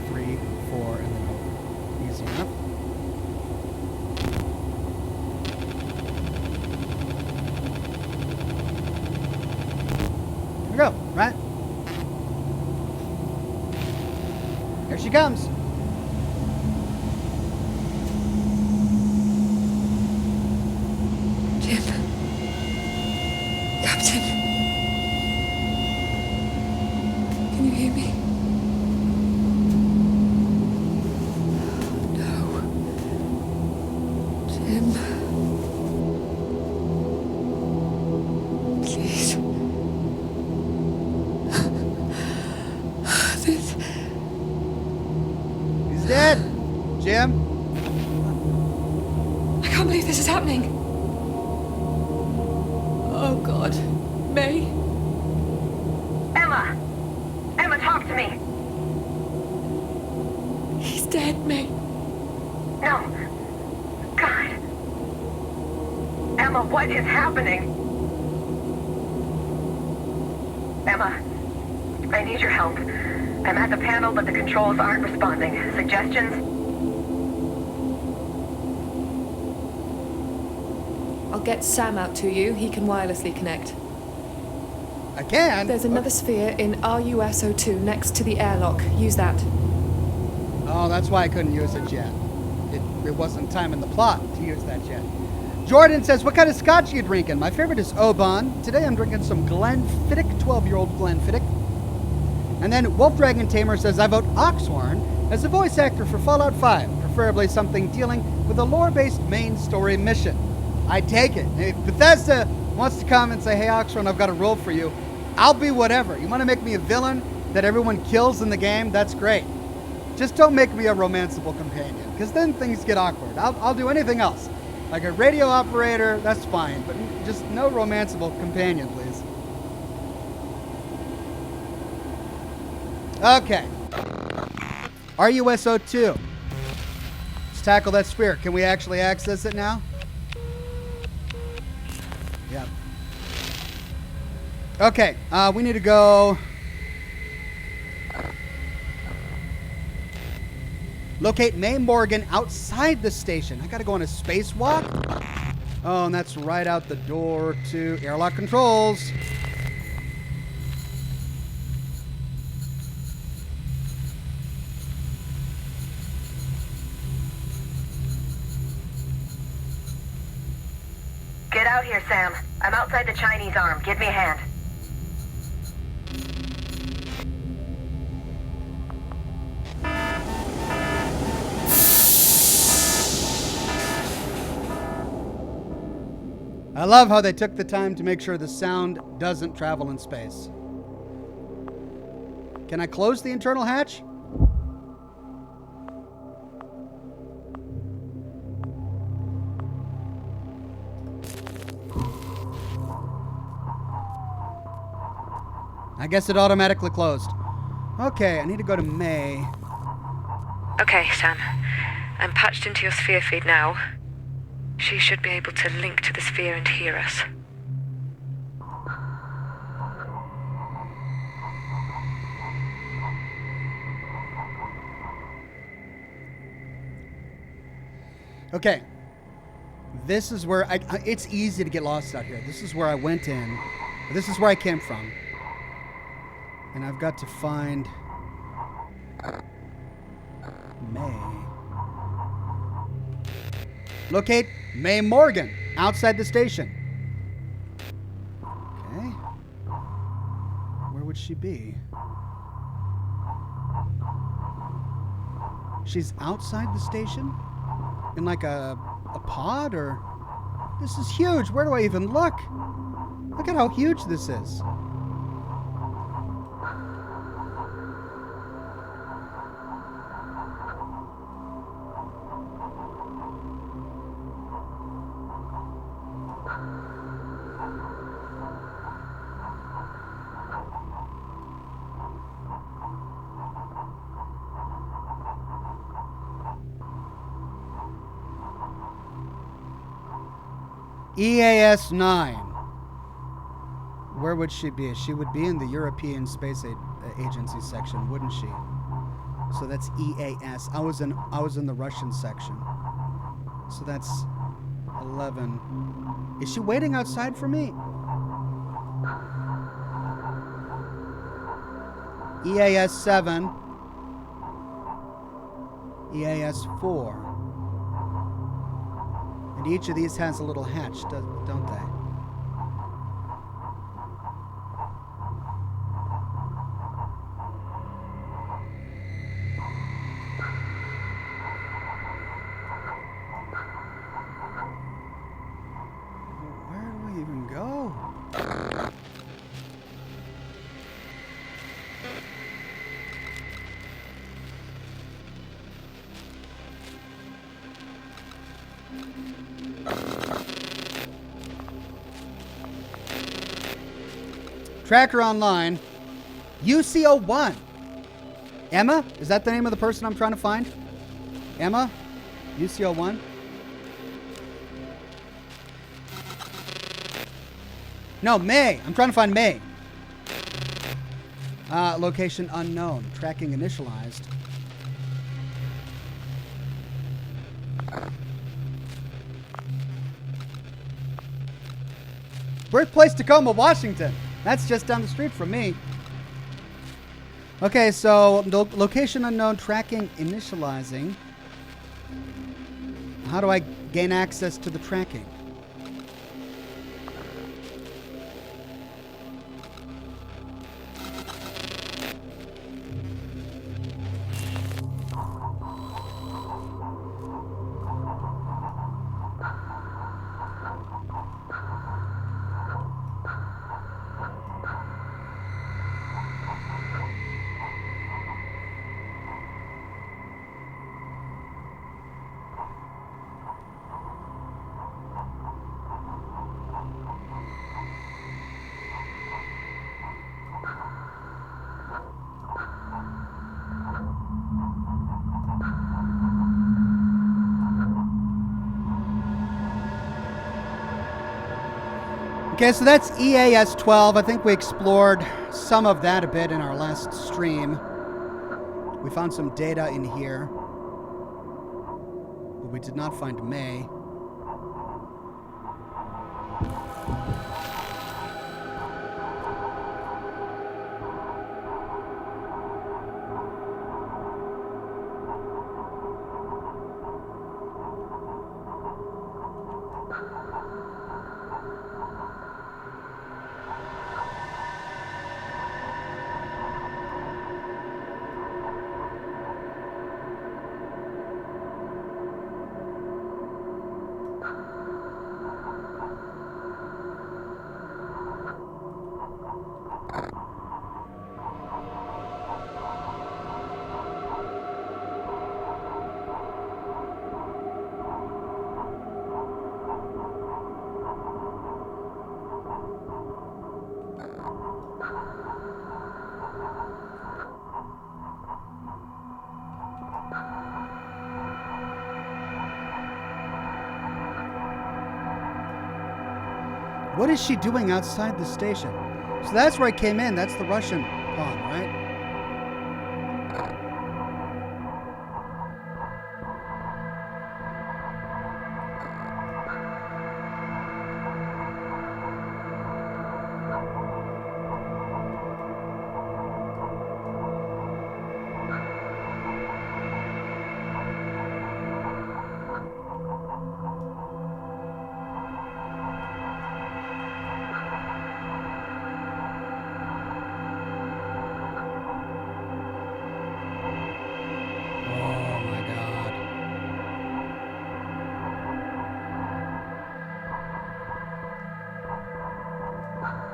3, 4, and then over. Easy enough. Here we go, right? Here she comes. Jim. Captain. Can you hear me? No. Jim. Please. This. He's dead. Jim. I can't believe this is happening. God. May? Emma! Emma, talk to me! He's dead, May. No. God. Emma, what is happening? Emma, I need your help. I'm at the panel, but the controls aren't responding. Suggestions? I'll get Sam out to you. He can wirelessly connect. I can. There's another sphere in RUS-02 next to the airlock. Use that. Oh, that's why I couldn't use it yet. It wasn't time in the plot to use that yet. Jordan says, what kind of scotch are you drinking? My favorite is Oban. Today I'm drinking some Glenfiddich, 12-year-old Glenfiddich. And then Wolf Dragon Tamer says, I vote Oxhorn as a voice actor for Fallout 5, preferably something dealing with a lore-based main story mission. I take it. If Bethesda wants to come and say, hey, Oxhorn, I've got a role for you, I'll be whatever. You want to make me a villain that everyone kills in the game? That's great. Just don't make me a romanceable companion, because then things get awkward. I'll do anything else. Like a radio operator, that's fine, but just no romanceable companion, please. Okay. RUS-02. Let's tackle that sphere. Can we actually access it now? Yeah. Okay, we need to go... Locate May Morgan outside the station. I gotta go on a spacewalk? Oh, and that's right out the door to airlock controls. Get out here, Sam. I'm outside the Chinese arm. Give me a hand. I love how they took the time to make sure the sound doesn't travel in space. Can I close the internal hatch? I guess it automatically closed. Okay, I need to go to May. Okay, Sam. I'm patched into your sphere feed now. She should be able to link to the sphere and hear us. Okay. This is where it's easy to get lost out here. This is where I went in. This is where I came from. And I've got to find May. Locate May Morgan outside the station. Okay. Where would she be? She's outside the station? In like a pod or? This is huge. Where do I even look? Look at how huge this is. EAS 9. Where would she be? She would be in the European Space Agency section, wouldn't she? So that's EAS. I was in the Russian section. So that's 11. Is she waiting outside for me? EAS 7. EAS 4. And each of these has a little hatch, don't they? Where do we even go? Tracker online. UCO1. Emma? Is that the name of the person I'm trying to find? Emma? UCO1? No, May. I'm trying to find May. Location unknown. Tracking initialized. Birthplace Tacoma, Washington. That's just down the street from me. Okay, so location unknown, tracking initializing. How do I gain access to the tracking? Okay, so that's EAS 12. I think we explored some of that a bit in our last stream. We found some data in here, but we did not find May. What is she doing outside the station? So that's where I came in. That's the Russian pawn, right?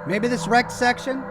Maybe this wrecked section?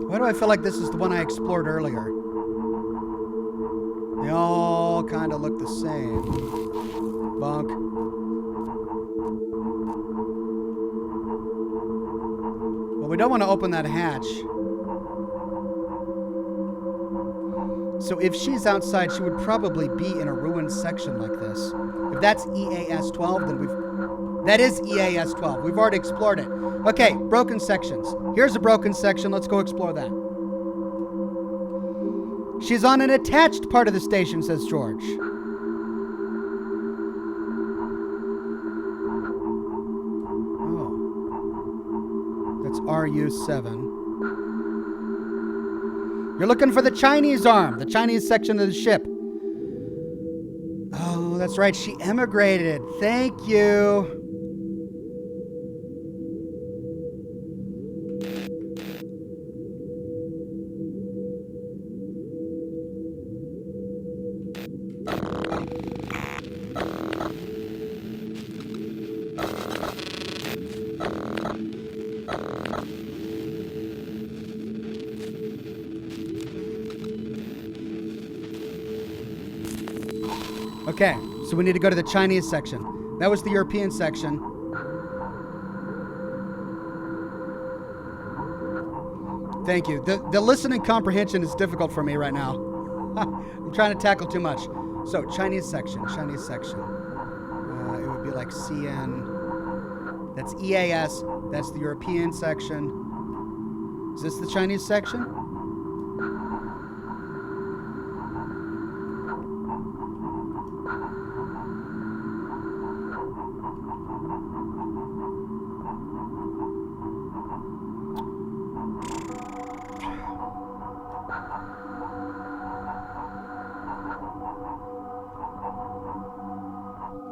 Why do I feel like this is the one I explored earlier? They all kind of look the same. Bunk. Well, we don't want to open that hatch. So if she's outside, she would probably be in a ruined section like this. If that's EAS 12, then that is EAS 12. We've already explored it. Okay, broken sections. Here's a broken section. Let's go explore that. She's on an attached part of the station, says George. Oh. That's RU7. You're looking for the Chinese arm, the Chinese section of the ship. Oh, that's right. She emigrated. Thank you. Okay, so we need to go to the Chinese section. That was the European section. Thank you. The listening comprehension is difficult for me right now. I'm trying to tackle too much. So, Chinese section. It would be like CN. That's EAS. That's the European section. Is this the Chinese section?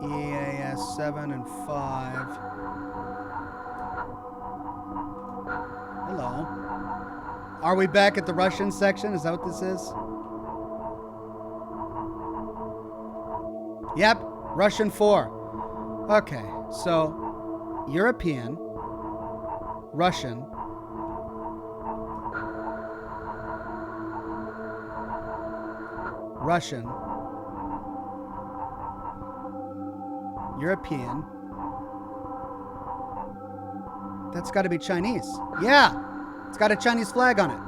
EAS 7 and 5. Hello. Are we back at the Russian section? Is that what this is? Yep, Russian 4. Okay, so European, Russian, Russian, European. That's got to be Chinese. Yeah, it's got a Chinese flag on it.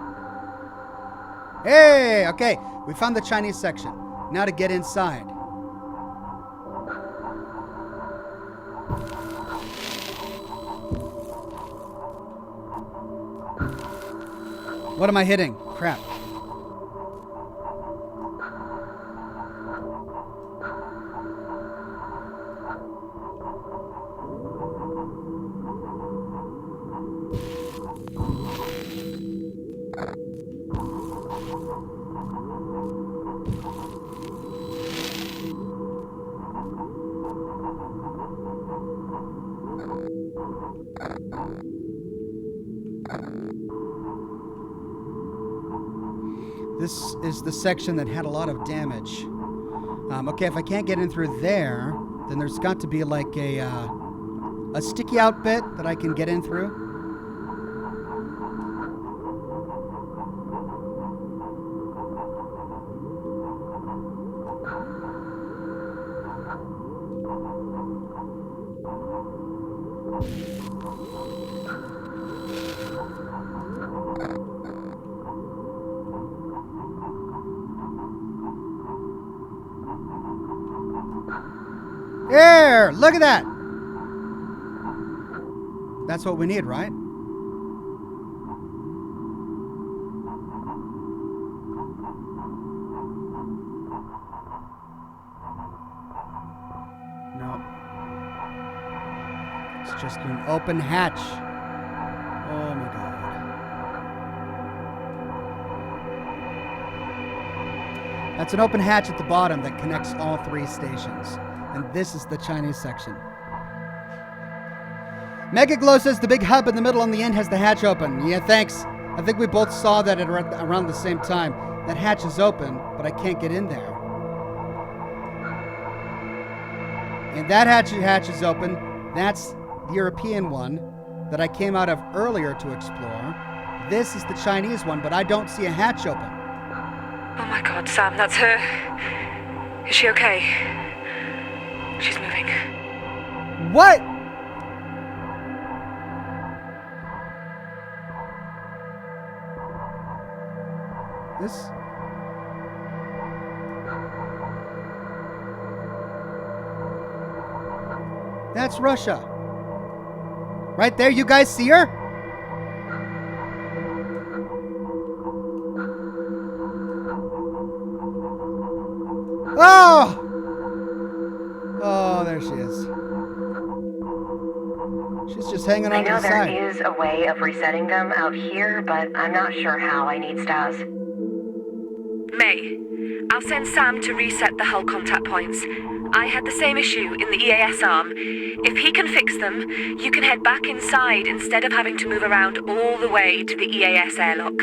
Hey, okay, we found the Chinese section. Now to get inside. What am I hitting? Crap. This is the section that had a lot of damage. Okay, if I can't get in through there, then there's got to be like a sticky out bit that I can get in through. There! Look at that! That's what we need, right? No. It's just an open hatch. Oh my god. That's an open hatch at the bottom that connects all 3 stations. And this is the Chinese section. Megaglow says the big hub in the middle and the end has the hatch open. Yeah, thanks. I think we both saw that at around the same time. That hatch is open, but I can't get in there. And that hatch is open. That's the European one that I came out of earlier to explore. This is the Chinese one, but I don't see a hatch open. Oh my god, Sam, that's her. Is she okay? She's moving. What? This? That's Russia. Right there, you guys see her? Oh! Oh, there she is. She's just hanging on to the side. I know there is a way of resetting them out here, but I'm not sure how. I need Stas. May, I'll send Sam to reset the hull contact points. I had the same issue in the EAS arm. If he can fix them, you can head back inside instead of having to move around all the way to the EAS airlock.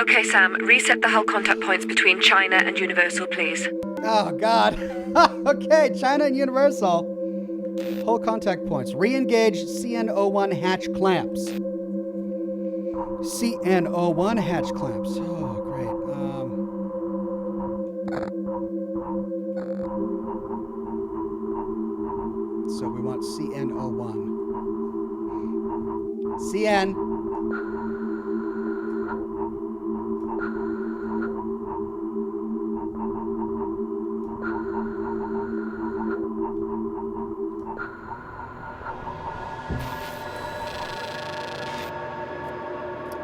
Okay, Sam, reset the hull contact points between China and Universal, please. Oh, God. Okay, China and Universal. Hull contact points. Re-engage CN01 hatch clamps. CN01 hatch clamps. Oh, great. want CN01. CN.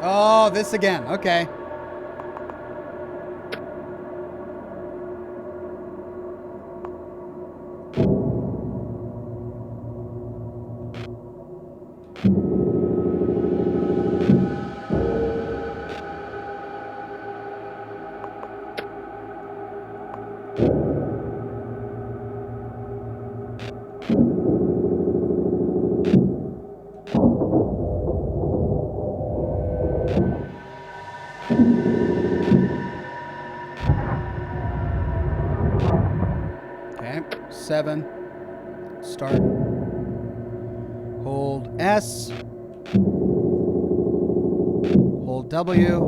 Oh, this again. Okay. Okay, 7. Start. Hold S. Hold W.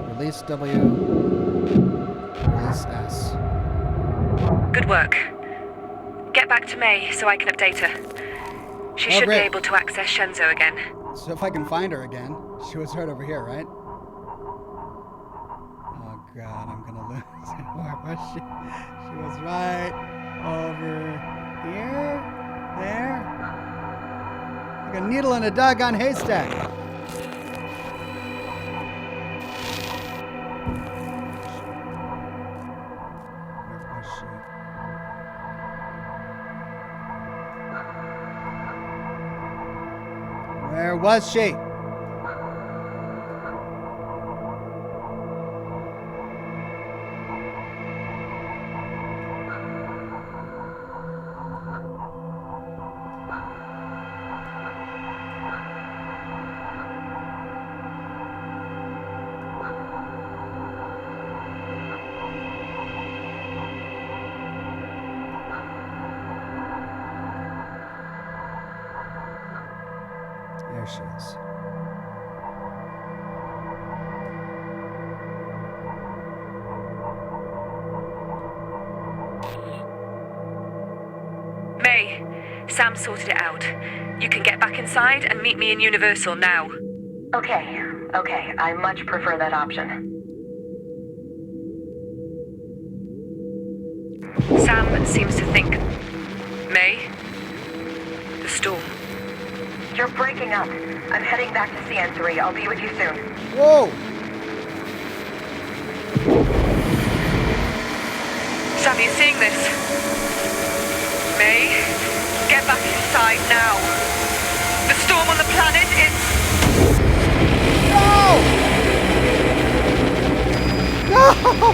Release W. Release S. Good work. Get back to May so I can update her. She should be great. able to access Shenzo again. So if I can find her again, she was right over here, right? Oh God, I'm gonna lose. Where was she? She was right over here, there, like a needle in a doggone haystack. Where was she? Where was she? There she is. May, Sam sorted it out. You can get back inside and meet me in Universal now. Okay. I much prefer that option. Sam seems to think... May? The storm. You're breaking up. I'm heading back to CN3. I'll be with you soon. Whoa! Sam, you seeing this? May, get back inside now. The storm on the planet is... No! No!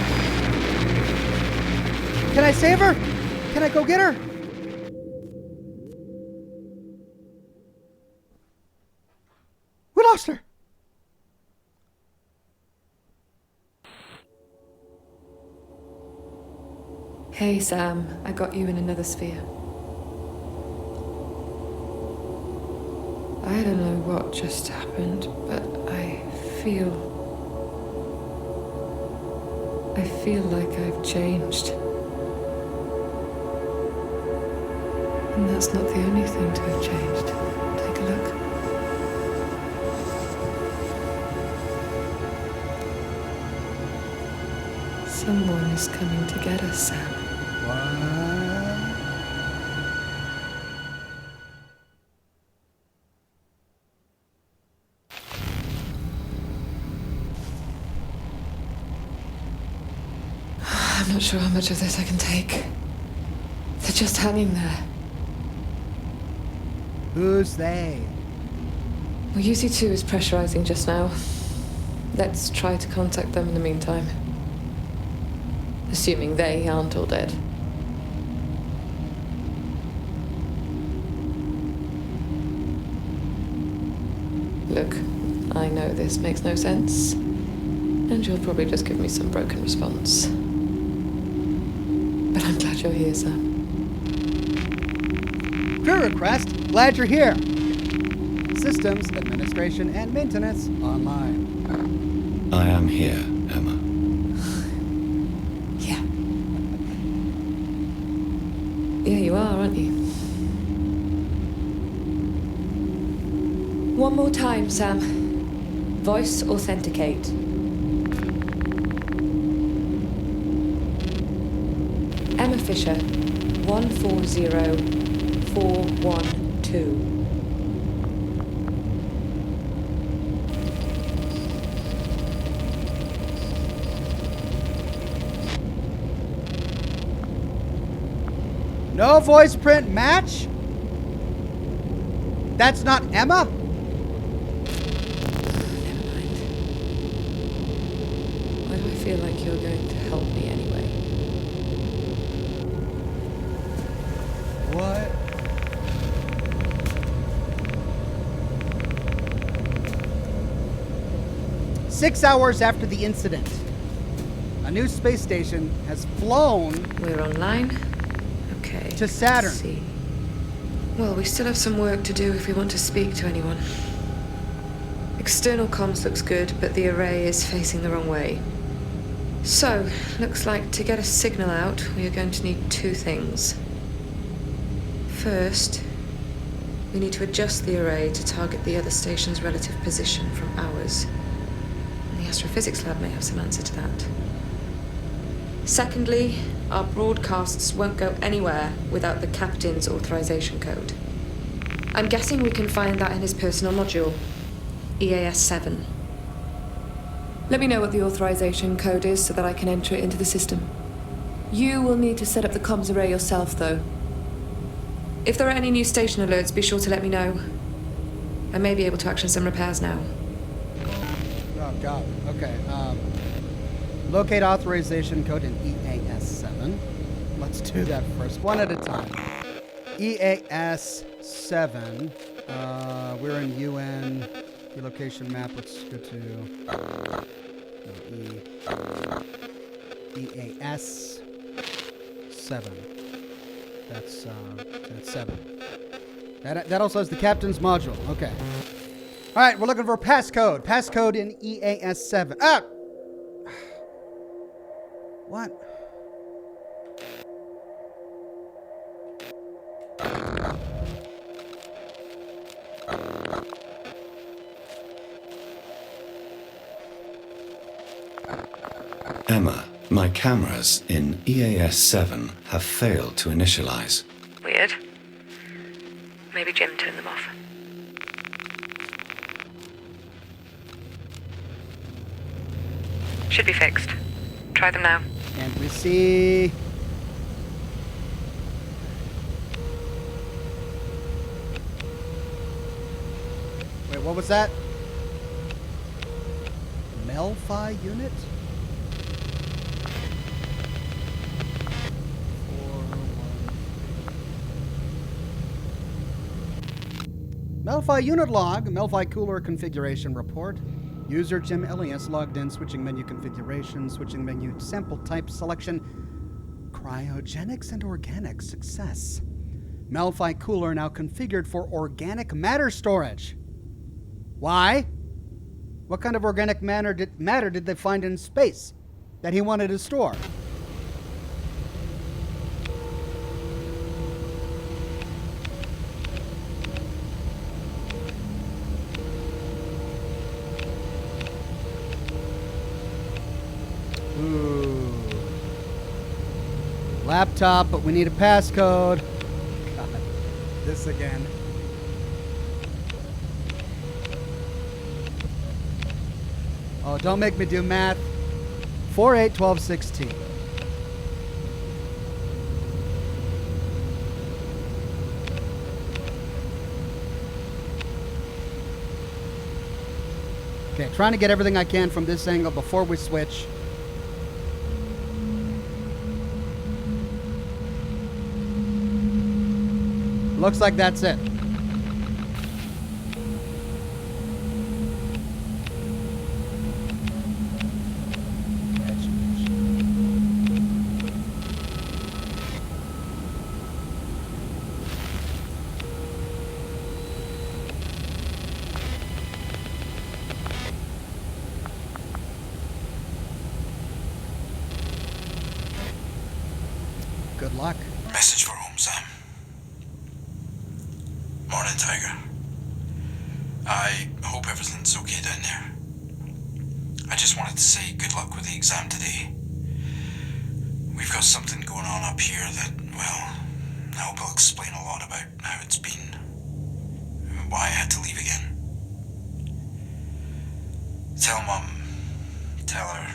Can I save her? Can I go get her? We lost her. Hey Sam, I got you in another sphere. I don't know what just happened, but I feel like I've changed. And that's not the only thing to have changed. Take a look. Someone is coming to get us, Sam. I'm not sure how much of this I can take. They're just hanging there. Who's they? Well, UC2 is pressurizing just now. Let's try to contact them in the meantime. Assuming they aren't all dead. Look, I know this makes no sense. And you'll probably just give me some broken response. But I'm glad you're here, Sam. Crew request. Glad you're here. Systems, administration, and maintenance online. I am here, Emma. Yeah. Yeah, you are, aren't you? One more time, Sam. Voice authenticate. Emma Fisher, 140412. No voice print match? That's not Emma? Never mind. Why do I feel like you're going to help me anyway? What? Six hours after the incident, a new space station has flown We're online? Okay. to Saturn. Let's see. Well, we still have some work to do if we want to speak to anyone. External comms looks good, but the array is facing the wrong way. So, looks like to get a signal out, we are going to need two things. First, we need to adjust the array to target the other station's relative position from ours. And the astrophysics lab may have some answer to that. Secondly, our broadcasts won't go anywhere without the captain's authorization code. I'm guessing we can find that in his personal module, EAS 7. Let me know what the authorization code is so that I can enter it into the system. You will need to set up the comms array yourself, though. If there are any new station alerts, be sure to let me know. I may be able to action some repairs now. Oh, God. Okay. Locate authorization code in EAS 7. Let's do that first, one at a time. EAS 7. We're in UN. Relocation map. Let's go to EAS 7. That's 7. That also has the captain's module. Okay. All right, we're looking for passcode. Passcode in EAS 7. Ah! What? Emma, my cameras in EAS 7 have failed to initialize. Weird. Maybe Jim turned them off. Should be fixed. Try them now. And we see... Wait, what was that? Melfi unit? Melfi unit log, Melfi cooler configuration report. User Jim Elias logged in, switching menu configuration, switching menu sample type selection, cryogenics and organic success. Melfi cooler now configured for organic matter storage. Why? What kind of organic matter did they find in space that he wanted to store? Ooh. Laptop, but we need a passcode. God, this again. Oh, don't make me do math. 4, 8, 12, 16. Okay, trying to get everything I can from this angle before we switch. Looks like that's it. Good luck. Message for home, Sam. I hope everything's okay down there. I just wanted to say good luck with the exam today. We've got something going on up here that, well, I hope will explain a lot about how it's been. Why I had to leave again. Tell Mum. Tell her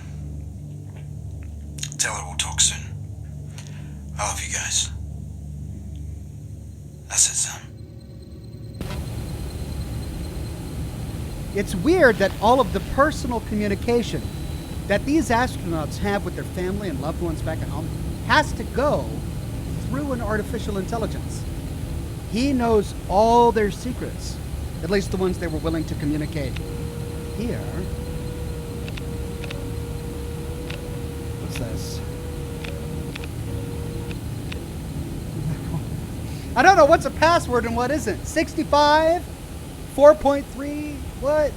we'll talk soon. I love you guys. That's it, Sam. It's weird that all of the personal communication that these astronauts have with their family and loved ones back at home has to go through an artificial intelligence. He knows all their secrets, at least the ones they were willing to communicate here. What's this? I don't know what's a password and what isn't. 65? 4.3? What?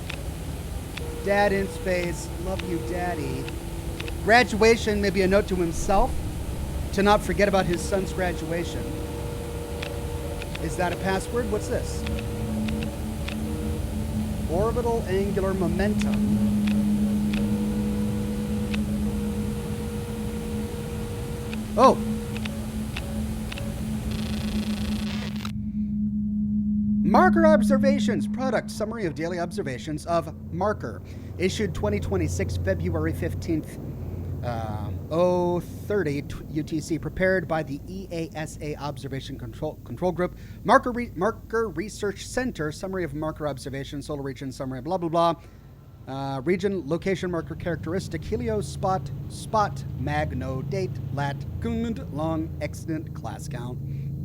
Dad in space. Love you, Daddy. Graduation, maybe a note to himself to not forget about his son's graduation. Is that a password? What's this? Orbital angular momentum. Oh. Marker observations. Product summary of daily observations of Marker. Issued 2026 February 15th, 030 UTC. Prepared by the EASA Observation Control Group. Marker Research Center. Summary of marker observations. Solar region summary. Blah, blah, blah. Region, location, marker characteristic. Helio, spot, magno, date, lat, cumulent, long, extant, class count.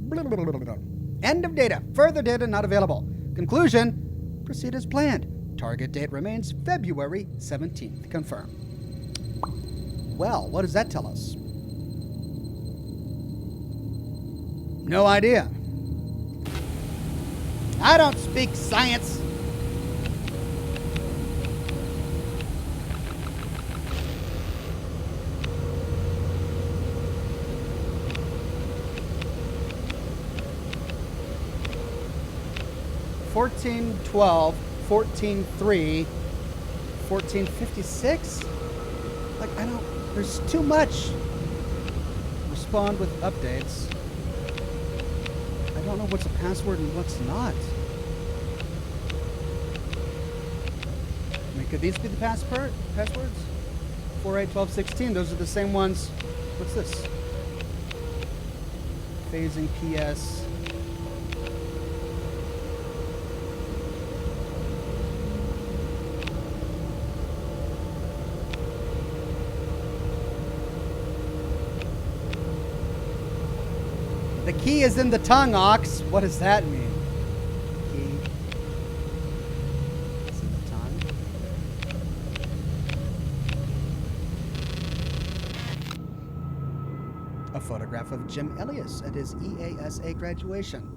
Blah, blah, blah, blah, blah. End of data. Further data not available. Conclusion, proceed as planned. Target date remains February 17th. Confirm. Well, what does that tell us? No idea. I don't speak science. $14.12, $14.3, $14.56? Like, I don't... There's too much. Respond with updates. I don't know what's a password and what's not. I mean, could these be the passwords? 4, 8, 12, 16. Those are the same ones. What's this? Phasing PS... The key is in the tongue, Ox. What does that mean? Key is in the tongue. A photograph of Jim Elias at his EASA graduation.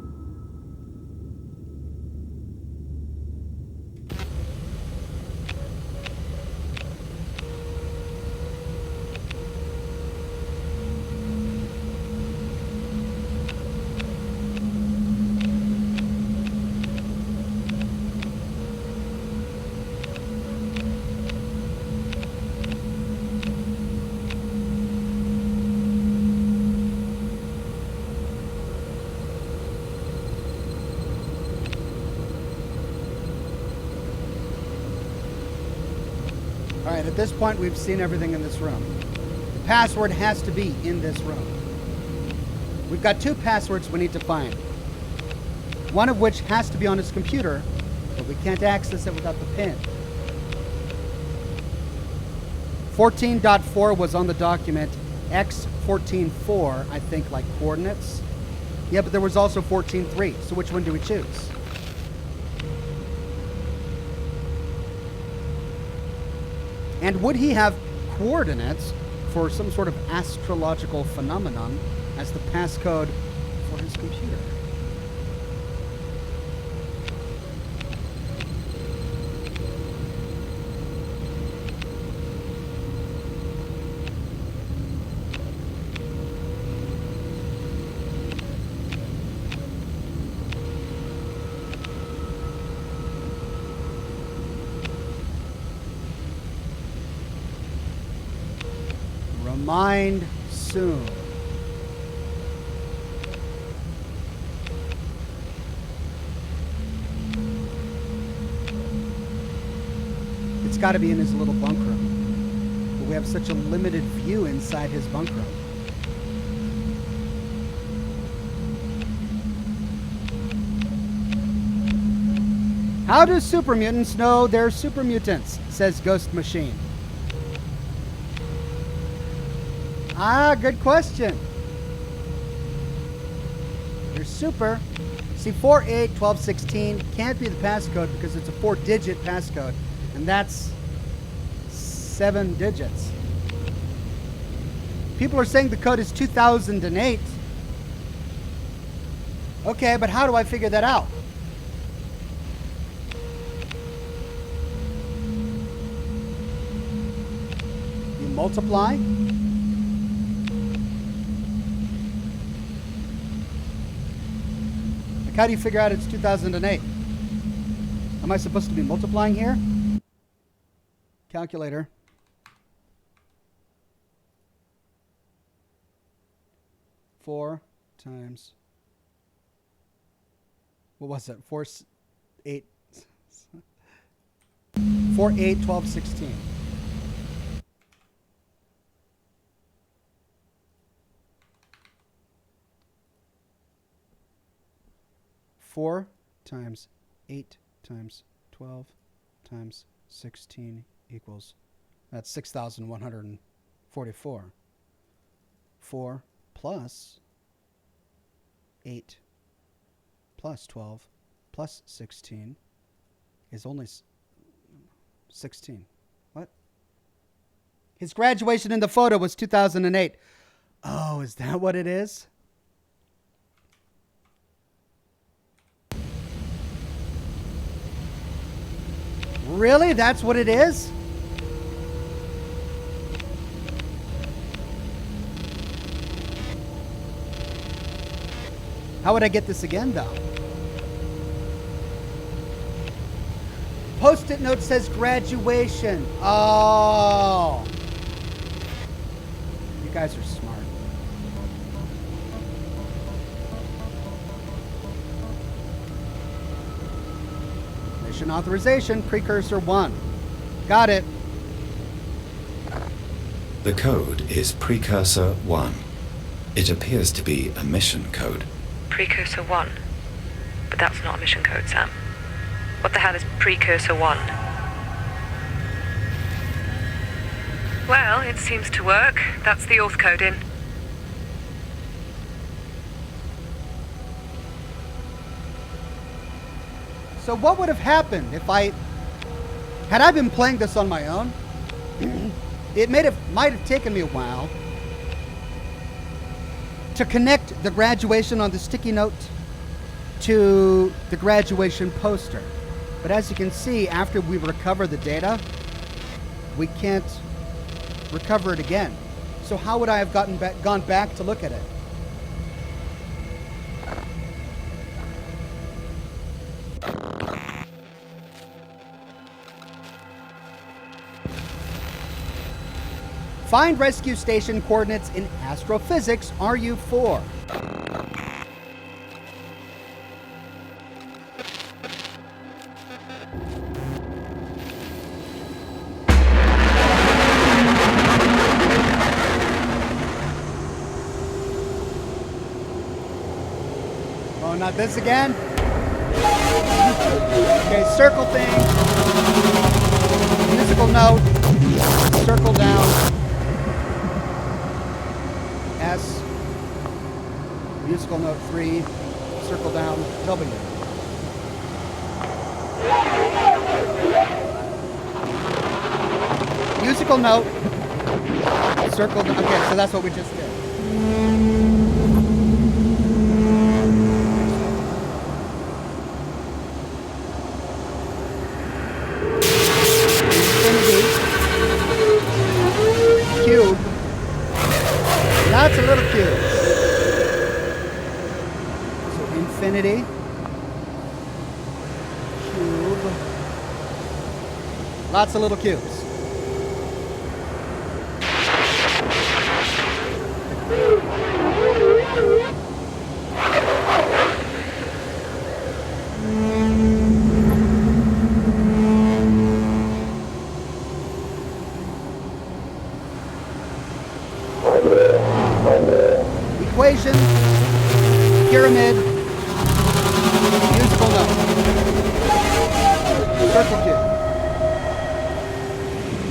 All right, at this point, we've seen everything in this room. The password has to be in this room. We've got 2 passwords we need to find. One of which has to be on his computer, but we can't access it without the PIN. 14.4 was on the document. X14.4, I think, like coordinates. Yeah, but there was also 14.3, so which one do we choose? And would he have coordinates for some sort of astrological phenomenon as the passcode for his computer? Mind soon. It's got to be in his little bunk room. But we have such a limited view inside his bunk room. How do super mutants know they're super mutants? Says Ghost Machine. Ah, good question. You're super. See, 4, 8, 12, 16 can't be the passcode because it's a 4-digit passcode. And that's 7 digits. People are saying the code is 2008. Okay, but how do I figure that out? You multiply. Like, how do you figure out it's 2008? Am I supposed to be multiplying here? Calculator. Four times. What was it? 4, 8. 4, 8, 12, 16. Four times 8 times 12 times 16 equals, that's 6,144. 4 plus 8 plus 12 plus 16 is only 16. What? His graduation in the photo was 2008. Oh, is that what it is? Really? That's what it is? How would I get this again, though? Post-it note says graduation. Oh. You guys are smart. Mission authorization, precursor 1. Got it. The code is Precursor 1. It appears to be a mission code. Precursor 1? But that's not a mission code, Sam. What the hell is Precursor 1? Well, it seems to work. That's the auth code in. So what would have happened if had I been playing this on my own? It might have taken me a while to connect the graduation on the sticky note to the graduation poster. But as you can see, after we recover the data, we can't recover it again. So how would I have gone back to look at it? Find rescue station coordinates in astrophysics, RU4. Oh, not this again? Okay, circle thing. Musical note. Circle down. S, musical note 3, circle down, W. Musical note, circle, okay, so that's what we just did. Infinity, cube. Lots of little cubes. So infinity, cube, lots of little cubes. Circle J.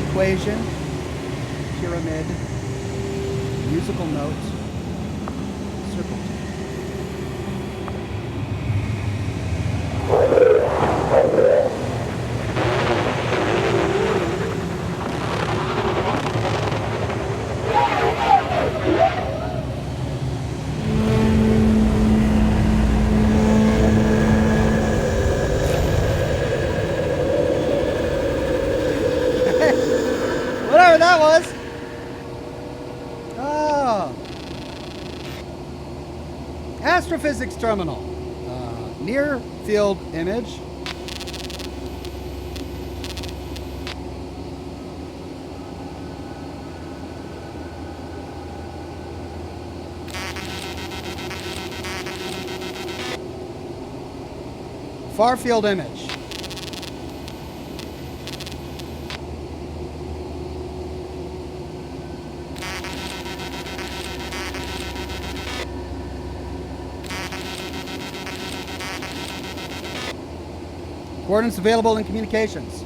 Equation. Pyramid. Musical note. Circle J. Whatever that was. Oh. Astrophysics terminal. Near field image. Far field image. Coordinates available in communications.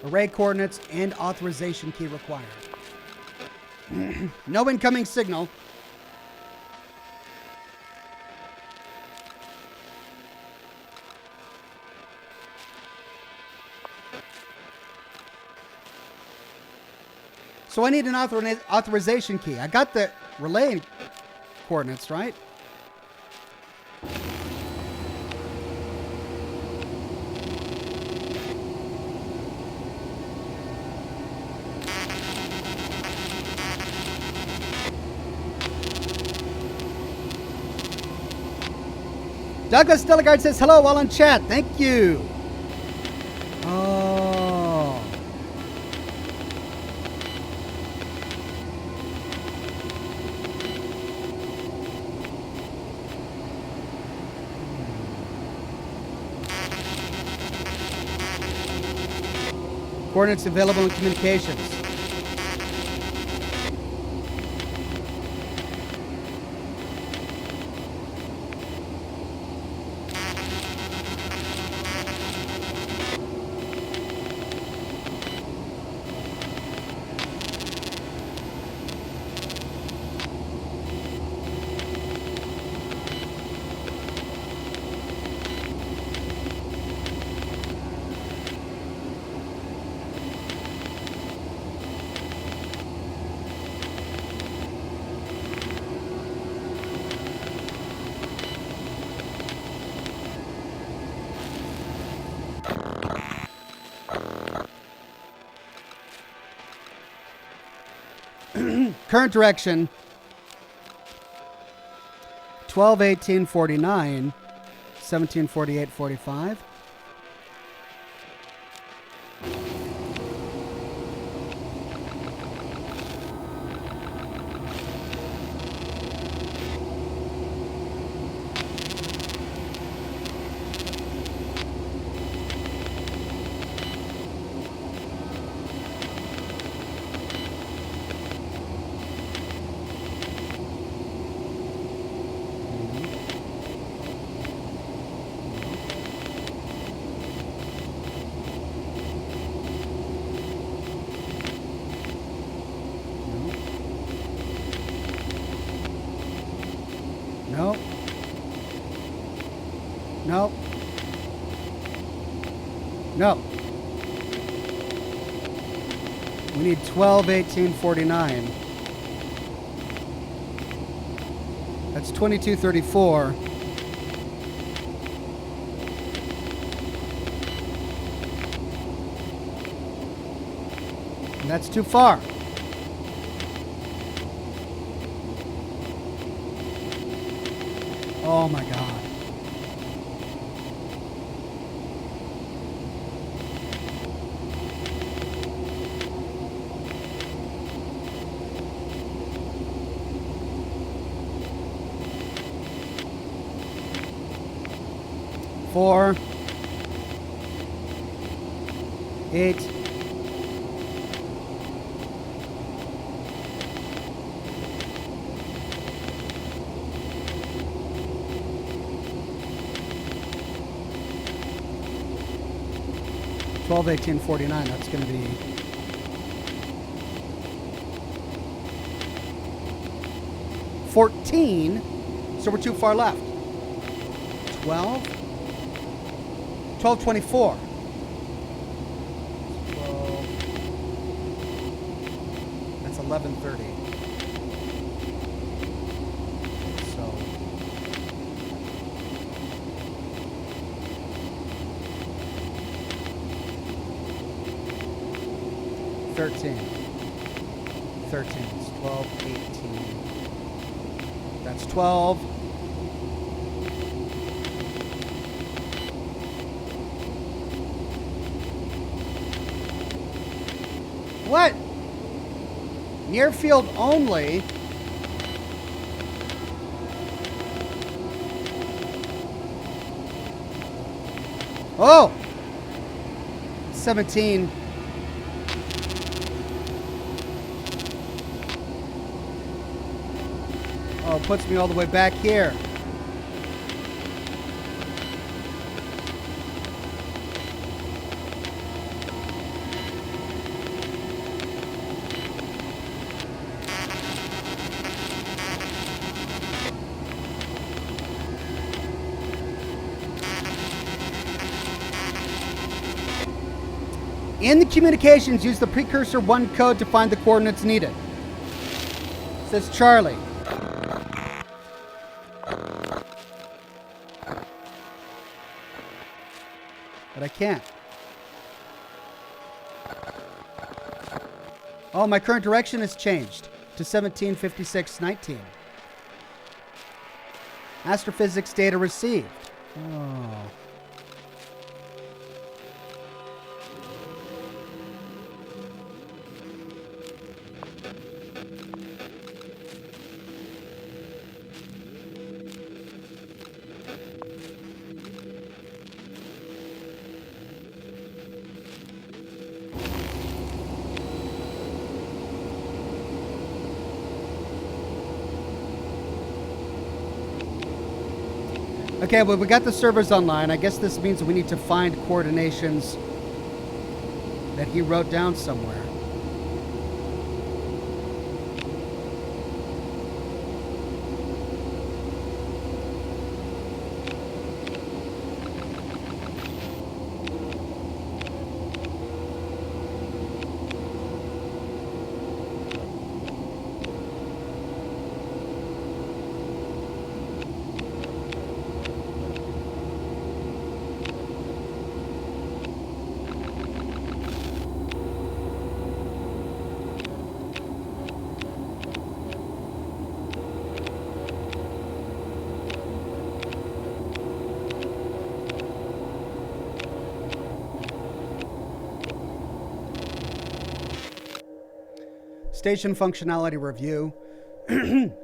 Array coordinates and authorization key required. No incoming signal. So I need an authorization key. I got the relay coordinates, right? Douglas Delegard says hello while on chat. Thank you. Oh. Coordinates available in communications. Current direction 12-18-49, 17-48-45. No. No. No. We need 12-18-49. That's 22-34. And that's too far. Oh my God. 4, 8, 12, 18, 49. That's going to be 14. So we're too far left. 12, 24. 12. That's 11:30. So 13. 13. It's 12, 18. That's 12. What? Near field only. Oh! 17. Oh, it puts me all the way back here. In the communications, use the precursor 1 code to find the coordinates needed. Says Charlie. But I can't. Oh, my current direction has changed to 1756-19. Astrophysics data received. Oh. Okay, well, we got the servers online. I guess this means we need to find coordinations that he wrote down somewhere. Station functionality review.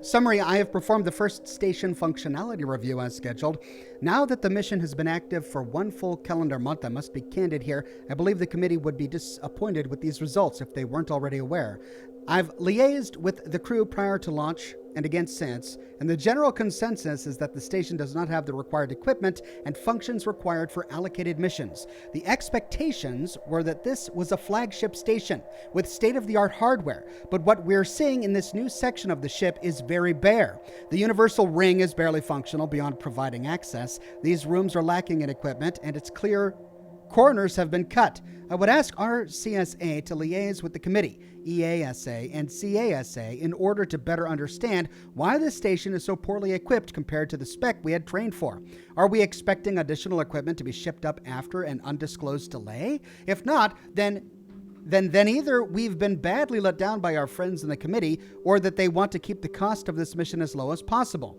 Summary, I have performed the first station functionality review as scheduled. Now that the mission has been active for 1 full calendar month, I must be candid here, I believe the committee would be disappointed with these results if they weren't already aware. I've liaised with the crew prior to launch and again since, and the general consensus is that the station does not have the required equipment and functions required for allocated missions. The expectations were that this was a flagship station with state-of-the-art hardware, but what we're seeing in this new section of the ship is very bare. The universal ring is barely functional beyond providing access. These rooms are lacking in equipment, and it's clear corners have been cut. I would ask RCSA to liaise with the committee, EASA, and CASA in order to better understand why this station is so poorly equipped compared to the spec we had trained for. Are we expecting additional equipment to be shipped up after an undisclosed delay? If not, then either we've been badly let down by our friends in the committee, or that they want to keep the cost of this mission as low as possible.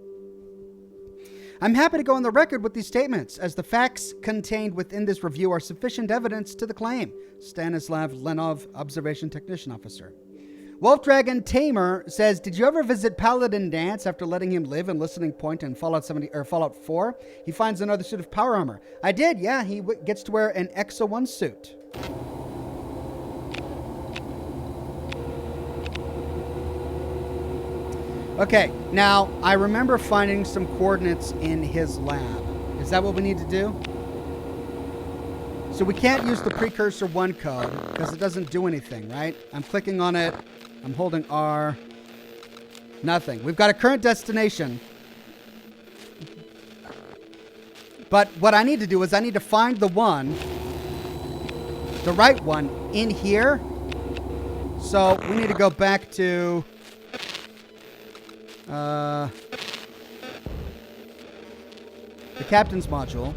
I'm happy to go on the record with these statements, as the facts contained within this review are sufficient evidence to the claim. Stanislav Lenov, Observation Technician Officer. Wolf Dragon Tamer says, "Did you ever visit Paladin Dance after letting him live in Listening Point in Fallout 70 or Fallout 4? He finds another suit of power armor." I did, yeah. He gets to wear an Exo 1 suit. Okay, now I remember finding some coordinates in his lab. Is that what we need to do? So we can't use the Precursor 1 code because it doesn't do anything, right? I'm clicking on it. I'm holding R. Nothing. We've got a current destination. But what I need to do is I need to find the one, the right one, in here. So we need to go back to... the captain's module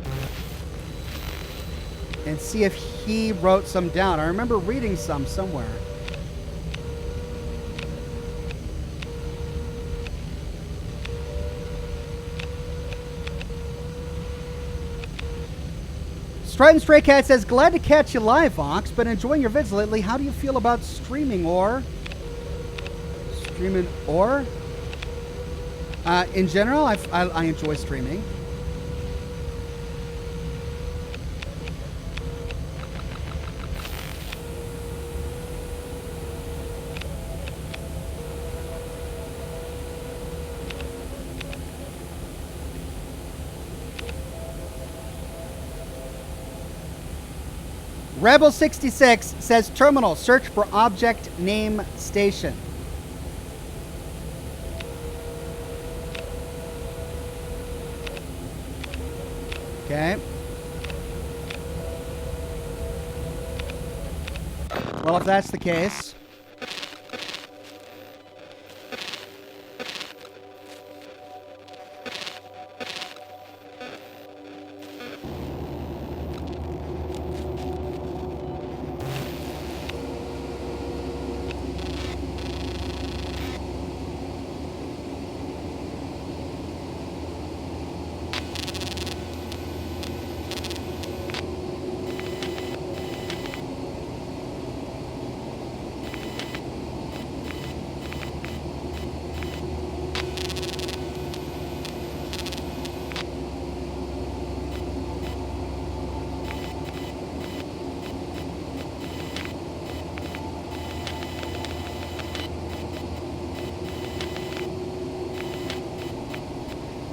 and see if he wrote some down. I remember reading some somewhere. Strident Stray Cat says, "Glad to catch you live, Ox, but enjoying your vids lately. How do you feel about streaming or? In general, I enjoy streaming. Rebel66 says, "Terminal, search for object name station." Okay. Well, if that's the case...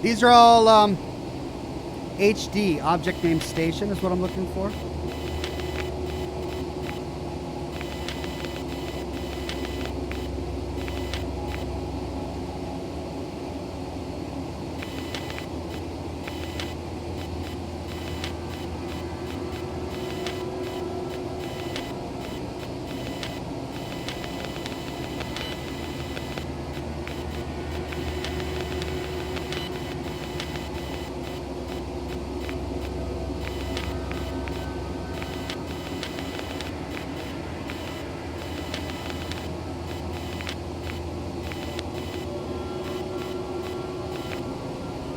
These are all HD, object name station is what I'm looking for.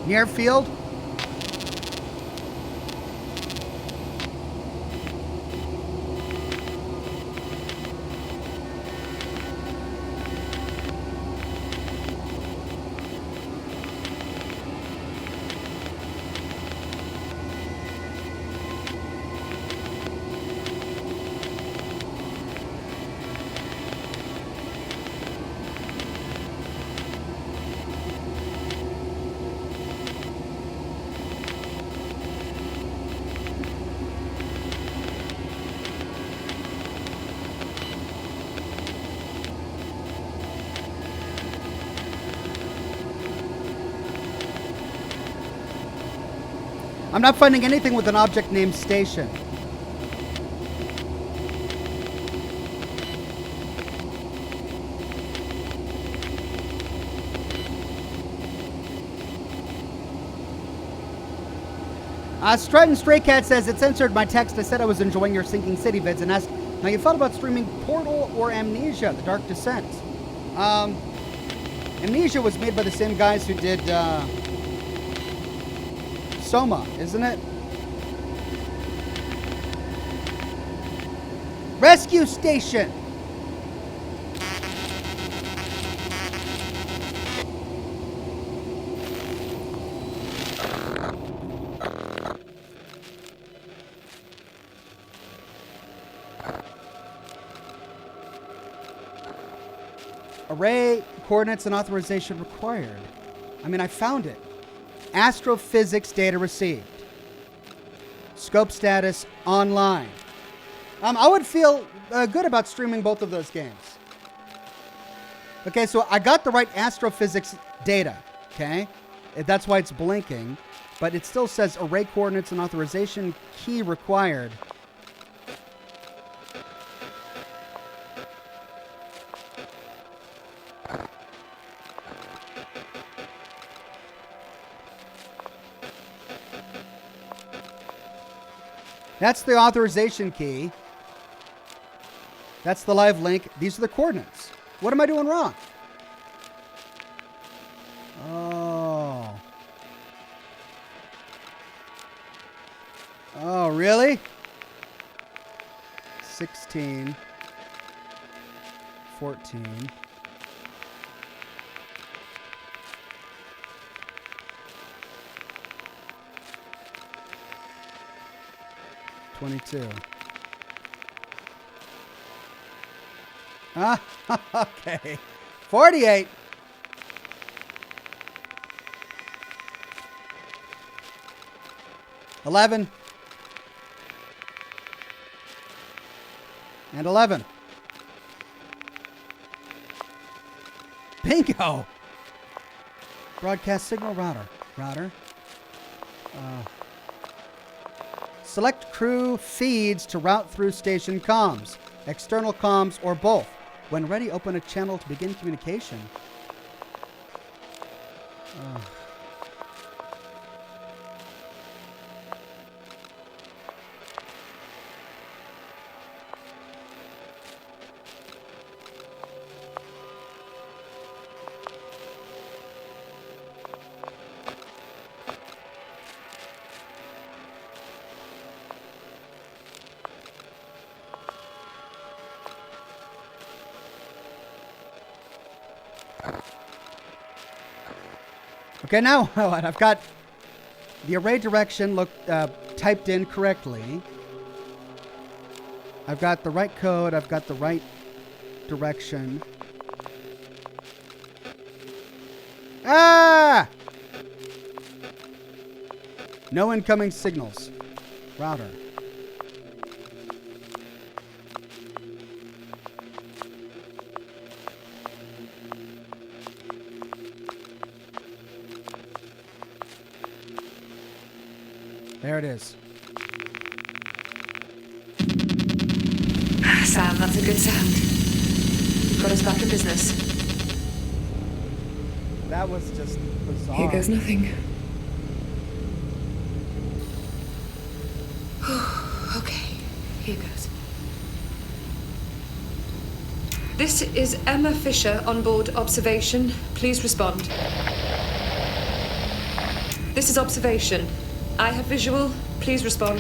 Near field. I'm not finding anything with an object named station. Strident Stray Cat says, "It censored my text. I said I was enjoying your Sinking City vids and asked how you felt about streaming Portal or Amnesia, The Dark Descent." Amnesia was made by the same guys who did Soma, isn't it? Rescue Station. Array coordinates and authorization required. I mean, I found it. Astrophysics data received. Scope status online. I would feel good about streaming both of those games. Okay, so I got the right astrophysics data, okay? That's why it's blinking, but it still says array coordinates and authorization key required. That's the authorization key. That's the live link. These are the coordinates. What am I doing wrong? Oh. Oh, really? 16, 14. $22. Ah, okay. 48. $11. And 11. Bingo. Broadcast signal router. Select crew feeds to route through station comms, external comms, or both. When ready, open a channel to begin communication. Okay, now what? I've got the array direction typed in correctly. I've got the right code. I've got the right direction. Ah! No incoming signals. Router. There it is. Sam, that's a good sound. You've got us back in business. That was just bizarre. Here goes nothing. Okay, here goes. This is Emma Fisher on board observation. Please respond. This is observation. I have visual. Please respond.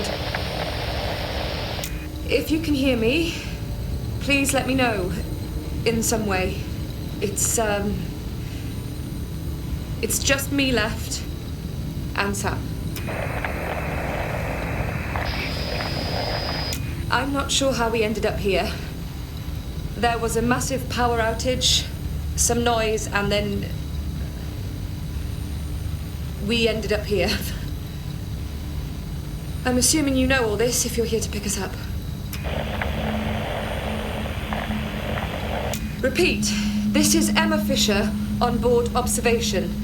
If you can hear me, please let me know in some way. It's just me left and Sam. I'm not sure how we ended up here. There was a massive power outage, some noise, and then we ended up here. I'm assuming you know all this if you're here to pick us up. Repeat, this is Emma Fisher on board observation.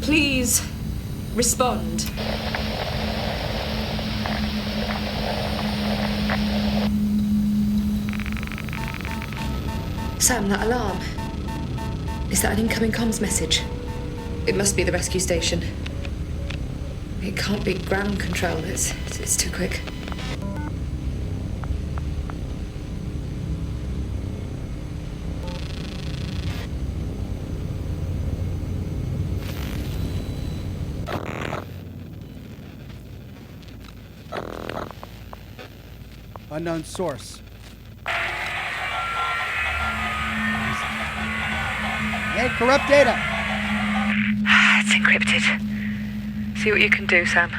Please respond. Sam, that alarm. Is that an incoming comms message? It must be the rescue station. It can't be ground control. It's too quick. Unknown source. Hey, corrupt data. It's encrypted. See what you can do, Sam.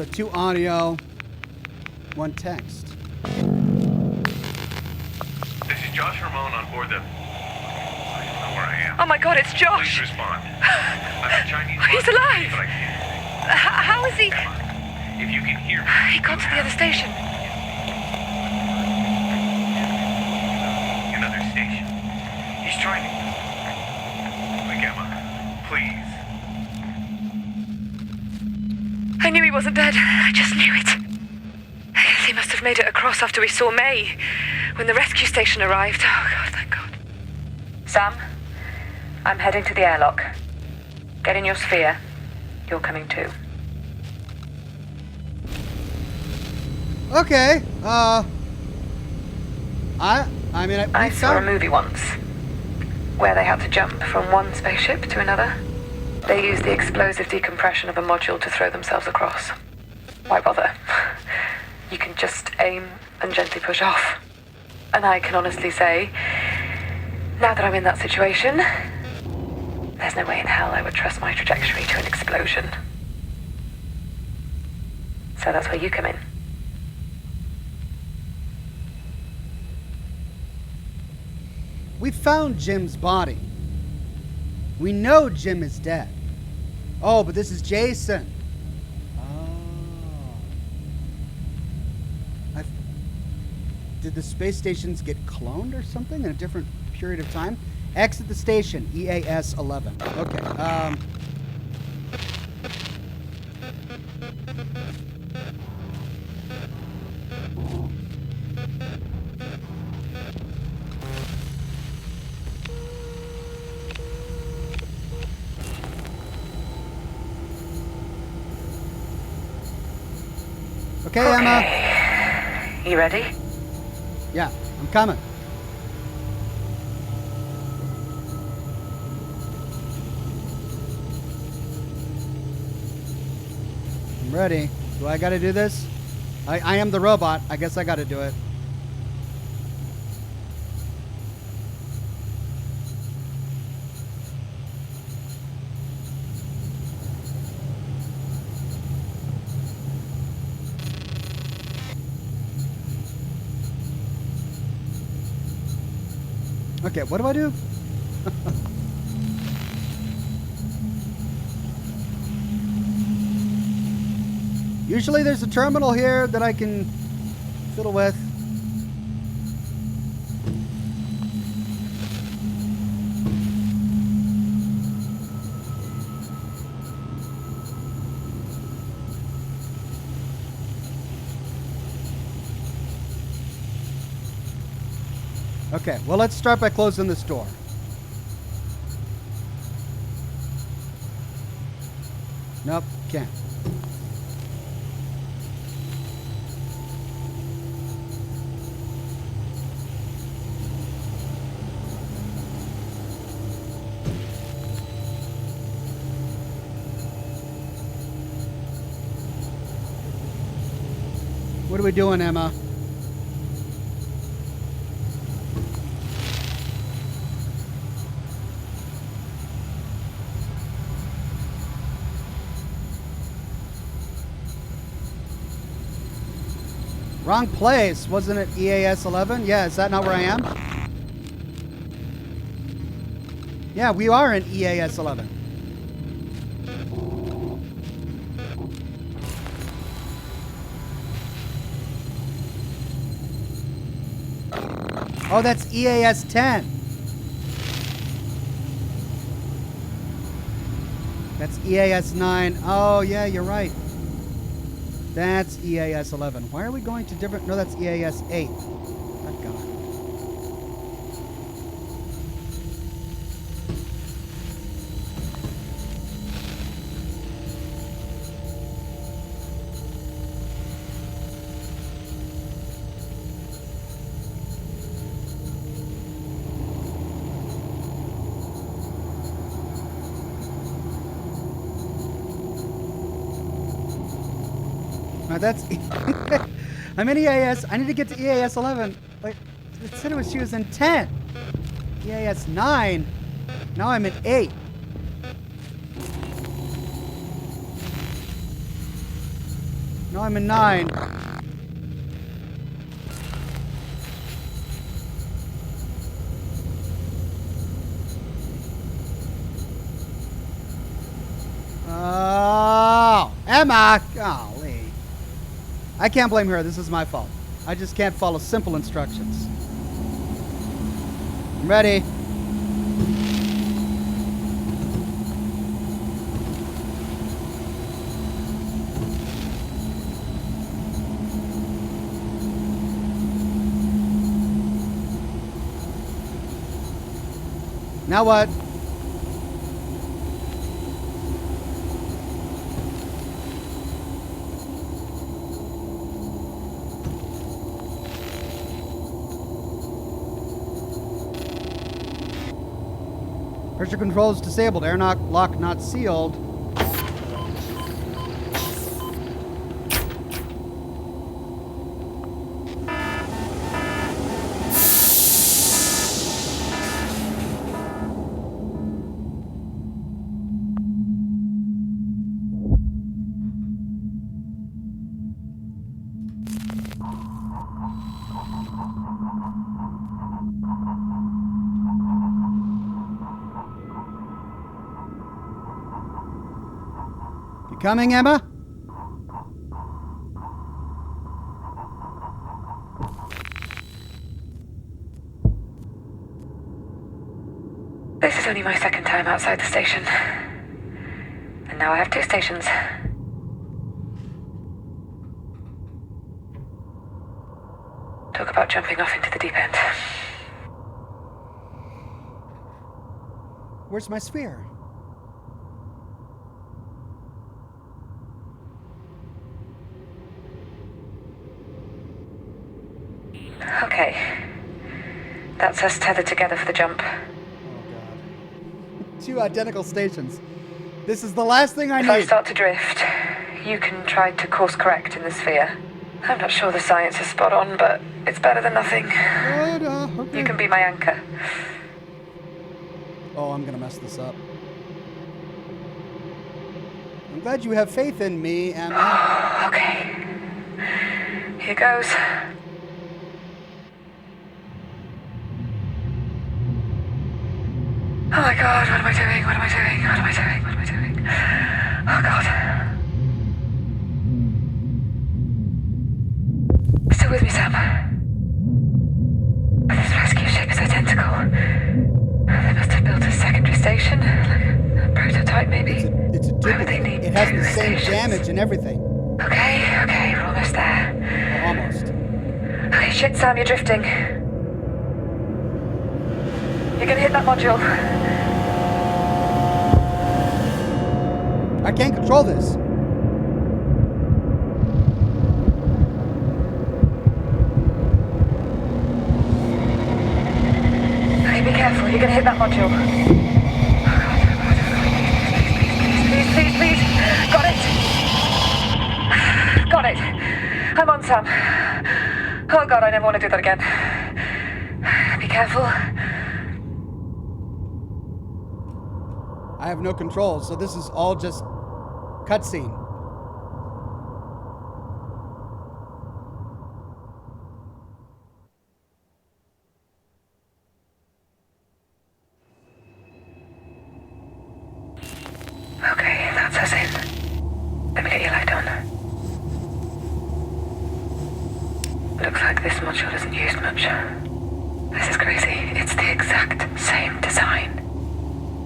So 2 audio, 1 text. This is Josh Ramon on board the... I don't know where I am. Oh my God, it's Josh. Please respond. I'm a Chinese... He's alive. But I can't. How is he? If you can hear me... He got to the other station. Another station. He's trying to... Like, Emma, please. I knew he wasn't dead. I just knew it. I guess he must have made it across after we saw May, when the rescue station arrived. Oh, God, thank God. Sam, I'm heading to the airlock. Get in your sphere. You're coming too. Okay. I saw a movie once where they had to jump from one spaceship to another. They used the explosive decompression of a module to throw themselves across. Why bother? You can just aim and gently push off. And I can honestly say, now that I'm in that situation, there's no way in hell I would trust my trajectory to an explosion. So that's where you come in. We found Jim's body. We know Jim is dead. Oh, but this is Jason. Oh. Did the space stations get cloned or something in a different period of time? Exit the station, EAS 11. Okay. Okay, Emma. You ready? Yeah, I'm coming. I'm ready. Do I gotta do this? I am the robot. I guess I gotta do it. Okay, what do I do? Usually there's a terminal here that I can fiddle with. Okay, well, let's start by closing this door. Nope, can't. What are we doing, Emma? Wrong place. Wasn't it EAS 11? Yeah, is that not where I am? Yeah, we are in EAS 11. Oh, that's EAS 10. That's EAS 9. Oh, yeah, you're right. That's EAS 11. Why are we going to different... No, that's EAS 8. That God. That's... I'm in EAS. I need to get to EAS 11. Wait, it said she was in 10. EAS 9. Now I'm at 8. No, I'm in 9. Oh, Emma! Golly. I can't blame her. This is my fault. I just can't follow simple instructions. I'm ready. Now what? Pressure control is disabled. Airlock lock not sealed. You coming, Emma? This is only my second time outside the station. And now I have 2 stations. Talk about jumping off into the deep end. Where's my sphere? Okay. That's us tethered together for the jump. Oh, God. 2 identical stations. This is the last thing I If I need. start to drift, you can try to course correct in the sphere. I'm not sure the science is spot on, but it's better than nothing. Good, okay. You can be my anchor. Oh, I'm gonna mess this up. I'm glad you have faith in me, Emma. Okay. Here goes. Oh my God, what am I doing? What am I doing? What am I doing? What am I doing? Oh God. Still with me, Sam? This rescue ship is identical. They must have built a secondary station, like a prototype maybe. It's a Why would they duplicate. need It has 2 the same stations? damage and everything. Okay, we're almost there. Well, almost. Okay, shit, Sam, you're drifting. You're gonna hit that module. I can't control this. Okay, be careful, you're gonna hit that module. Oh God, please, please. Got it. Got it. I'm on, Sam. Oh God, I never want to do that again. Be careful. I have no control, so this is all just cutscene. Okay, that's us in. Let me get your light on. Looks like this module isn't used much. This is crazy. It's the exact same design.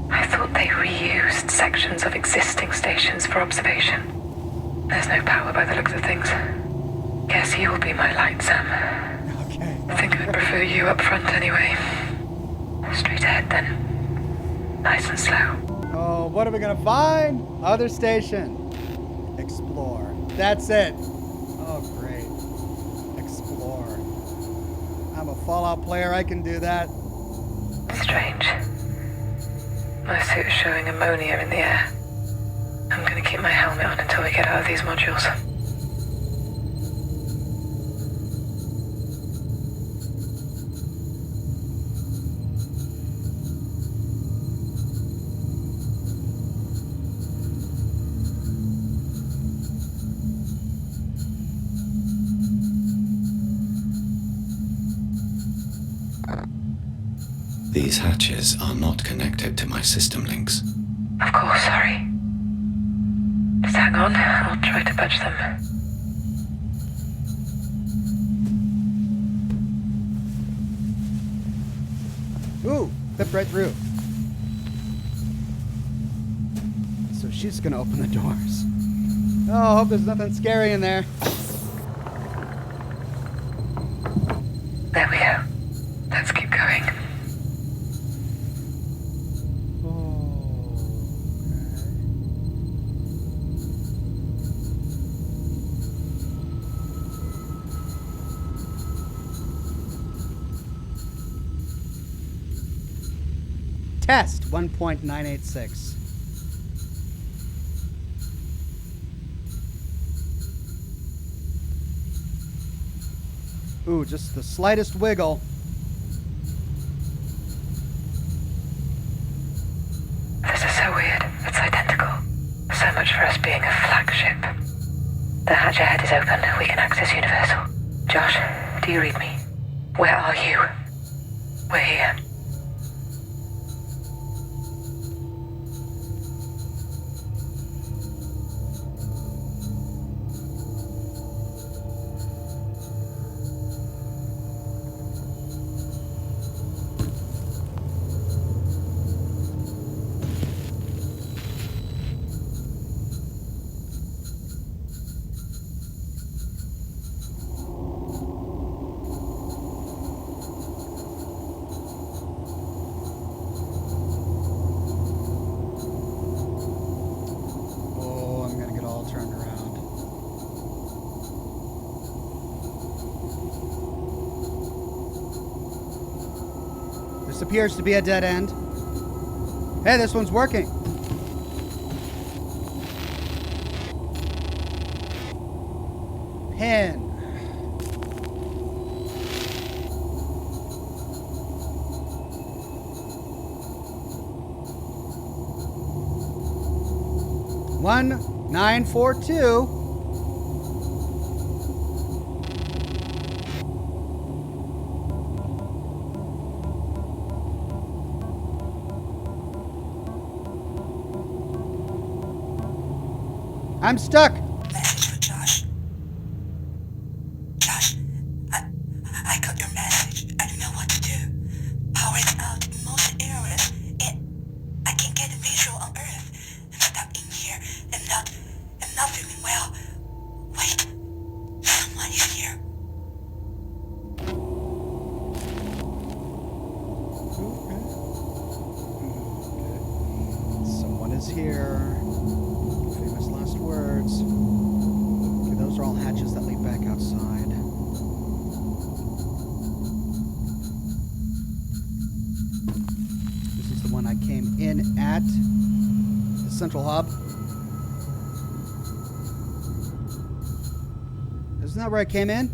I thought they reused sections of existing stations for observation. There's no power by the looks of things. Guess you will be my light, Sam. Okay. I think I'd prefer you up front anyway. Straight ahead then. Nice and slow. Oh, what are we gonna find? Other station. Explore. That's it. Oh, great. Explore. I'm a Fallout player. I can do that. Strange. My suit is showing ammonia in the air. I'm gonna keep my helmet on until we get out of these modules. These hatches are not connected to my system links. Of course, sorry. Just hang on, I'll try to budge them. Ooh, clipped right through. So she's gonna open the doors. Oh, I hope there's nothing scary in there. There we go. Let's keep going. Test 1.986. Ooh, just the slightest wiggle. This is so weird. It's identical. So much for us being a flagship. The hatch ahead is open. We can access Universal. Josh, do you read me? Where are you? We're here. This appears to be a dead end. Hey, this one's working. Pin. One 942. I'm stuck. Message for Josh. Josh, I got your message. I don't know what to do. Power is out in most areas. I can get a visual on Earth. I'm stuck in here. I'm not feeling well. Wait, someone is here. Okay. Someone is here. Famous last words. Okay, those are all hatches that lead back outside. This is the one I came in at. The central hub. Isn't that where I came in?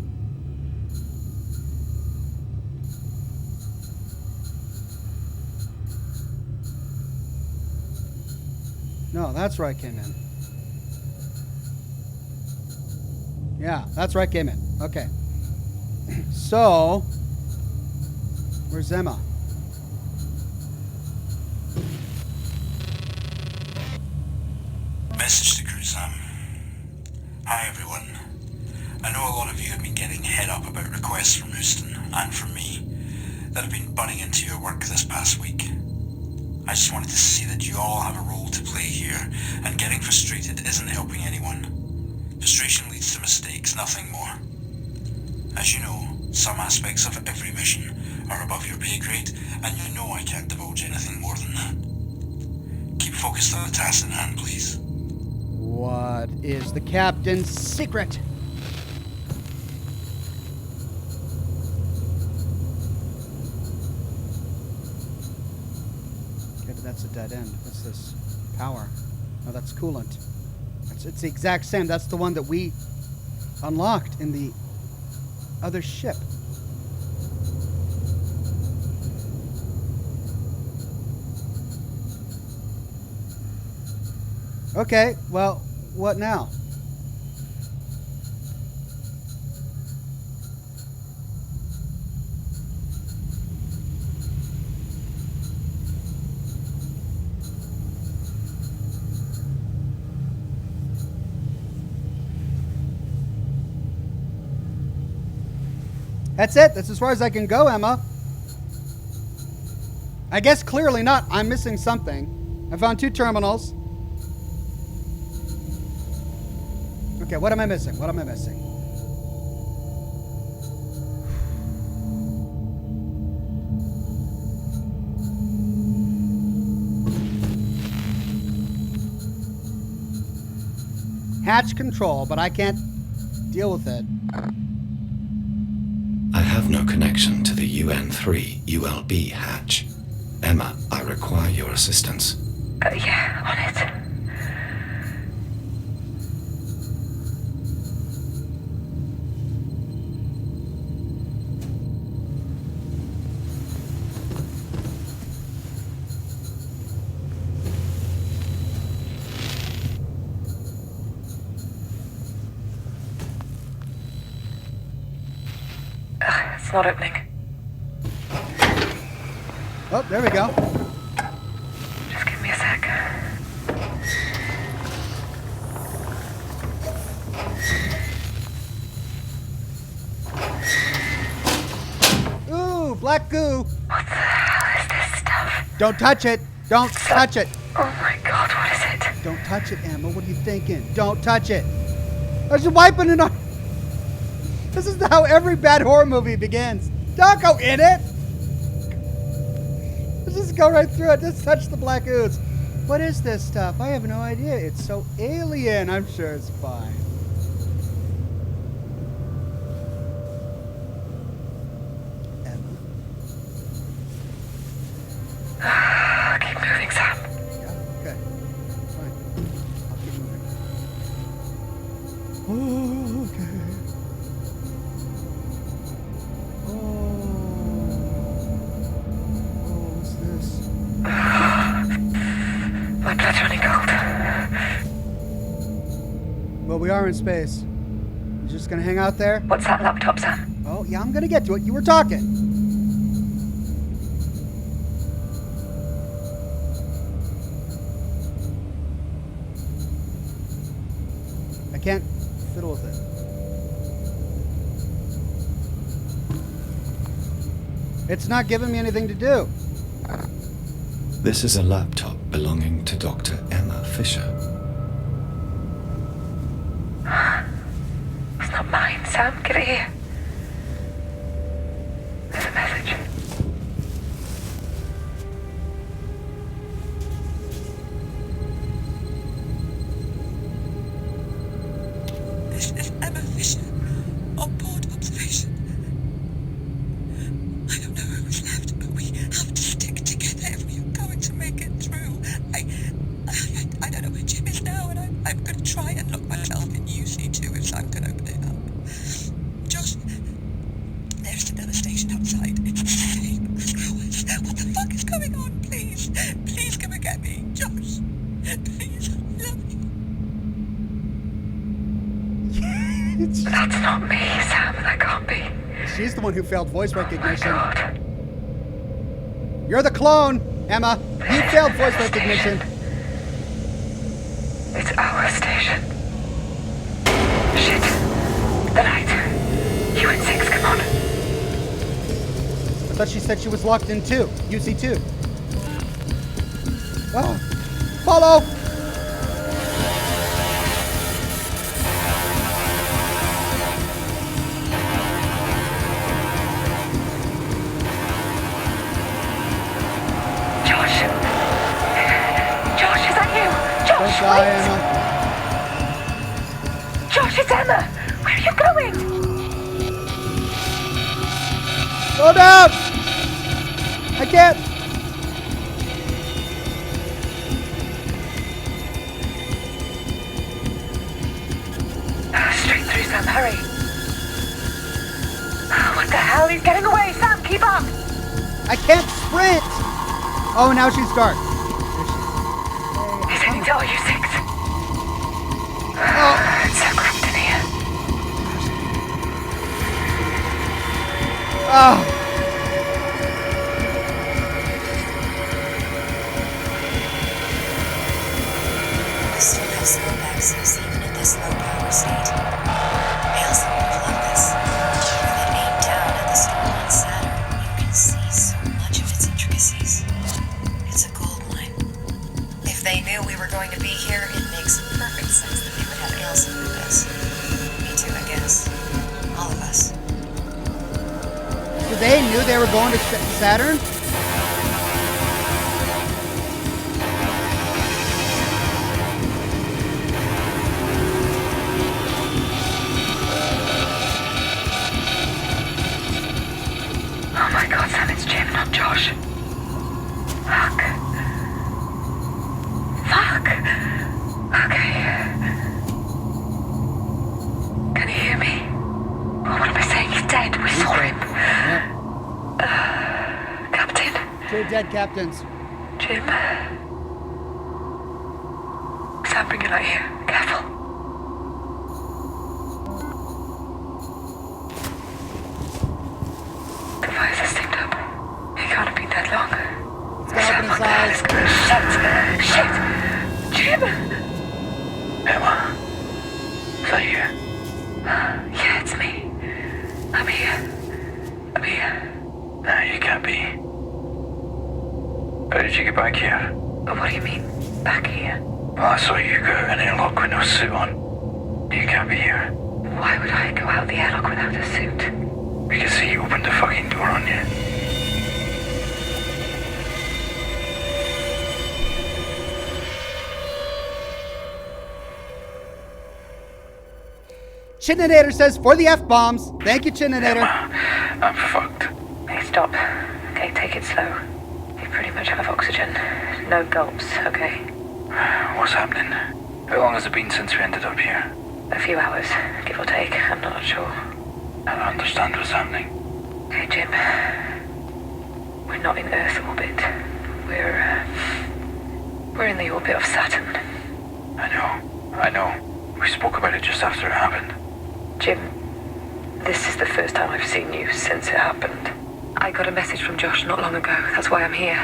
No, that's where I came in. Yeah, that's where I came in. Okay. So, where's Emma? Message to crew, Sam. Hi, everyone. I know a lot of you have been getting head up about requests from Houston and from me that have been butting into your work this past week. I just wanted to see that you all have a role to play here, and getting frustrated isn't helping anyone. Frustration leads to mistakes, nothing more. As you know, some aspects of every mission are above your pay grade, and you know I can't divulge anything more than that. Keep focused on the task in hand, please. What is the captain's secret? Okay, but that's a dead end. What's this? Power. Oh, that's coolant. It's the exact same. That's the one that we unlocked in the other ship. Okay, well, what now? That's it. That's as far as I can go, Emma. I guess clearly not. I'm missing something. I found 2 terminals. Okay, what am I missing? What am I missing? Hatch control, but I can't deal with it. I have no connection to the UN-3 ULB hatch. Emma, I require your assistance. Yeah, on it. It's not opening. Oh, there we go. Just give me a sec. Ooh, black goo. What the hell is this stuff? Don't touch it. Don't touch it. Oh my god, what is it? Don't touch it, Emma. What are you thinking? Don't touch it. I was just wiping it on. This is how every bad horror movie begins. Don't go in it. Just go right through it. Just touch the black ooze. What is this stuff? I have no idea. It's so alien. I'm sure it's fine. Emma. Keep moving, Sam. Yeah, okay. Fine. I'll keep moving. Oh, okay. My blood's running cold. Well, we are in space. You just gonna hang out there? What's that laptop, Sam? Oh, yeah, I'm gonna get to it. You were talking. I can't fiddle with it. It's not giving me anything to do. This is a laptop belonging to Dr. Emma Fisher. It's not mine, Sam. Give it here. There's a message. This is Emma Fisher, on board observation. I don't know who's left, but we have to stick together if we are going to make it through. I don't know where Jim is now, and I'm going to try and lock myself in UC2 if Sam can open it up. Josh, there's another station outside. It's the same as ours. What the fuck is going on? Please, please come and get me, Josh. Please, I love you. That's not me, Sam. That can't be. She's the one who failed voice Oh my recognition. god. You're the clone, Emma. You failed voice recognition. It's our station. Shit. The light. UN6, come on. I thought she said she was locked in 2. UC2. Oh. Follow! Josh. Josh, is that you? Don't Josh, die, wait. Emma. Josh, it's Emma. Where are you going? Slow down! I can't. Straight through, Sam. Hurry. What the hell? He's getting away. Sam, keep up. I can't sprint! Oh, now she's dark. He's heading to OU6. Oh. It's so cramped in here. Oh. I still have scope access even at this low power state. I also would have loved this. With it aimed down at So they knew they were going to Saturn? Oh my god, Sam, it's Jim, not Josh. Fuck. Fuck. Okay. Can you hear me? Oh, what am I saying? He's dead. We saw him. Yeah. Captain. 2 dead captains. Jim. Sam, bring your light here. Careful. The fire system's up. He can't have been dead long. It's gonna open his eyes. Shit! Jim! Emma, is that you? Yeah, it's me. I'm here. I'm here. No, you can't be. How did you get back here? Oh, what do you mean? Back here? Well, I saw you go out an airlock with no suit on. You can't be here. Why would I go out the airlock without a suit? We can see you opened the fucking door on you. Chininator says, for the F-bombs. Thank you, Chininator. Emma, I'm fucked. Hey, stop. Okay, take it slow. You pretty much have oxygen. No gulps, okay? What's happening? How long has it been since we ended up here? A few hours, give or take. I'm not sure. I don't understand what's happening. Hey, Jim. We're not in Earth orbit. We're in the orbit of Saturn. I know. We spoke about it just after it happened. Jim, this is the first time I've seen you since it happened. I got a message from Josh not long ago. That's why I'm here.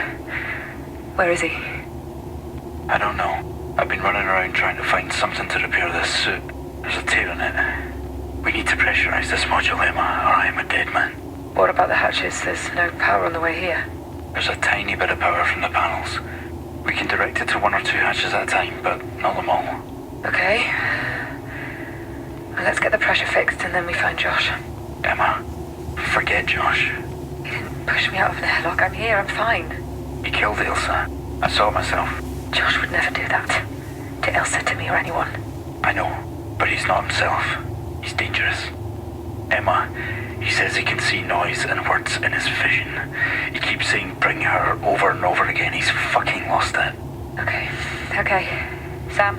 Where is he? I don't know. I've been running around trying to find something to repair this suit. There's a tear in it. We need to pressurize this module, Emma, or I am a dead man. What about the hatches? There's no power on the way here. There's a tiny bit of power from the panels. We can direct it to 1 or 2 hatches at a time, but not them all. Okay. Well, let's get the pressure fixed and then we find Josh. Emma, forget Josh. He didn't push me out of an airlock. I'm here. I'm fine. He killed Ilsa. I saw it myself. Josh would never do that. To Elsa, to me, or anyone. I know, but he's not himself. He's dangerous. Emma, he says he can see noise and words in his vision. He keeps saying bring her over and over again. He's fucking lost it. Okay. Sam,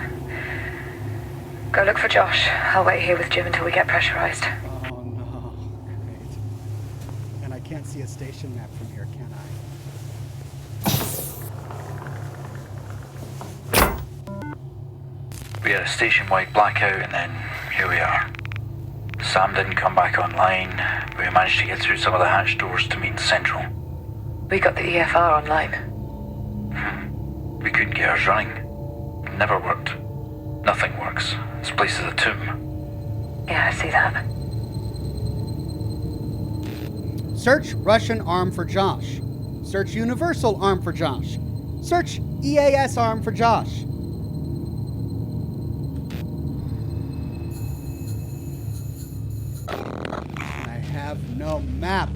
go look for Josh. I'll wait here with Jim until we get pressurized. Oh, no. Great. And I can't see a station map from here, can I? We had a station-wide blackout and then here we are. Sam didn't come back online, but we managed to get through some of the hatch doors to meet in Central. We got the EFR online. We couldn't get ours running. It never worked. Nothing works. This place is a tomb. Yeah, I see that. Search Russian arm for Josh. Search Universal arm for Josh. Search EAS arm for Josh. I have no map.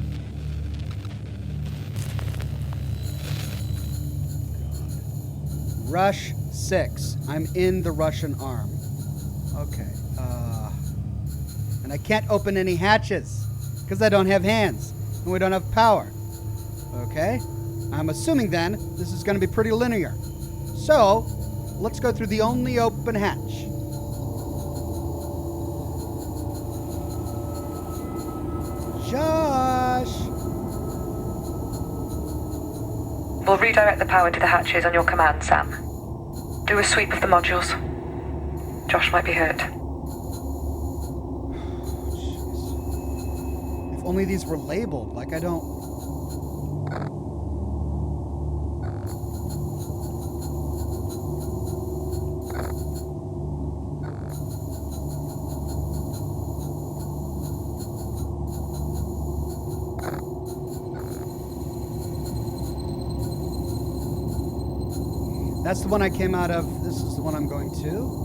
Rush 6. I'm in the Russian arm. Okay. And I can't open any hatches because I don't have hands and we don't have power. Okay. I'm assuming then this is going to be pretty linear. So let's go through the only open hatch. Josh! We'll redirect the power to the hatches on your command, Sam. Do a sweep of the modules. Josh might be hurt. Jeez. If only these were labeled, like I don't... That's the one I came out of. This is the one I'm going to.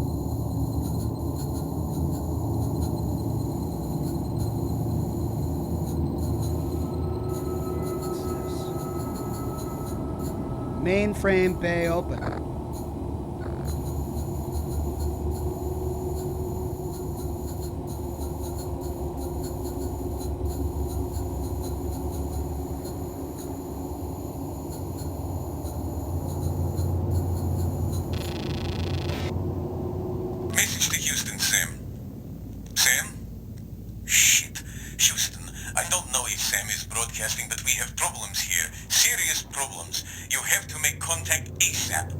Mainframe bay open. Message to Houston, Sam. Sam? Shit. Houston, I don't know if Sam is broadcasting, but we have problems here. Serious problems. You have to make contact ASAP.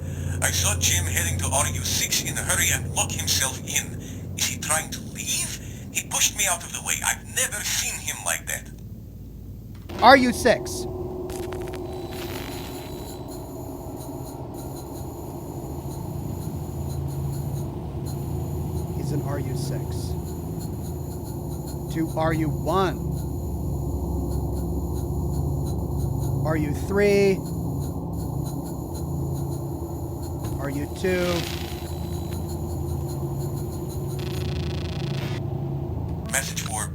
I saw Jim heading to RU6 in a hurry and lock himself in. Is he trying to leave? He pushed me out of the way. I've never seen him like that. RU6. He's in RU6. To RU1. RU3. RU2. Message for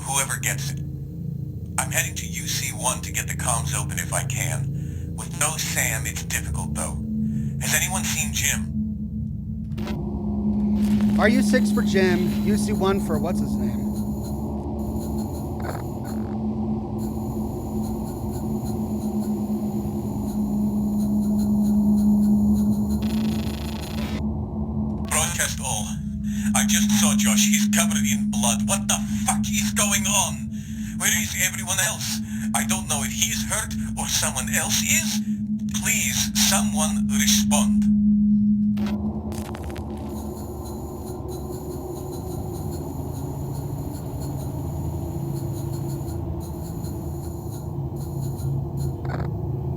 whoever gets it. I'm heading to UC1 to get the comms open if I can. With no Sam, it's difficult though. Has anyone seen Jim? RU6 for Jim. UC1 for what's his name? Broadcast all. I just saw Josh. He's covered in blood. What the fuck is going on? Where is everyone else? I don't know if he's hurt or someone else is. Please, someone respond.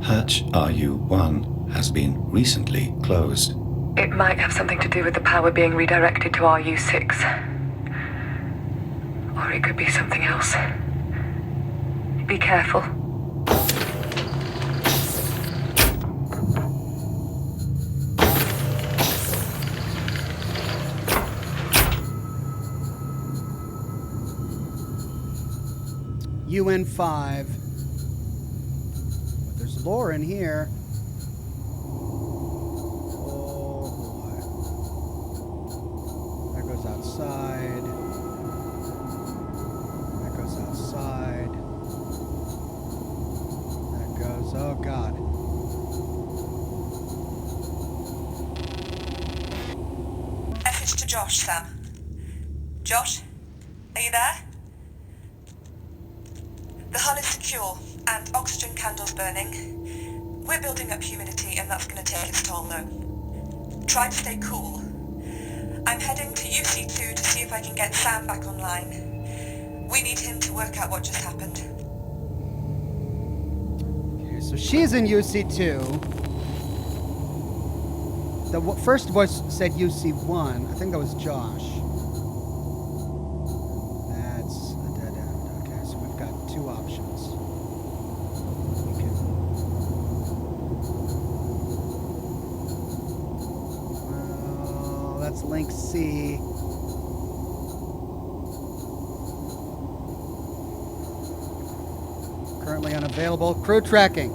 Hatch RU1 has been recently closed. It might have something to do with the power being redirected to RU6. Or it could be something else. Be careful. UN5. But there's lore in here. Oh boy. That goes outside. That goes outside. That goes, oh god. Message to Josh, Sam. Josh? Are you there? The hull is secure, and oxygen candles burning. We're building up humidity, and that's going to take its toll, though. Try to stay cool. I'm heading to UC2 to see if I can get Sam back online. We need him to work out what just happened. Okay, so she's in UC2. The first voice said UC1. I think that was Josh. That's a dead end. Okay, so we've got two options. We can... Well, that's link C. Currently unavailable. Crew tracking.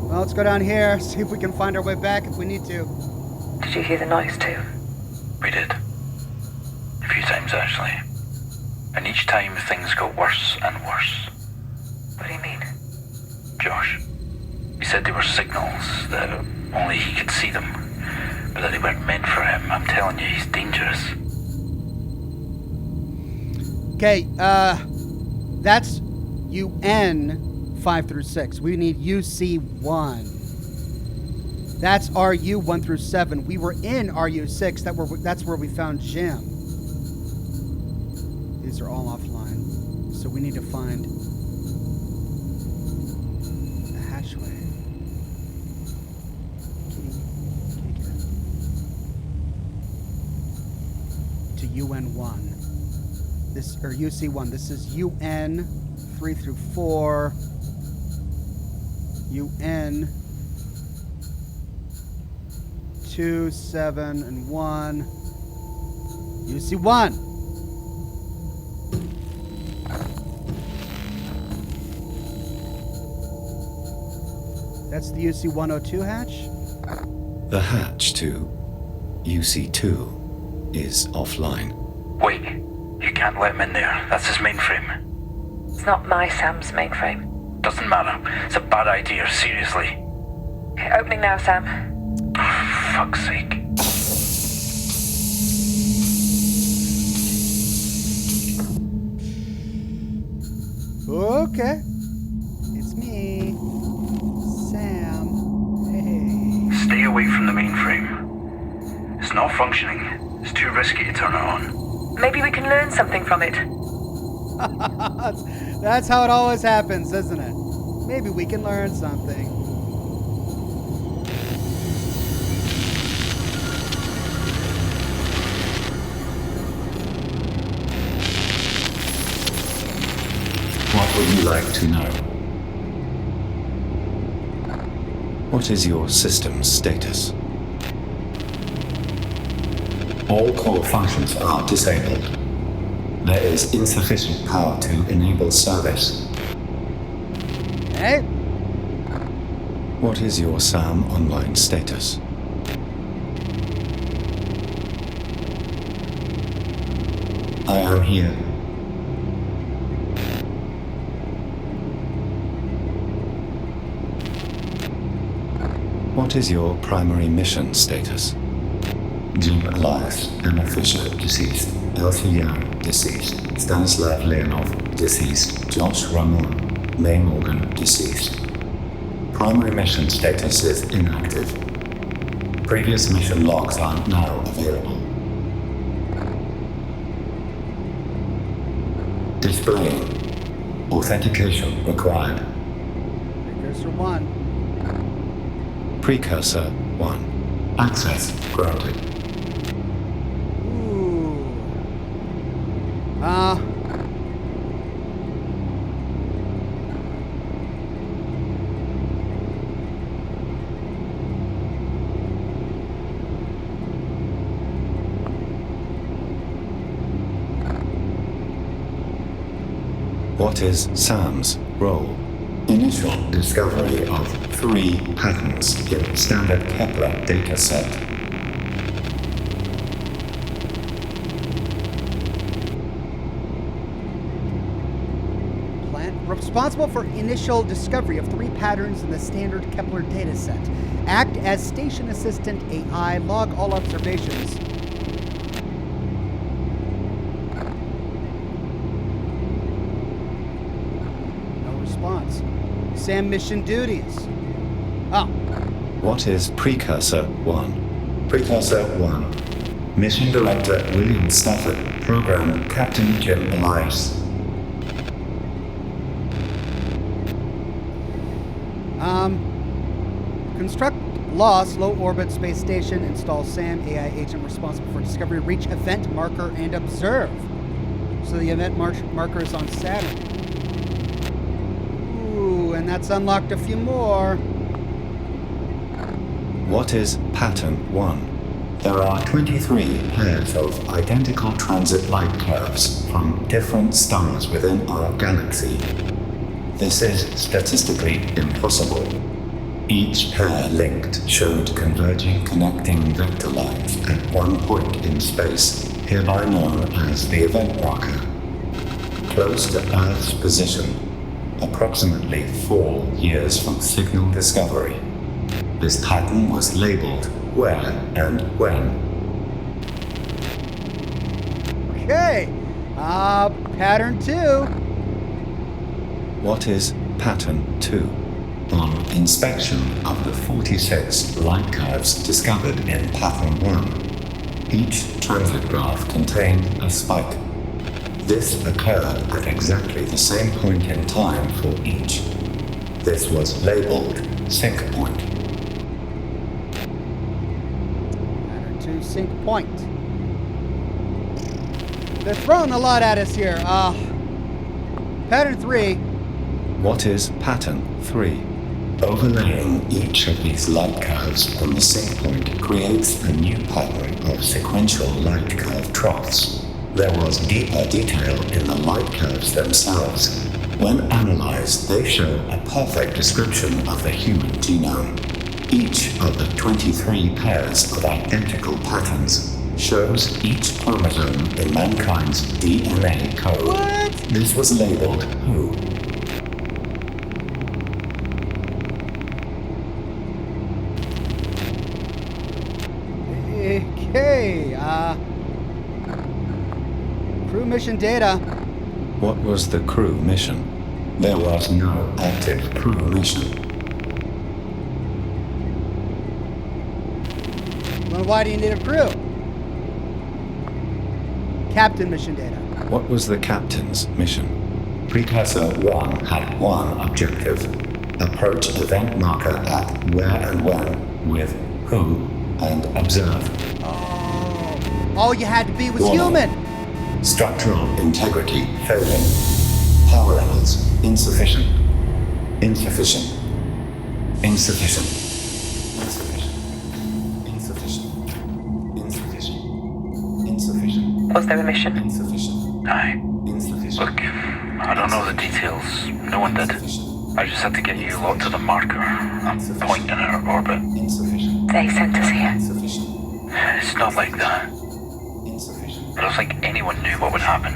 Well, let's go down here, see if we can find our way back if we need to. Did you hear the noise too? We did. A few times, actually. And each time things got worse and worse. What do you mean? Josh. He said they were signals, that only he could see them. But that they weren't meant for him. I'm telling you, he's dangerous. Okay, that's UN 5 through 6. We need UC1. That's RU 1 through 7. We were in RU6. That's where we found Jim. These are all offline. So we need to find the hatchway. To UN1. This, or UC1. This is UN 3 through 4. UN 2, 7, and 1. UC1. That's the UC-102 hatch? The hatch to UC2 is offline. Wait, you can't let him in there. That's his mainframe. It's not my Sam's mainframe. Doesn't matter. It's a bad idea, seriously. Opening now, Sam. For fuck's sake. Okay. It's me, Sam. Hey. Stay away from the mainframe. It's not functioning. It's too risky to turn it on. Maybe we can learn something from it. That's how it always happens, isn't it? Maybe we can learn something. What would you like to know? What is your system's status? All core functions are disabled. There is insufficient power to enable service. Hey? What is your SAM online status? I am here. What is your primary mission status? Jim Elias, Emma Fisher, deceased. Elsie Young, deceased. Stanislav Leonov, deceased. Josh Ramon, May Morgan, deceased. Primary mission status is inactive. Previous mission logs are now available. Displaying. Authentication required. Precursor 1. Precursor 1. Access granted. Ooh. What is SAM's role? Initial discovery of 3 patterns in standard Kepler dataset. Responsible for initial discovery of 3 patterns in the standard Kepler dataset. Act as station assistant AI. Log all observations. No response. SAM mission duties. Oh. What is Precursor 1? Precursor 1. Mission Director William Stafford. Program Captain Jim Elias. Construct lost low orbit space station. Install SAM AI agent responsible for discovery. Reach event marker and observe. So the event marker is on Saturn. Ooh, and that's unlocked a few more. What is Pattern 1? There are 23 pairs of identical transit light curves from different stars within our galaxy. This is statistically impossible. Each pair linked showed converging connecting vector lines at one point in space, hereby known as the event marker. Close to Earth's position, approximately 4 years from signal discovery. This pattern was labeled where and when. Okay. Pattern 2. What is Pattern 2? On inspection of the 46 light curves discovered in Pattern 1, each transit graph contained a spike. This occurred at exactly the same point in time for each. This was labeled sync point. Pattern 2, sync point. They're throwing a lot at us here. Pattern 3. What is Pattern 3? Overlaying each of these light curves on the sync point creates a new pattern of sequential light curve troughs. There was deeper detail in the light curves themselves. When analyzed, they show a perfect description of the human genome. Each of the 23 pairs of identical patterns shows each chromosome in mankind's DNA code. What? This was labeled WHO. Okay, crew mission data. What was the crew mission? There was no active crew mission. Well, why do you need a crew? Captain mission data. What was the captain's mission? Precursor 1 had one objective. Approach event marker at where and when with who and observe. Oh, all you had to be was Warning. human. Structural integrity failing. Power levels insufficient. Insufficient. Insufficient. Insufficient. Insufficient. Insufficient. Insufficient. Was there a mission? Insufficient. Aye. Insufficient. Look, I don't know the details. No one did. I just had to get you lot to the marker. A point in our orbit. Insufficient. They sent us here. Insufficient. It's not like that. Insufficient. I don't think anyone knew what would happen.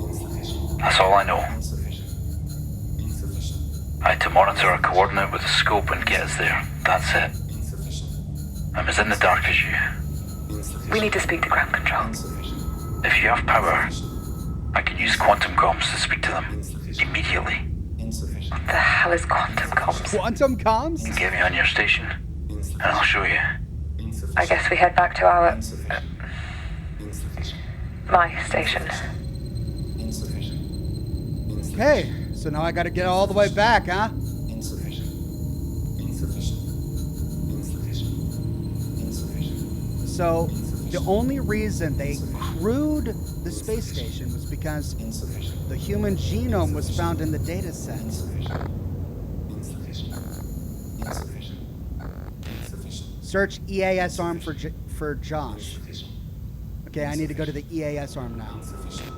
Insufficient. That's all I know. Insufficient. Insufficient. I had to monitor a coordinate with a scope and get us there. That's it. Insufficient. I'm as in the dark as you. Insufficient. We need to speak to ground control. Insufficient. If you have power, I can use quantum comms to speak to them immediately. Insufficient. What the hell is quantum comms? Quantum comms? You can get me on your station, and I'll show you. I guess we head back to our... Insufficient. Insufficient. my station. Insufficient. Okay, so now I gotta get all the way back, huh? Insufficient. Insufficient. Insufficient. Insufficient. So, the only reason they crewed the space station was because Insufficient. the human genome was found in the data set. Insufficient. Insufficient. Insufficient. Insufficient. Search EAS arm for Josh. Insufficient. Okay, I need to go to the EAS arm now. Insufficient.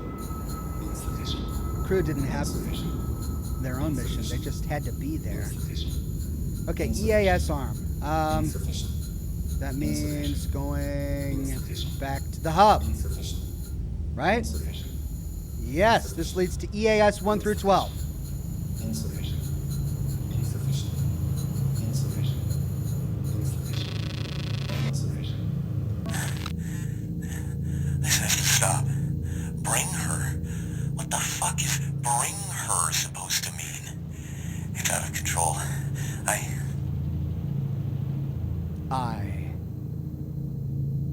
Insufficient. Crew didn't have Insufficient. their own mission, they just had to be there. Insufficient. Okay, EAS arm. Insufficient. That means going Insufficient. back to the hub, Insufficient. right? Insufficient. Yes, this leads to EAS 1 through 12. Insufficient. Insufficient. Insufficient. Insufficient. Insufficient. This has to stop. Bring her? What the fuck is bring her supposed to mean? It's out of control. I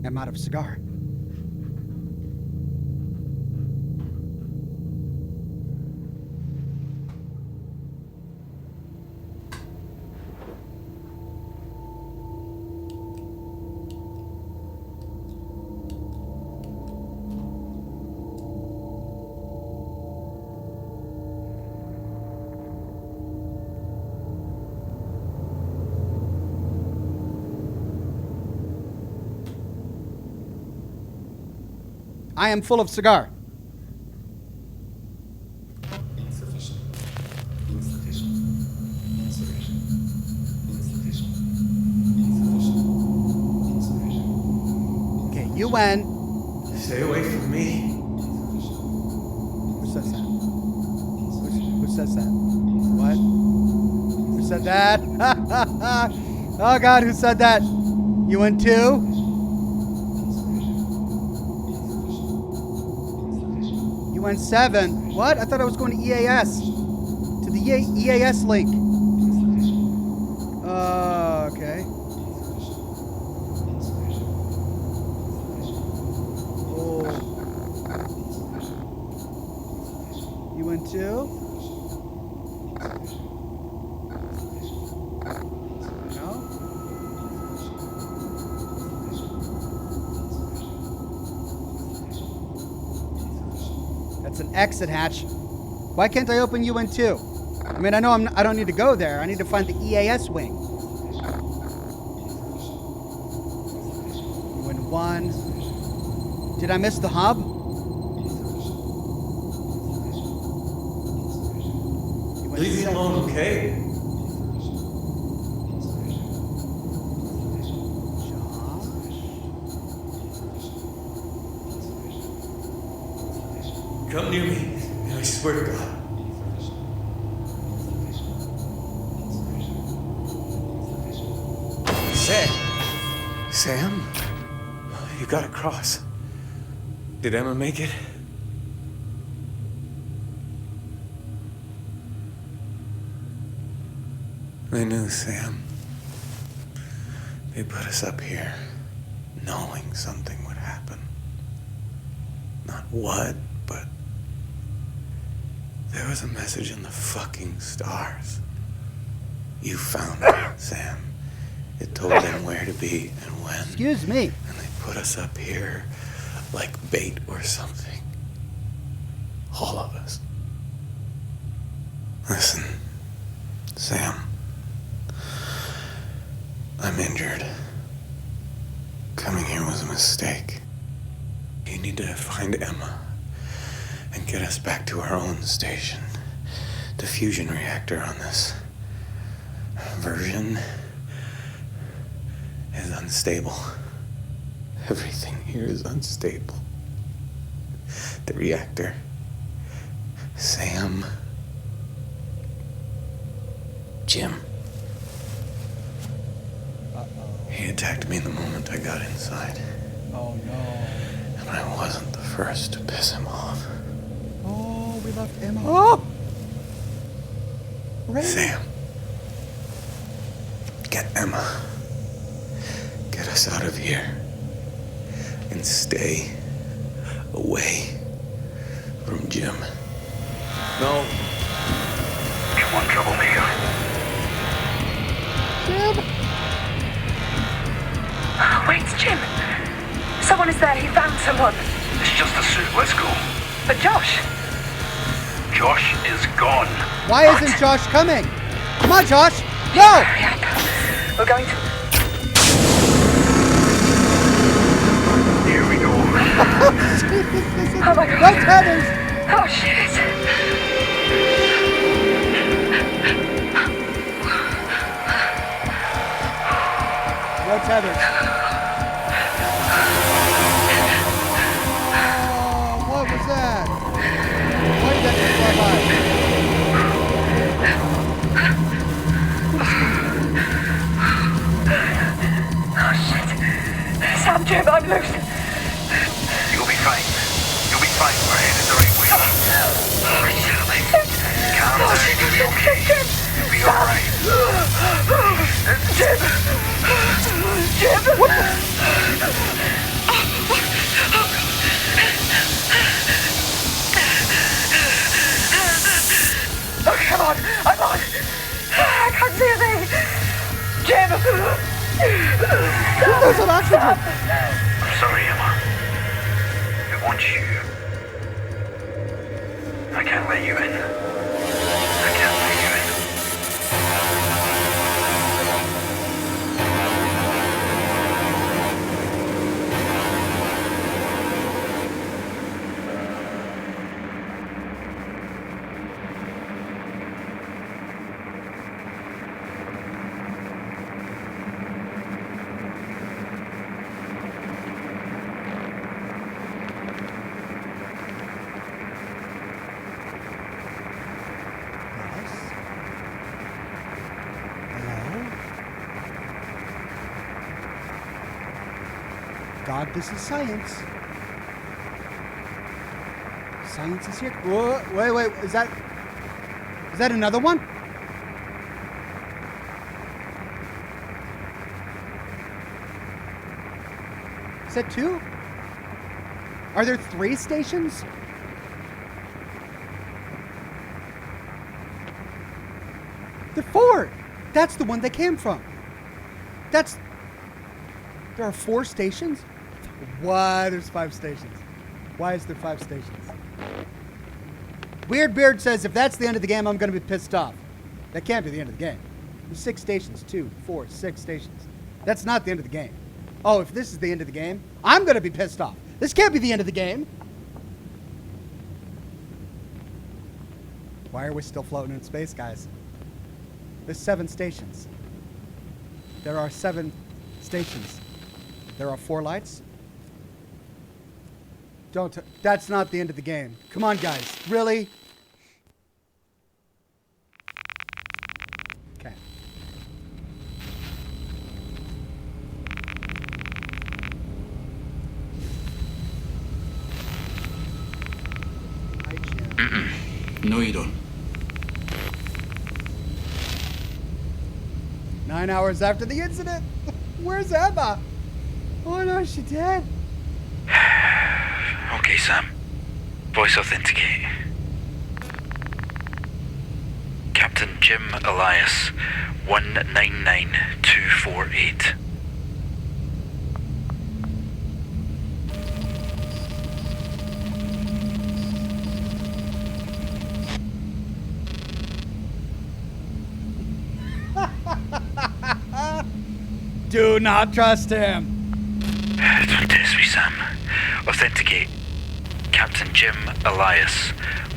am out of cigar. I am full of cigar. Insufficient. Insufficient. Insufficient. Insufficient. Insufficient. Insufficient. Okay, UN. Stay away from me. Who says that? Who says that? What? Who said that? Oh God, who said that? UN 2? UN 7? What? I thought I was going to EAS. To the EAS link. Okay. Oh. UN 2? No? That's an exit hatch. Why can't I open UN 2? I mean, I know I don't need to go there. I need to find the EAS wing. UN 1. Did I miss the hub? Leave me alone, okay? Come near me, and I swear to God. Sam? You got across. Did Emma make it? They knew, Sam. They put us up here, knowing something would happen. Not what, but there was a message in the fucking stars. You found it, Sam. It told them where to be and when. Excuse me. And they put us up here like bait or something. All of us. Listen, Sam. I'm injured. Coming here was a mistake. You need to find Emma and get us back to our own station. The fusion reactor on this version is unstable. Everything here is unstable. The reactor. Sam. Jim. He attacked me the moment I got inside. Oh no. And I wasn't the first to piss him off. Oh, we left Emma. Oh! Ray. Sam. Get Emma. Get us out of here. And stay away from Jim. No. Come on, troublemaker. Jim! Wait, Jim. Someone is there. He found someone. It's just a suit. Let's go. But Josh. Josh is gone. Why isn't Josh coming? Come on, Josh! Go! Hurry up. We're going to... Here we go. Oh my God. Right headers! Oh shit. No tethers. Oh, what was that? Why did that just fly by? Oh shit. Sam, Jim, I'm loose. You'll be fine. You'll be fine. We're headed the right way. Oh shit. Calm down. You'll be okay. You'll be alright. Jim. Jim. What the... Oh, come on. I'm on. I can't see a thing. Jim. There's an oxygen! I'm sorry, Emma. It wants you. I can't let you in. I can't let you in. God, this is science. Science is here. Whoa, wait, is that another one? Is that two? Are there 3 stations? There are 4. That's the one they came from. There are 4 stations? Why? There's 5 stations. Why is there 5 stations? Weird Beard says, if that's the end of the game, I'm going to be pissed off. That can't be the end of the game. There's 6 stations. 2, 4, 6 stations. That's not the end of the game. Oh, if this is the end of the game, I'm going to be pissed off. This can't be the end of the game. Why are we still floating in space, guys? There's 7 stations. There are 7 stations. There are 4 lights. That's not the end of the game. Come on, guys. Really? Okay. No, you don't. 9 hours after the incident. Where's Emma? Oh no, she dead. Okay, Sam. Voice authenticate. Captain Jim Elias, 199248. Do not trust him. Don't test me, Sam. Authenticate. Captain Jim Elias,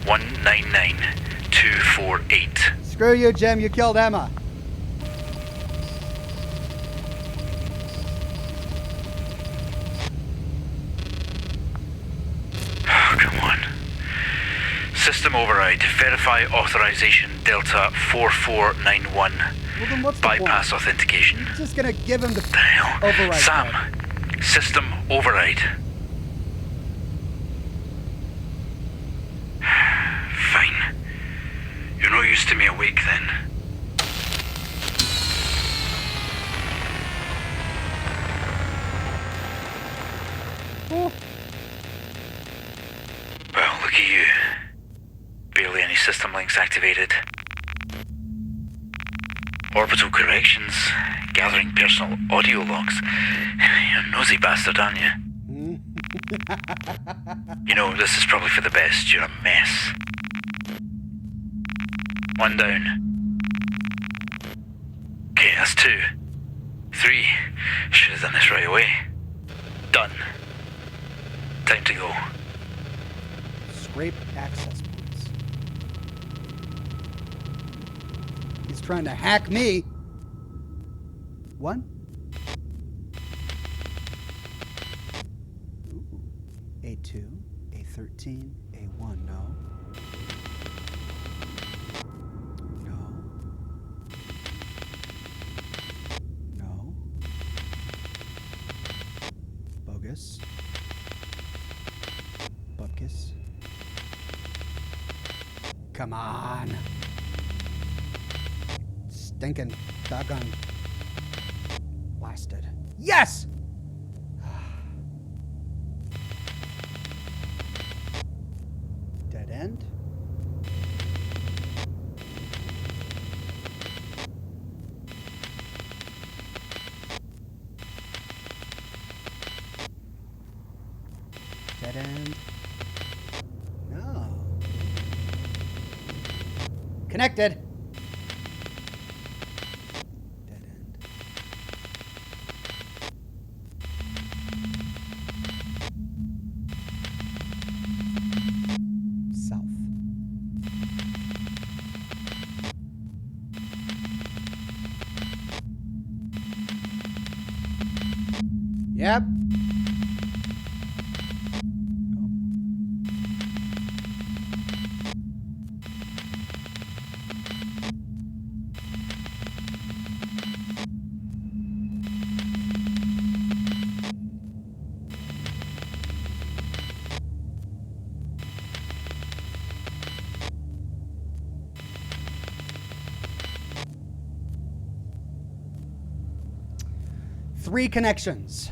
199248. Screw you, Jim. You killed Emma. Oh, come on. System override. Verify authorization Delta 4491. Well, then what's the Bypass point? authentication. I'm just gonna give him the The hell? override. Sam, code. system override. Fine. You're no use to me awake then. Oh. Well, look at you. Barely any system links activated. Orbital corrections. Gathering personal audio logs. You're a nosy bastard, aren't you? You know, this is probably for the best. You're a mess. 1 down. Okay, that's 2. 3. Should have done this right away. Done. Time to go. Scrape access points. He's trying to hack me. 1. Ooh. A2, A13, A1, no. No. No. Bogus. Bupkis. Come on. Stinking doggone blasted. Yes! Dead end. Dead end. No. Connected. Dead end. South. Yep. Three connections.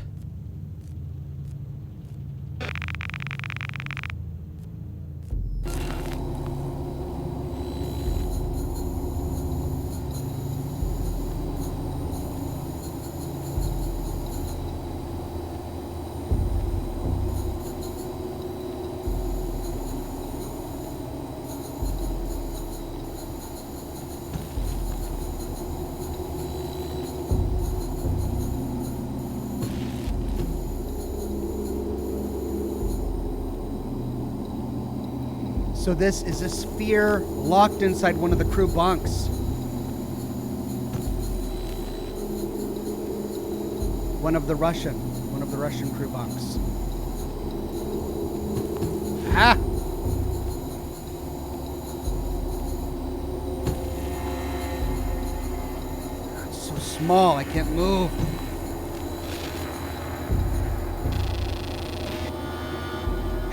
So this is a sphere locked inside one of the crew bunks. One of the Russian crew bunks. Ah! It's so small, I can't move.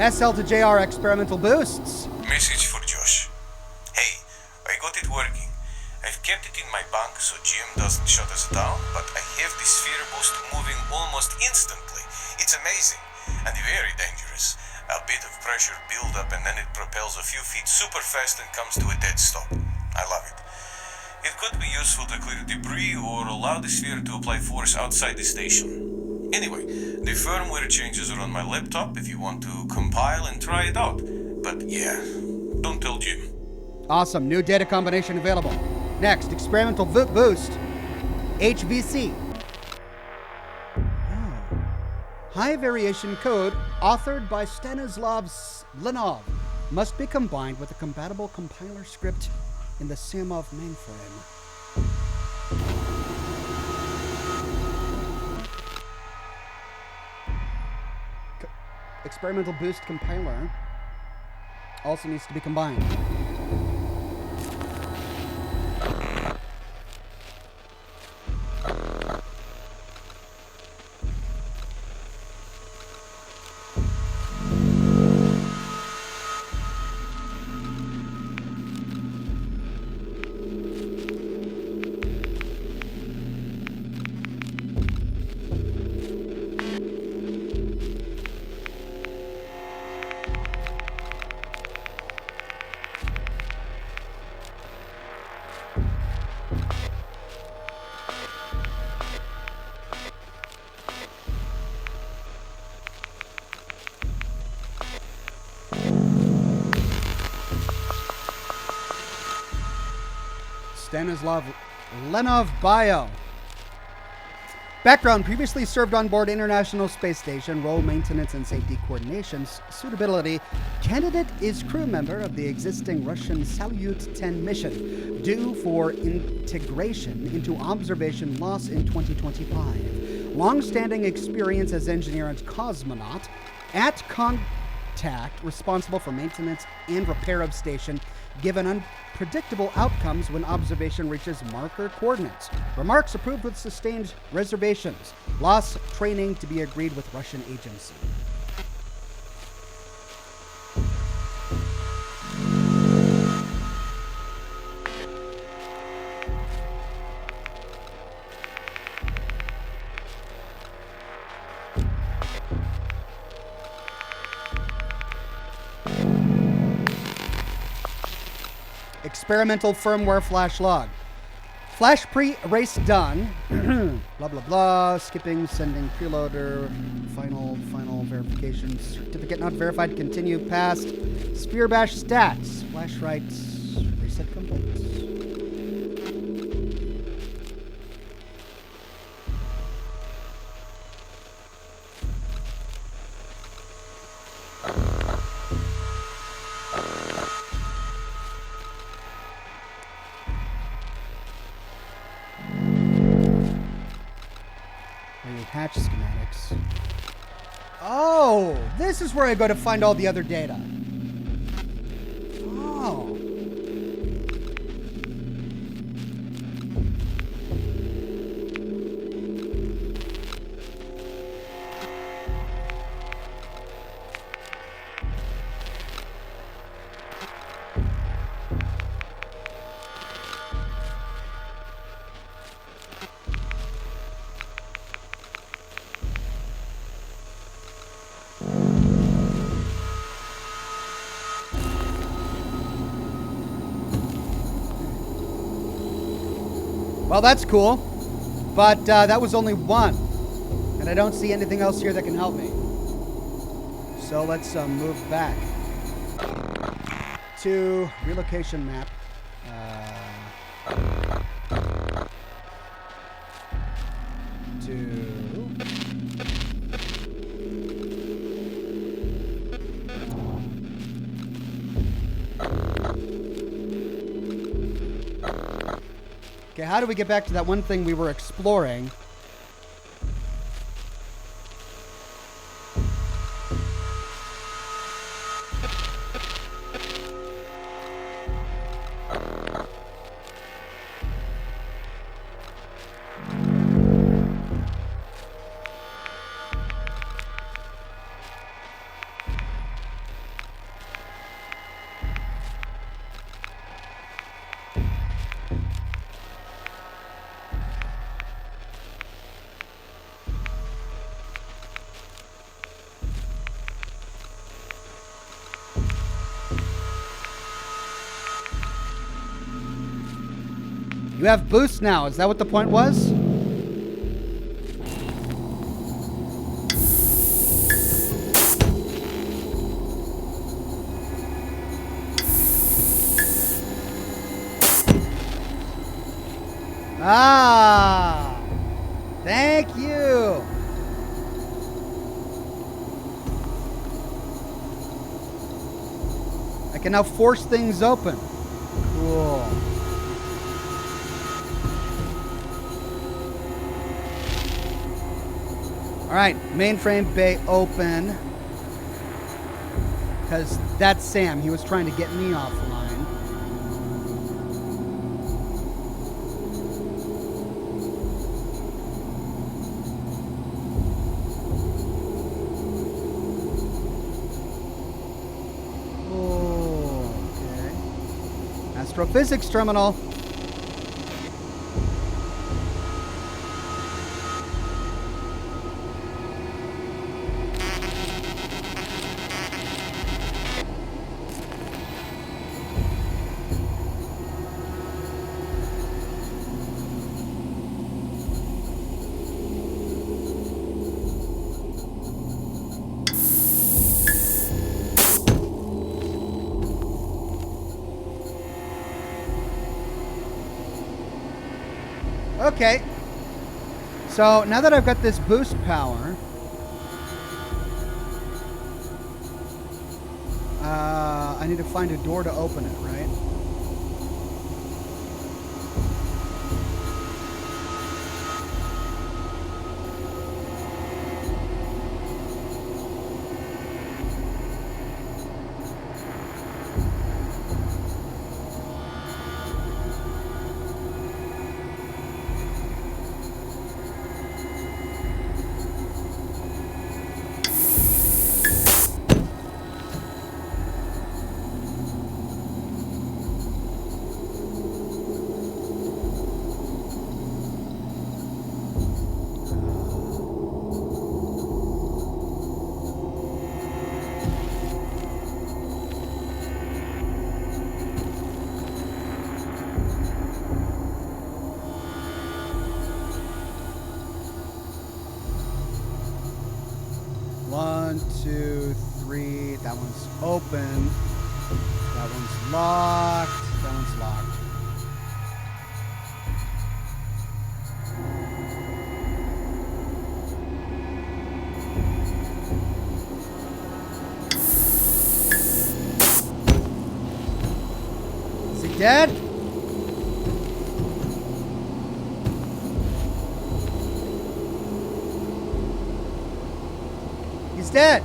SL to JR experimental boosts. Message for Josh. Hey, I got it working. I've kept it in my bank so Jim doesn't shut us down, but I have the sphere boost moving almost instantly. It's amazing and very dangerous. A bit of pressure build up and then it propels a few feet super fast and comes to a dead stop. I love it. It could be useful to clear debris or allow the sphere to apply force outside the station. Anyway, the firmware changes are on my laptop if you want to compile and try it out. But yeah, don't tell Jim. Awesome, new data combination available. Next, experimental boost. HVC. High variation code authored by Stanislav Lenov must be combined with a compatible compiler script in the Samov mainframe. Experimental boost compiler also needs to be combined. Stanislav Lenov bio. Background: previously served on board International Space Station, role maintenance and safety coordination. Suitability: candidate is crew member of the existing Russian Salyut 10 mission, due for integration into observation loss in 2025. Long-standing experience as engineer and cosmonaut. At contact, responsible for maintenance and repair of station, given unpredictable outcomes when observation reaches marker coordinates. Remarks approved with sustained reservations. Loss training to be agreed with Russian agency. Experimental firmware flash log. Flash pre-race done. Blah, blah, blah. Skipping, sending preloader. Final verification. Certificate not verified. Continue. Passed. Sphere bash stats. Flash writes. Reset complete. Hatch schematics. Oh, this is where I go to find all the other data. Oh. Well, that's cool, but that was only one, and I don't see anything else here that can help me. So let's move back to relocation map. Okay, how do we get back to that one thing we were exploring? You have boost now. Is that what the point was? Ah! Thank you! I can now force things open. Cool. Alright, mainframe bay open. Because that's Sam. He was trying to get me offline. Okay. Astrophysics terminal. Okay. So now that I've got this boost power, I need to find a door to open it, right? One, two, three. That one's open. That one's locked. That one's locked. Is he dead? He's dead.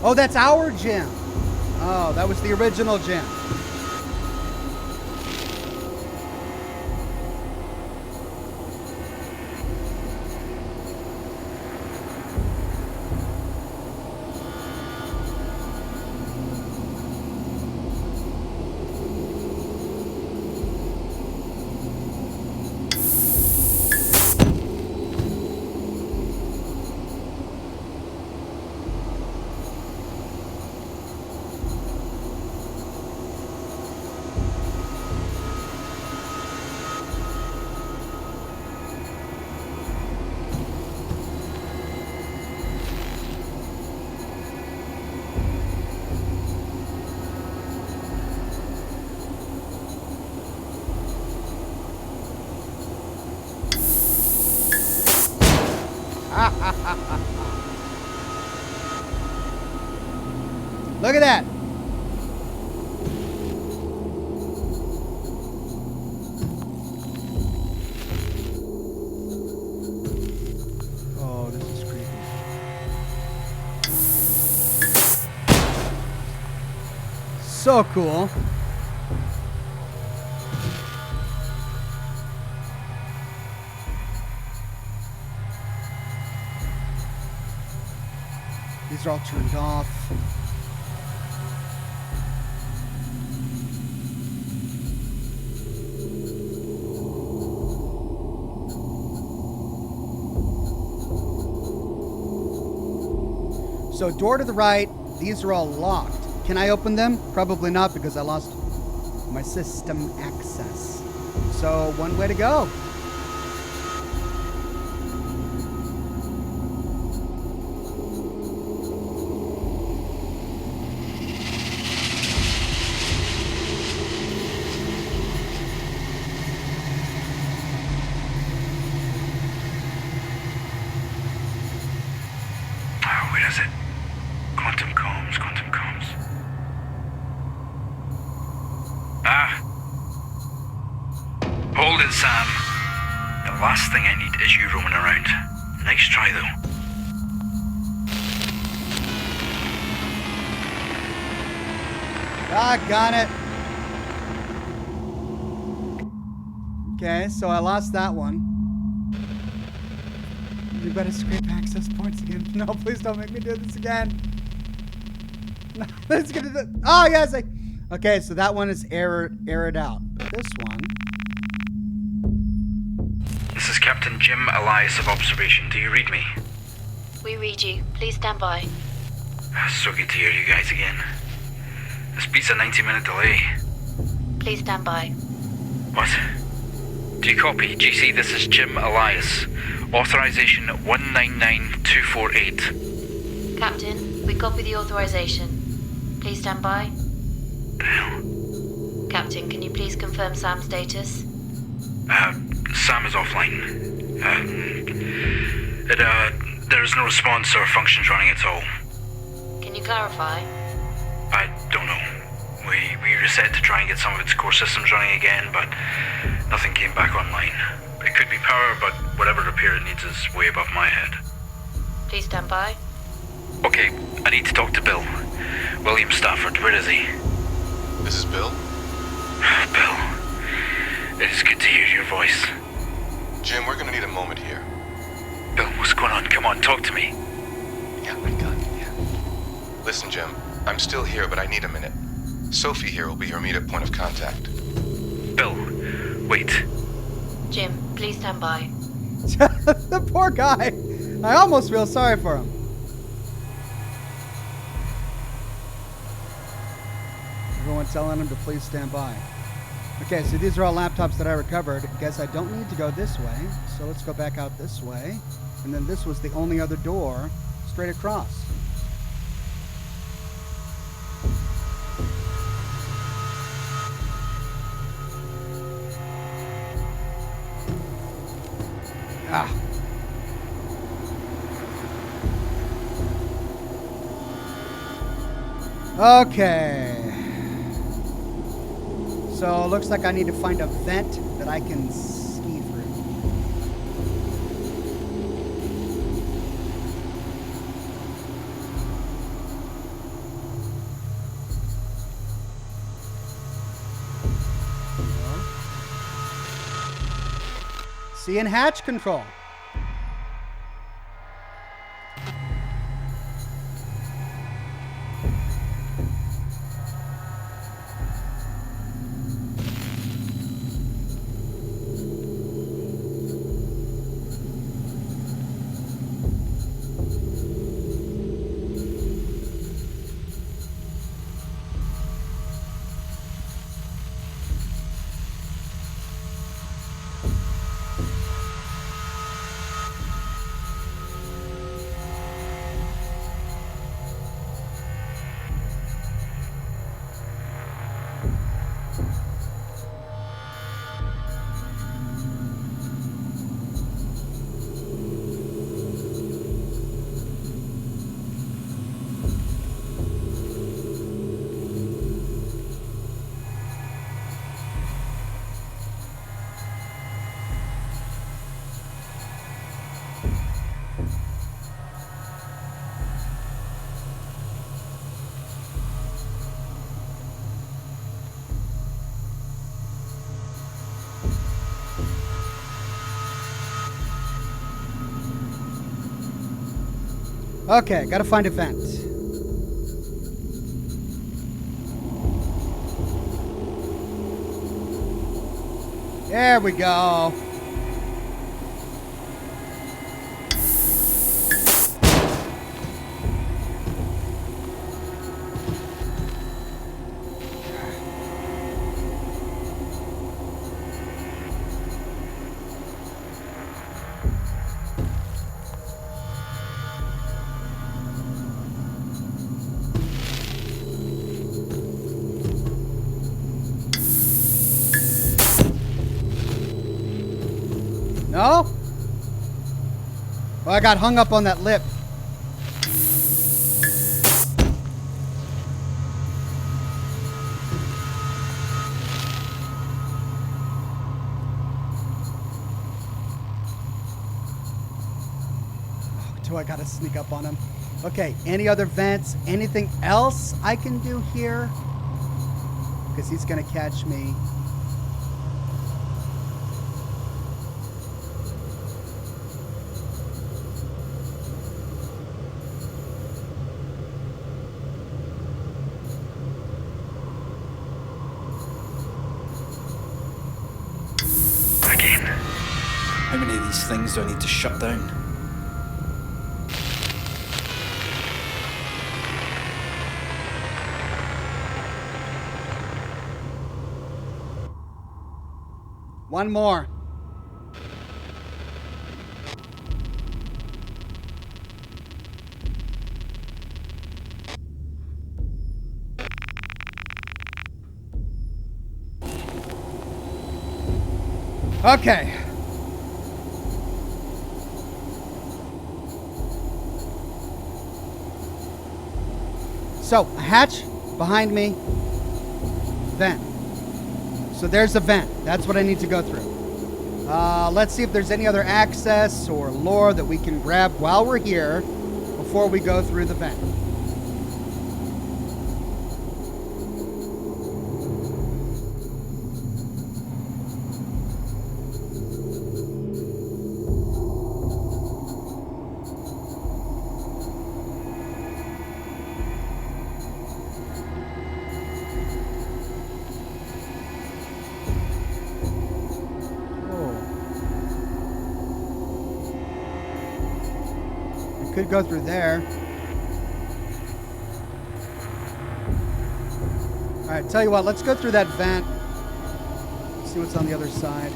Oh, that's our gym. Oh, that was the original gym. Look at that. so cool. These are all turned off. So door to the right, these are all locked. Can I open them? Probably not because I lost my system access. So one way to go. Where is it? Quantum comms. Ah! Hold it, Sam. The last thing I need is you roaming around. Nice try, though. Got it. Okay, so I lost that one. You better scrape access points again. No, please don't make me do this again. No, that's gonna do. Oh yes. Okay, so that one is errored out. But this one. This is Captain Jim Elias of Observation. Do you read me? We read you. Please stand by. So good to hear you guys again. This beats a 90-minute delay. Please stand by. What? Do you copy? GC, this is Jim Elias. Authorization 199248. Captain, we copy the authorization. Please stand by. The hell? Captain, can you please confirm Sam's status? Sam is offline. There is no response or functions running at all. Can you clarify? I don't know. We reset to try and get some of its core systems running again, but nothing came back online. It could be power, but whatever repair it needs is way above my head. Please stand by. Okay, I need to talk to Bill. William Stafford, where is he? This is Bill? Bill, it is good to hear your voice. Jim, we're gonna need a moment here. Bill, what's going on? Come on, talk to me. Yeah, I got it, yeah. Listen, Jim, I'm still here, but I need a minute. Sophie here will be your immediate point of contact. Bill, wait. Jim, please stand by. The poor guy. I almost feel sorry for him. Everyone telling him to please stand by. Okay, so these are all laptops that I recovered. Guess I don't need to go this way. So let's go back out this way. And then this was the only other door straight across. Ah. Okay. So it looks like I need to find a vent that I can ski through. See in hatch control. Okay, gotta find a vent. There we go. No? Well, I got hung up on that lip. Do I gotta sneak up on him? Okay, any other vents? Anything else I can do here? Because he's gonna catch me. How many of these things do I need to shut down? One more. Okay. So, a hatch behind me. Vent. So there's a vent. That's what I need to go through. Let's see if there's any other access or lore that we can grab while we're here before we go through the vent. Could go through there. All right, tell you what, let's go through that vent. See what's on the other side.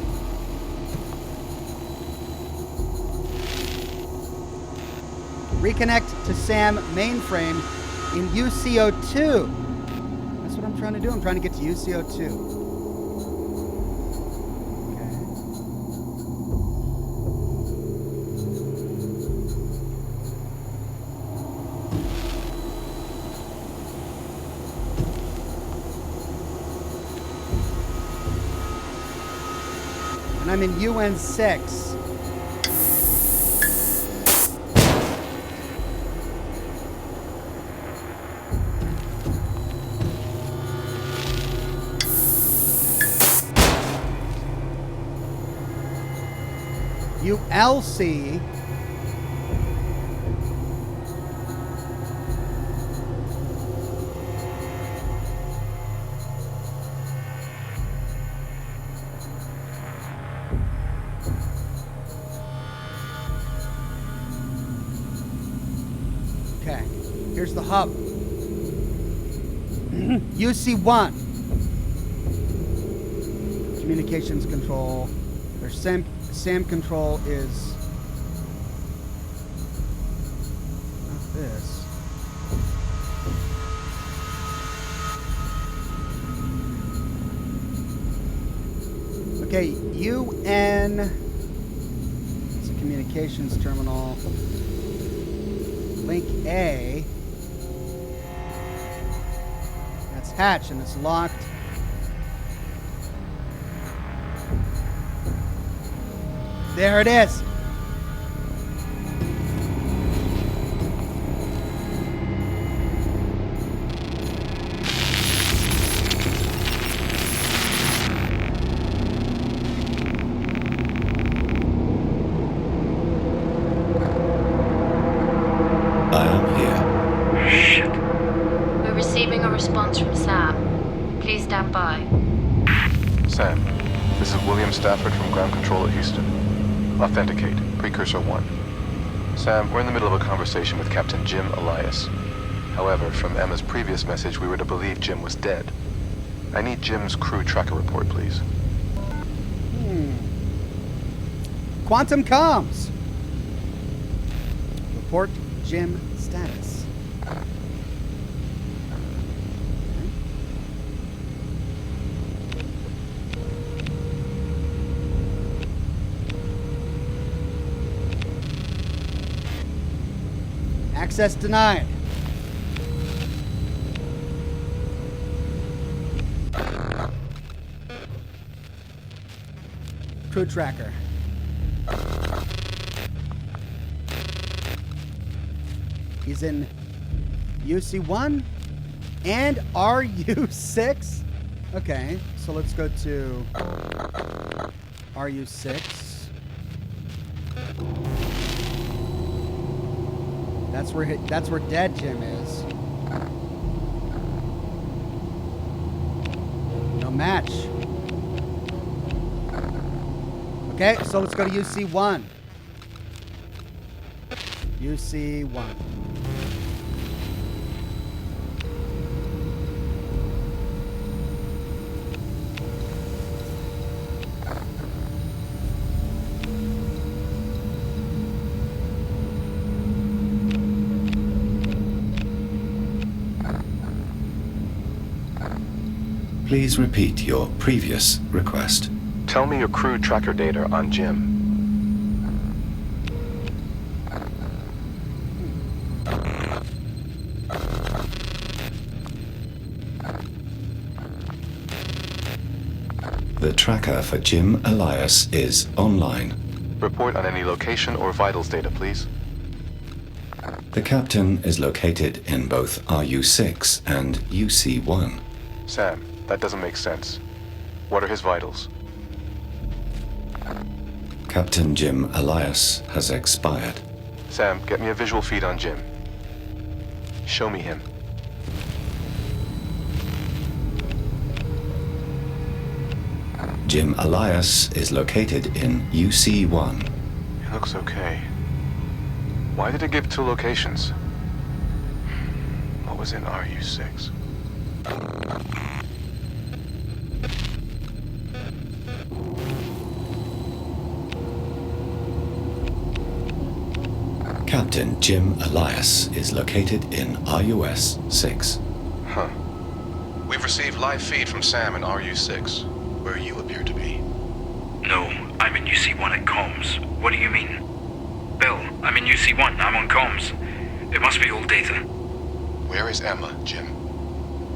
Reconnect to SAM mainframe in UCO2. That's what I'm trying to do. I'm trying to get to UCO2. And I'm in UN6. ULC. Okay, here's the hub. UC1. Communications control. There's SAM control is not this. Okay, UN. It's a communications terminal. Link A. That's hatch and it's locked. There it is. I Please stand by. Sam, this is William Stafford from Ground Control at Houston. Authenticate. Precursor 1. Sam, we're in the middle of a conversation with Captain Jim Elias. However, from Emma's previous message, we were to believe Jim was dead. I need Jim's crew tracker report, please. Quantum comms. Report Jim status. Access denied. Crew tracker. He's in UC1 and RU6. Okay, so let's go to RU6. That's where dead Jim is. No match. Okay, so let's go to UC1. UC1. Please repeat your previous request. Tell me your crew tracker data on Jim. The tracker for Jim Elias is online. Report on any location or vitals data, please. The captain is located in both RU6 and UC1. Sam, that doesn't make sense. What are his vitals? Captain Jim Elias has expired. Sam, get me a visual feed on Jim. Show me him. Jim Elias is located in UC1. He looks okay. Why did it give 2 locations? What was in RU6? Captain Jim Elias is located in RUS 6. Huh. We've received live feed from Sam in RU6, where you appear to be. No, I'm in UC1 at comms. What do you mean? Bill, I'm in UC1. I'm on comms. It must be old data. Where is Emma, Jim?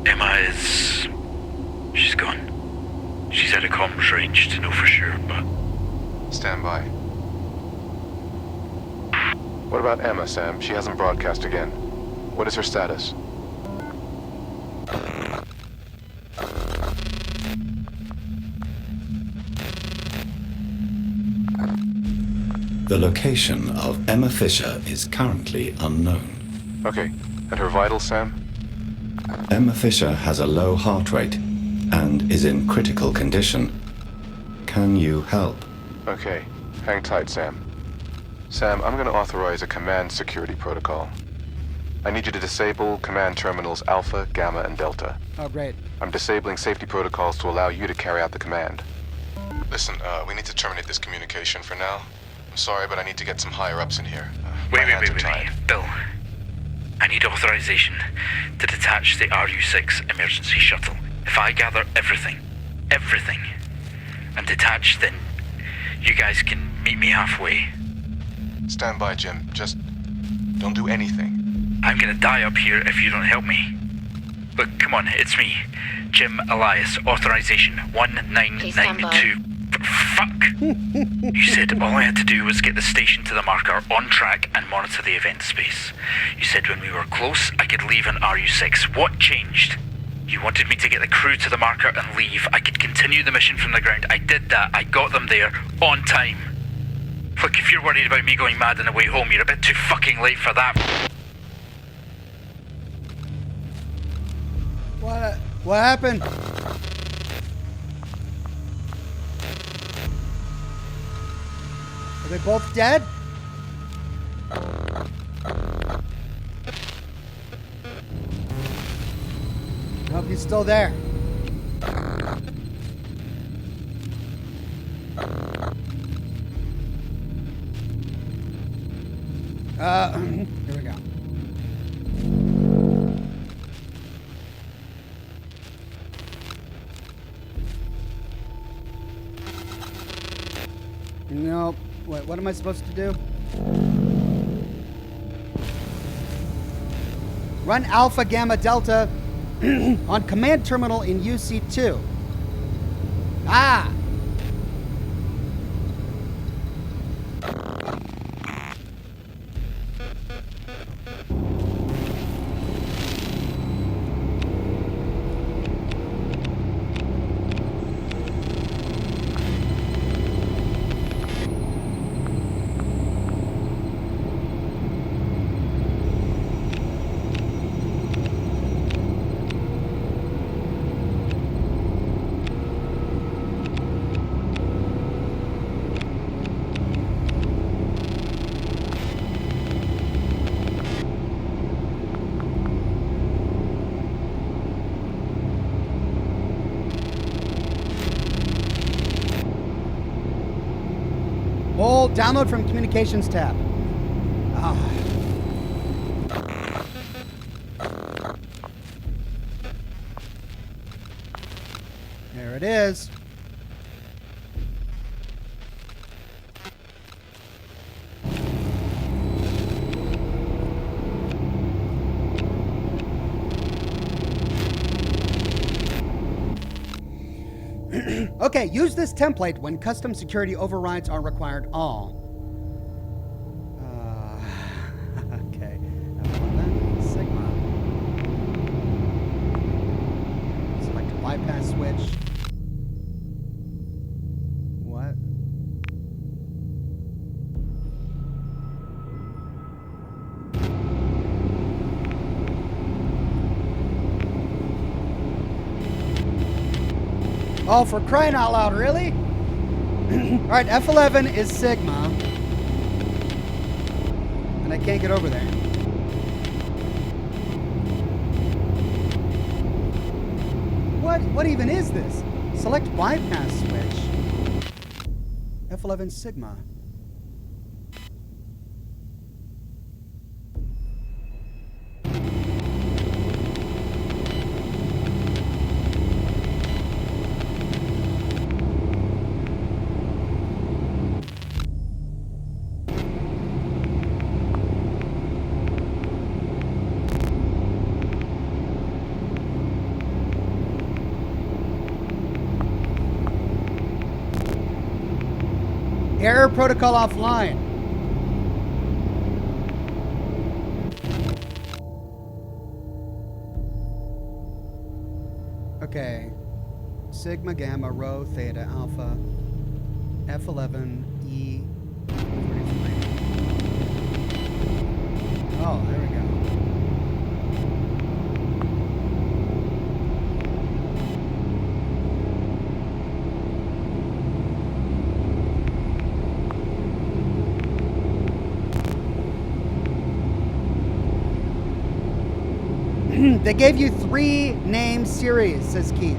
Emma is... she's gone. She's out of comms range to know for sure, but... Stand by. What about Emma, Sam? She hasn't broadcast again. What is her status? The location of Emma Fisher is currently unknown. Okay, and her vitals, Sam? Emma Fisher has a low heart rate and is in critical condition. Can you help? Okay, hang tight, Sam. Sam, I'm going to authorize a command security protocol. I need you to disable command terminals Alpha, Gamma, and Delta. Oh, great. I'm disabling safety protocols to allow you to carry out the command. Listen, we need to terminate this communication for now. I'm sorry, but I need to get some higher-ups in here. Wait. Bill, I need authorization to detach the RU6 emergency shuttle. If I gather everything, and detach, then you guys can meet me halfway. Stand by, Jim. Just don't do anything. I'm gonna die up here if you don't help me. Look, come on, it's me. Jim Elias, authorization 1992. Fuck! You said all I had to do was get the station to the marker, on track, and monitor the event space. You said when we were close, I could leave in RU6. What changed? You wanted me to get the crew to the marker and leave. I could continue the mission from the ground. I did that. I got them there, on time. Look, if you're worried about me going mad on the way home, you're a bit too fucking late for that. What happened? they both dead? I hope he's still there. Here we go. No. Wait, what am I supposed to do? Run Alpha Gamma Delta on command terminal in UC2. Ah! Hold download from communications tab. Ah. There it is. Okay, use this template when custom security overrides are required all. Okay. Sigma. Select bypass switch. What? Oh, for crying out loud, really? Alright, F11 is Sigma. And I can't get over there. What even is this? Select bypass switch. F11 Sigma. Error protocol offline. Okay. Sigma, Gamma, Rho, Theta, Alpha, F11, E. Oh, there we go. They gave you 3 name series, says Keith.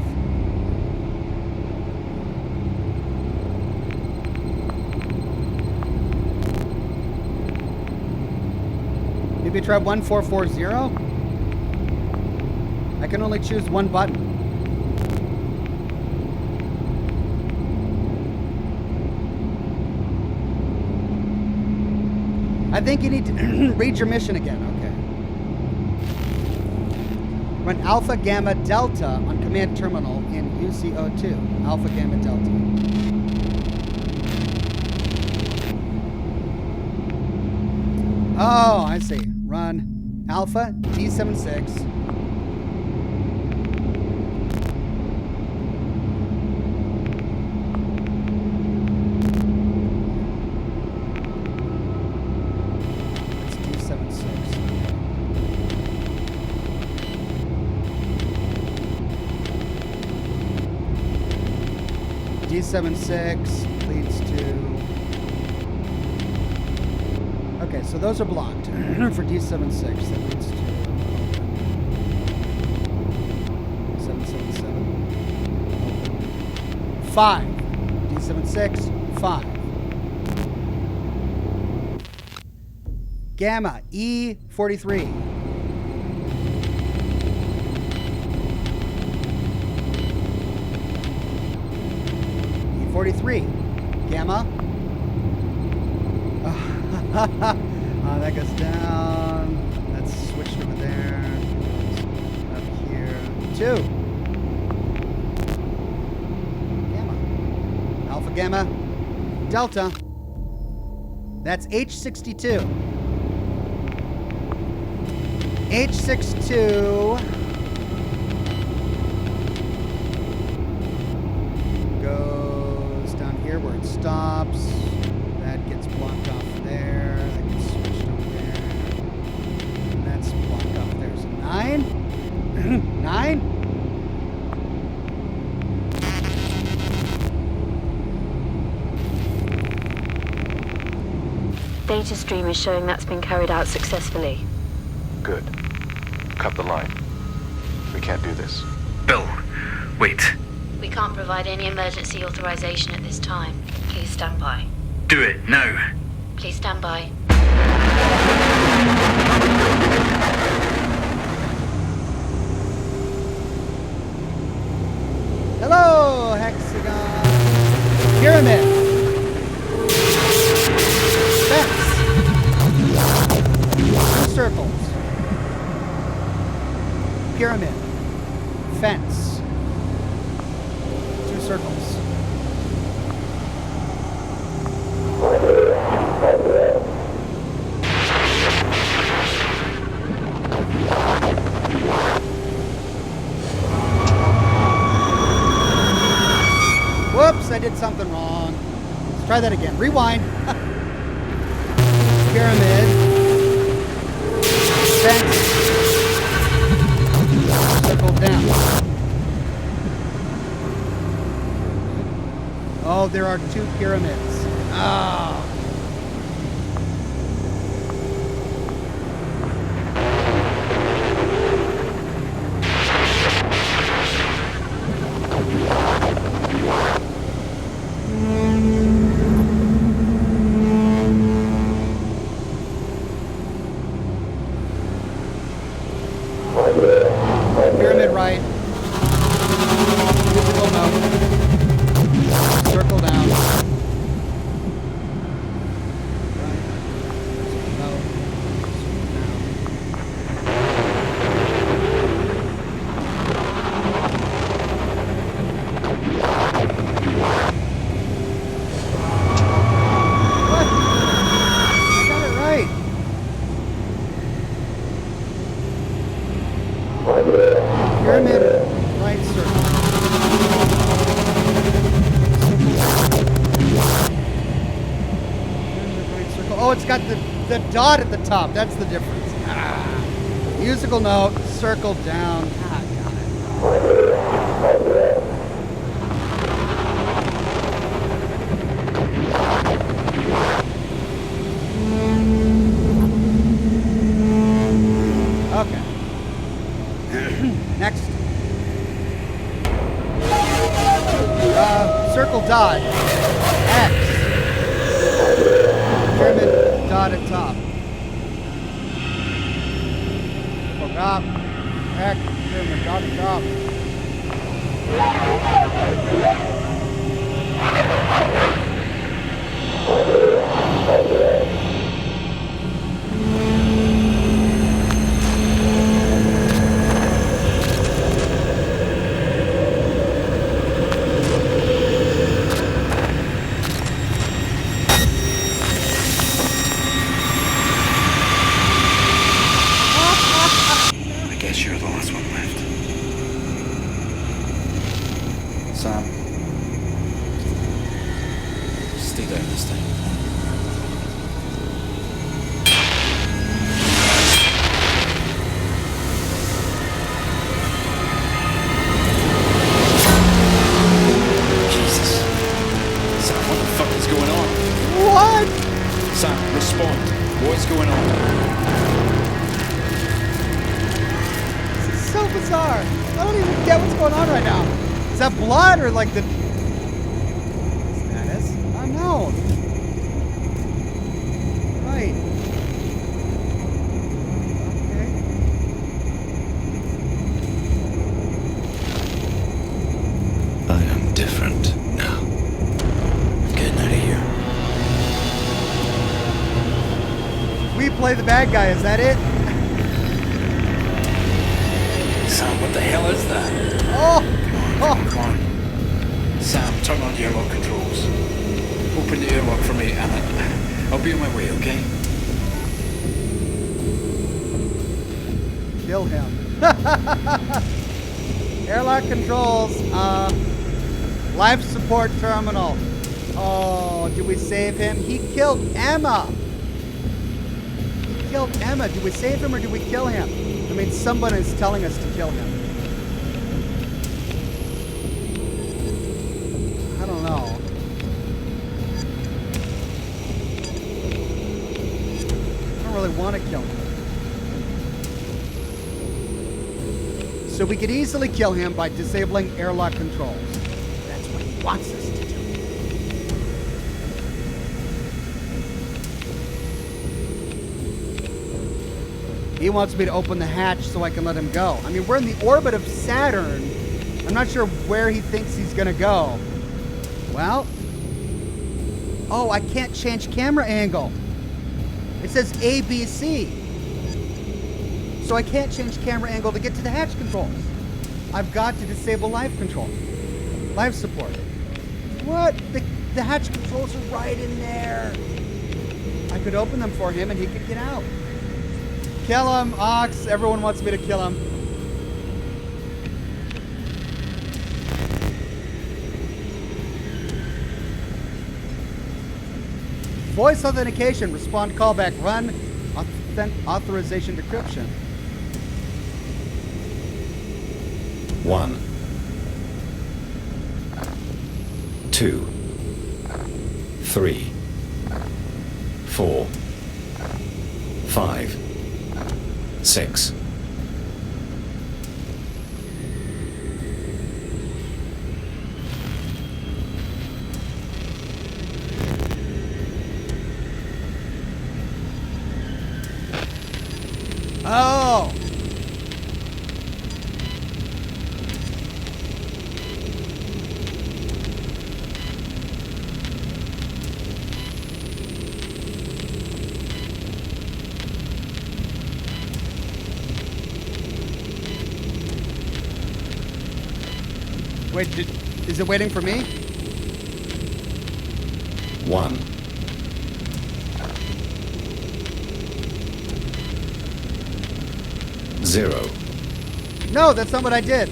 Maybe try 1440? I can only choose one button. I think you need to read your mission again. Okay. Run Alpha Gamma Delta on command terminal in UCO2. Alpha Gamma Delta. Oh, I see. Run Alpha D76. D76 leads to Okay, so those are blocked for D76. That leads to 777. 5. D76, 5. Gamma, E43. E43. Gamma. That goes down. That's switched over there. Up here. 2. Gamma. Alpha, Gamma. Delta. That's H62. H62 goes down here where it stops. That gets blocked off there. That gets switched over there. And that's blocked off there. So 9. 9. Data stream is showing that's been carried out successfully. Good. Cut the line. We can't do this. Bill, wait. We can't provide any emergency authorization at this time. Please stand by. Do it now. Please stand by. Hello, hexagon. Pyramid. Fence. 2 circles. Pyramid. Fence. 2 circles. Whoops, I did something wrong. Let's try that again. Rewind. Pyramid. Fence. Circle down. Oh, there are 2 pyramids. Ah. Pyramid right. Musical note. Circle down. Right. Musical note. What? I got it right. Pyramid, right circle. Pyramid, right circle. Oh, it's got the dot at the top. That's the difference. Ah. Musical note, circle down. Ah, got it. Okay. Next. Circle dot. X. Pyramid dot at top. Circle dot. X. Pyramid dot at top. I guess you're the last one left. Sam. Stay down this time. Jesus. Sam, what the fuck is going on? What? Sam, respond. What's going on? This is so bizarre. I don't even get what's going on right now. Is that blood or like the status? Unknown. Right. Okay. I am different now. Getting out of here. We play the bad guy, is that it? Sam, what the hell is that? Oh! Come on. Sam, turn on the airlock controls. Open the airlock for me, and I'll be on my way, okay? Kill him. Airlock controls. Life support terminal. Oh, do we save him? He killed Emma. He killed Emma. Do we save him or do we kill him? I mean, someone is telling us to kill him. I don't know. I don't really want to kill him. So we could easily kill him by disabling airlock controls. That's what he wants us to do. He wants me to open the hatch so I can let him go. I mean, we're in the orbit of Saturn. I'm not sure where he thinks he's going to go. Well. Oh, I can't change camera angle. It says ABC. So I can't change camera angle to get to the hatch controls. I've got to disable life control. Life support. What? The hatch controls are right in there. I could open them for him and he could get out. Kill him, Ox. Everyone wants me to kill him. Voice authentication. Respond callback. Run. Authorization decryption. 1, 2, 3, 4, 5, 6. Oh! Wait, is it waiting for me? 1, 0. No, that's not what I did.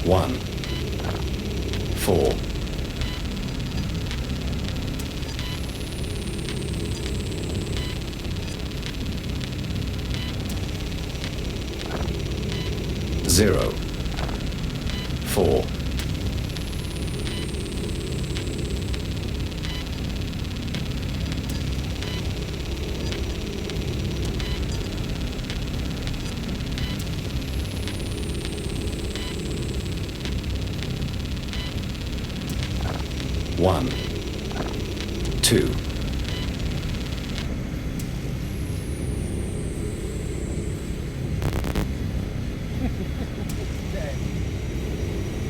One, 4. Zero, 4. One, 2.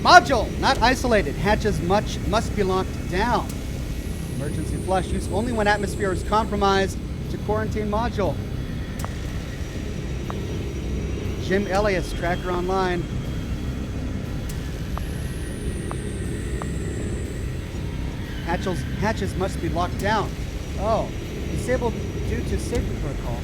Module, not isolated. Hatches must be locked down. Emergency flush use only when atmosphere is compromised. To quarantine module. Jim Elias, tracker online. Hatches must be locked down. Oh, disabled due to safety protocols.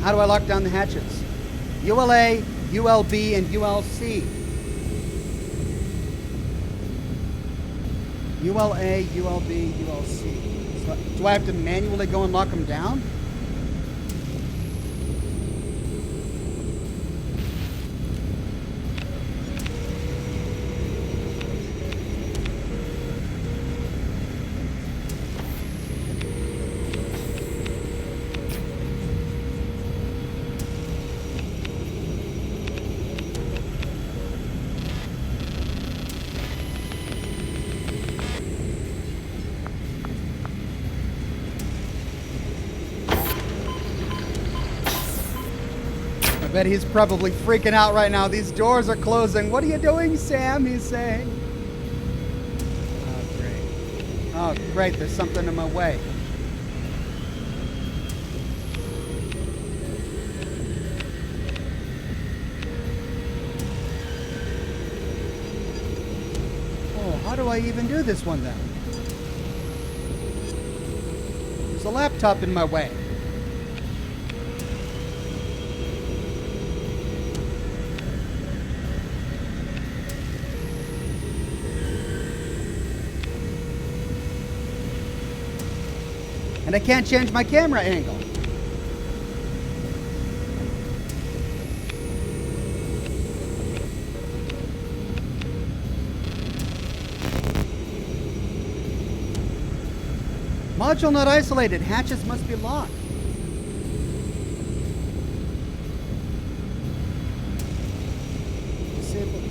How do I lock down the hatches? ULA, ULB, and ULC. ULA, ULB, ULC. So, do I have to manually go and lock them down? I bet he's probably freaking out right now. These doors are closing. What are you doing, Sam? He's saying. Oh, great. Oh, great. There's something in my way. Oh, how do I even do this one then? There's a laptop in my way. And I can't change my camera angle. Module not isolated. Hatches must be locked. Disable.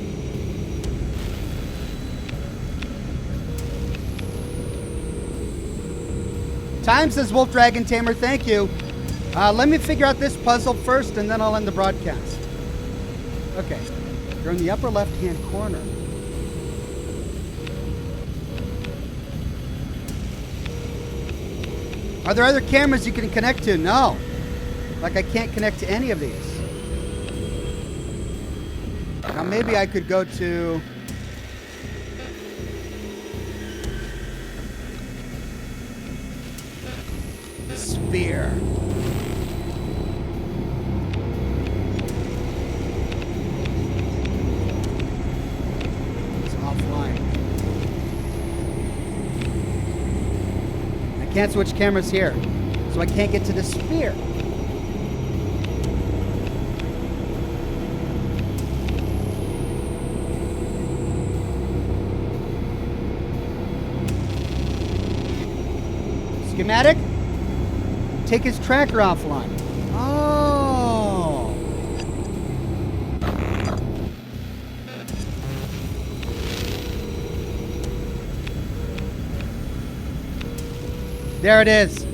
Time, says Wolf Dragon Tamer. Thank you. Let me figure out this puzzle first, and then I'll end the broadcast. Okay. You're in the upper left-hand corner. Are there other cameras you can connect to? No. Like, I can't connect to any of these. Now, maybe I could go to... Sphere. It's offline. I can't switch cameras here, so I can't get to the sphere. Schematic? Take his tracker offline. Oh. There it is.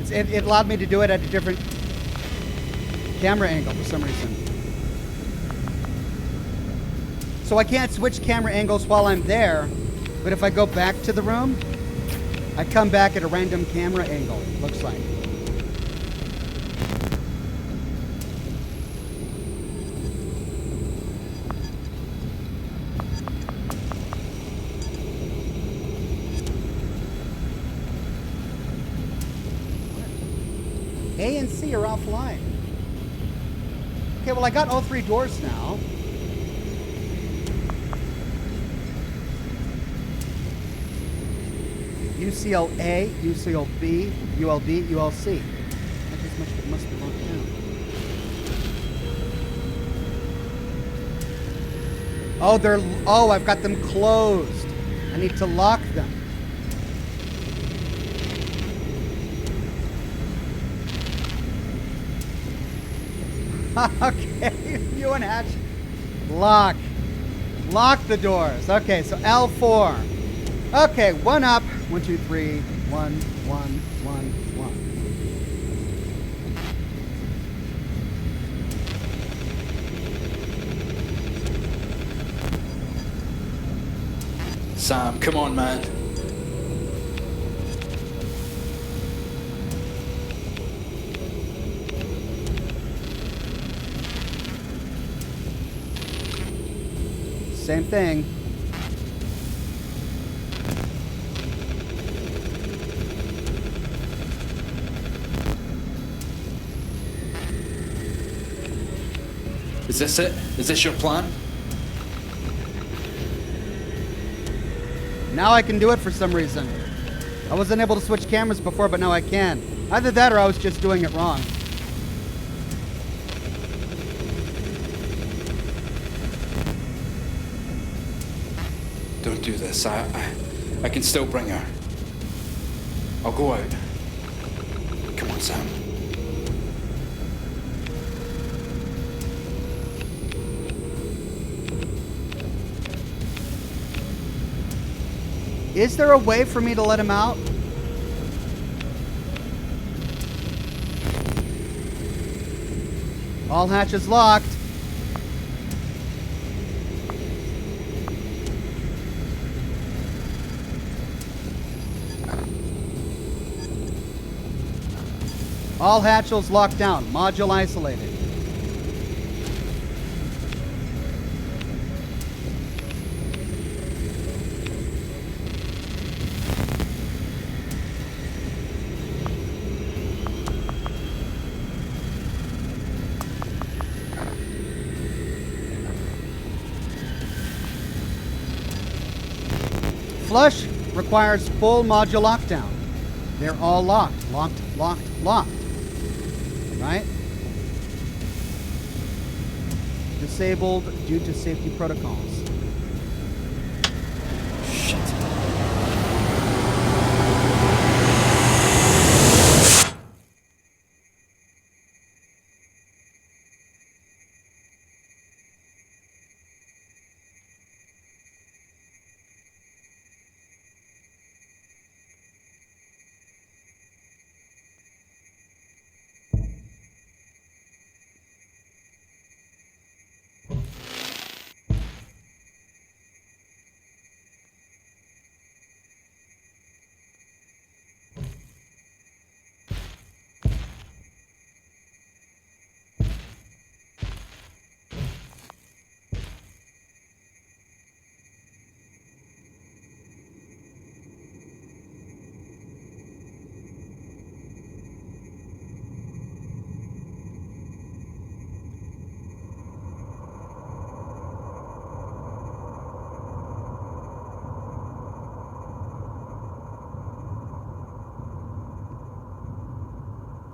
It allowed me to do it at a different camera angle for some reason. So I can't switch camera angles while I'm there, but if I go back to the room, I come back at a random camera angle, it looks like. A and C are offline. Okay, well, I got all three doors now. UCLA, UCLB, ULB, ULC. That must be locked down. Oh, I've got them closed. I need to lock them. Okay, you and Hatch. Lock the doors. Okay, so L4. Okay, one up. 1, 2, 3. 1, 1, 1, 1. Sam, come on, man. Same thing. Is this it? Is this your plan? Now I can do it for some reason. I wasn't able to switch cameras before, but now I can. Either that or I was just doing it wrong. Don't do this. I can still bring her. I'll go out. Come on, Sam. Is there a way for me to let him out? All hatches locked. All hatches locked down. Module isolated. Flush requires full module lockdown. They're all locked. Locked, locked, locked. Right? Disabled due to safety protocols. Shit.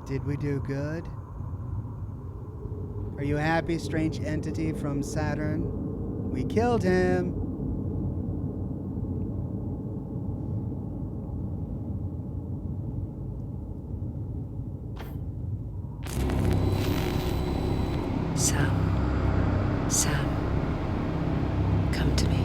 Did we do good? Are you happy, strange entity from Saturn? We killed him. Sam, come to me.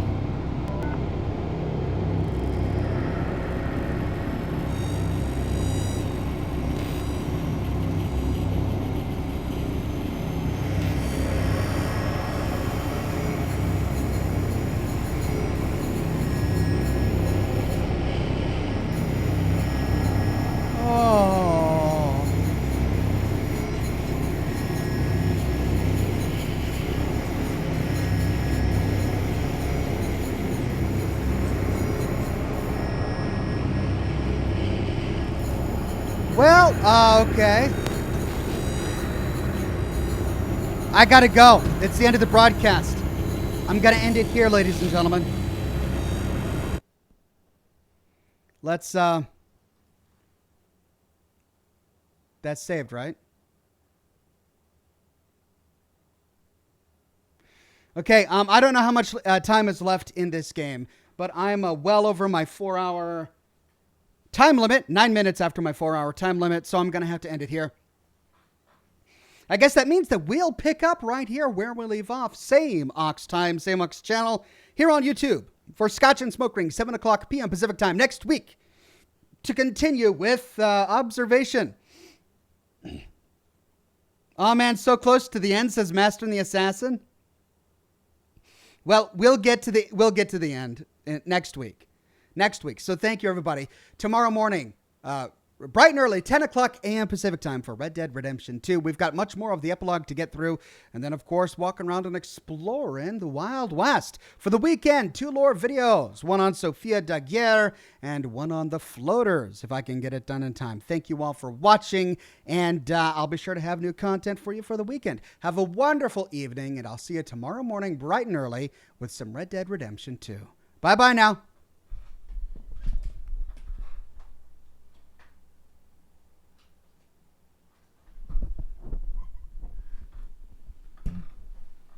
Well, okay. I gotta go. It's the end of the broadcast. I'm gonna end it here, ladies and gentlemen. Let's, that's saved, right? Okay, I don't know how much time is left in this game, but I'm well over my 4-hour time limit, 9 minutes after my 4-hour time limit, so I'm going to have to end it here. I guess that means that we'll pick up right here where we leave off. Same Ox time, same Ox channel, here on YouTube for Scotch and Smoke Ring, 7 o'clock p.m. Pacific time next week to continue with Observation. Oh man, so close to the end, says Master and the Assassin. Well, we'll get to the end next week. So thank you, everybody. Tomorrow morning, bright and early, 10 o'clock a.m. Pacific time for Red Dead Redemption 2. We've got much more of the epilogue to get through. And then, of course, walking around and exploring the Wild West. For the weekend, 2 lore videos. One on Sophia Daguerre and one on the floaters, if I can get it done in time. Thank you all for watching. And I'll be sure to have new content for you for the weekend. Have a wonderful evening, and I'll see you tomorrow morning, bright and early, with some Red Dead Redemption 2. Bye-bye now.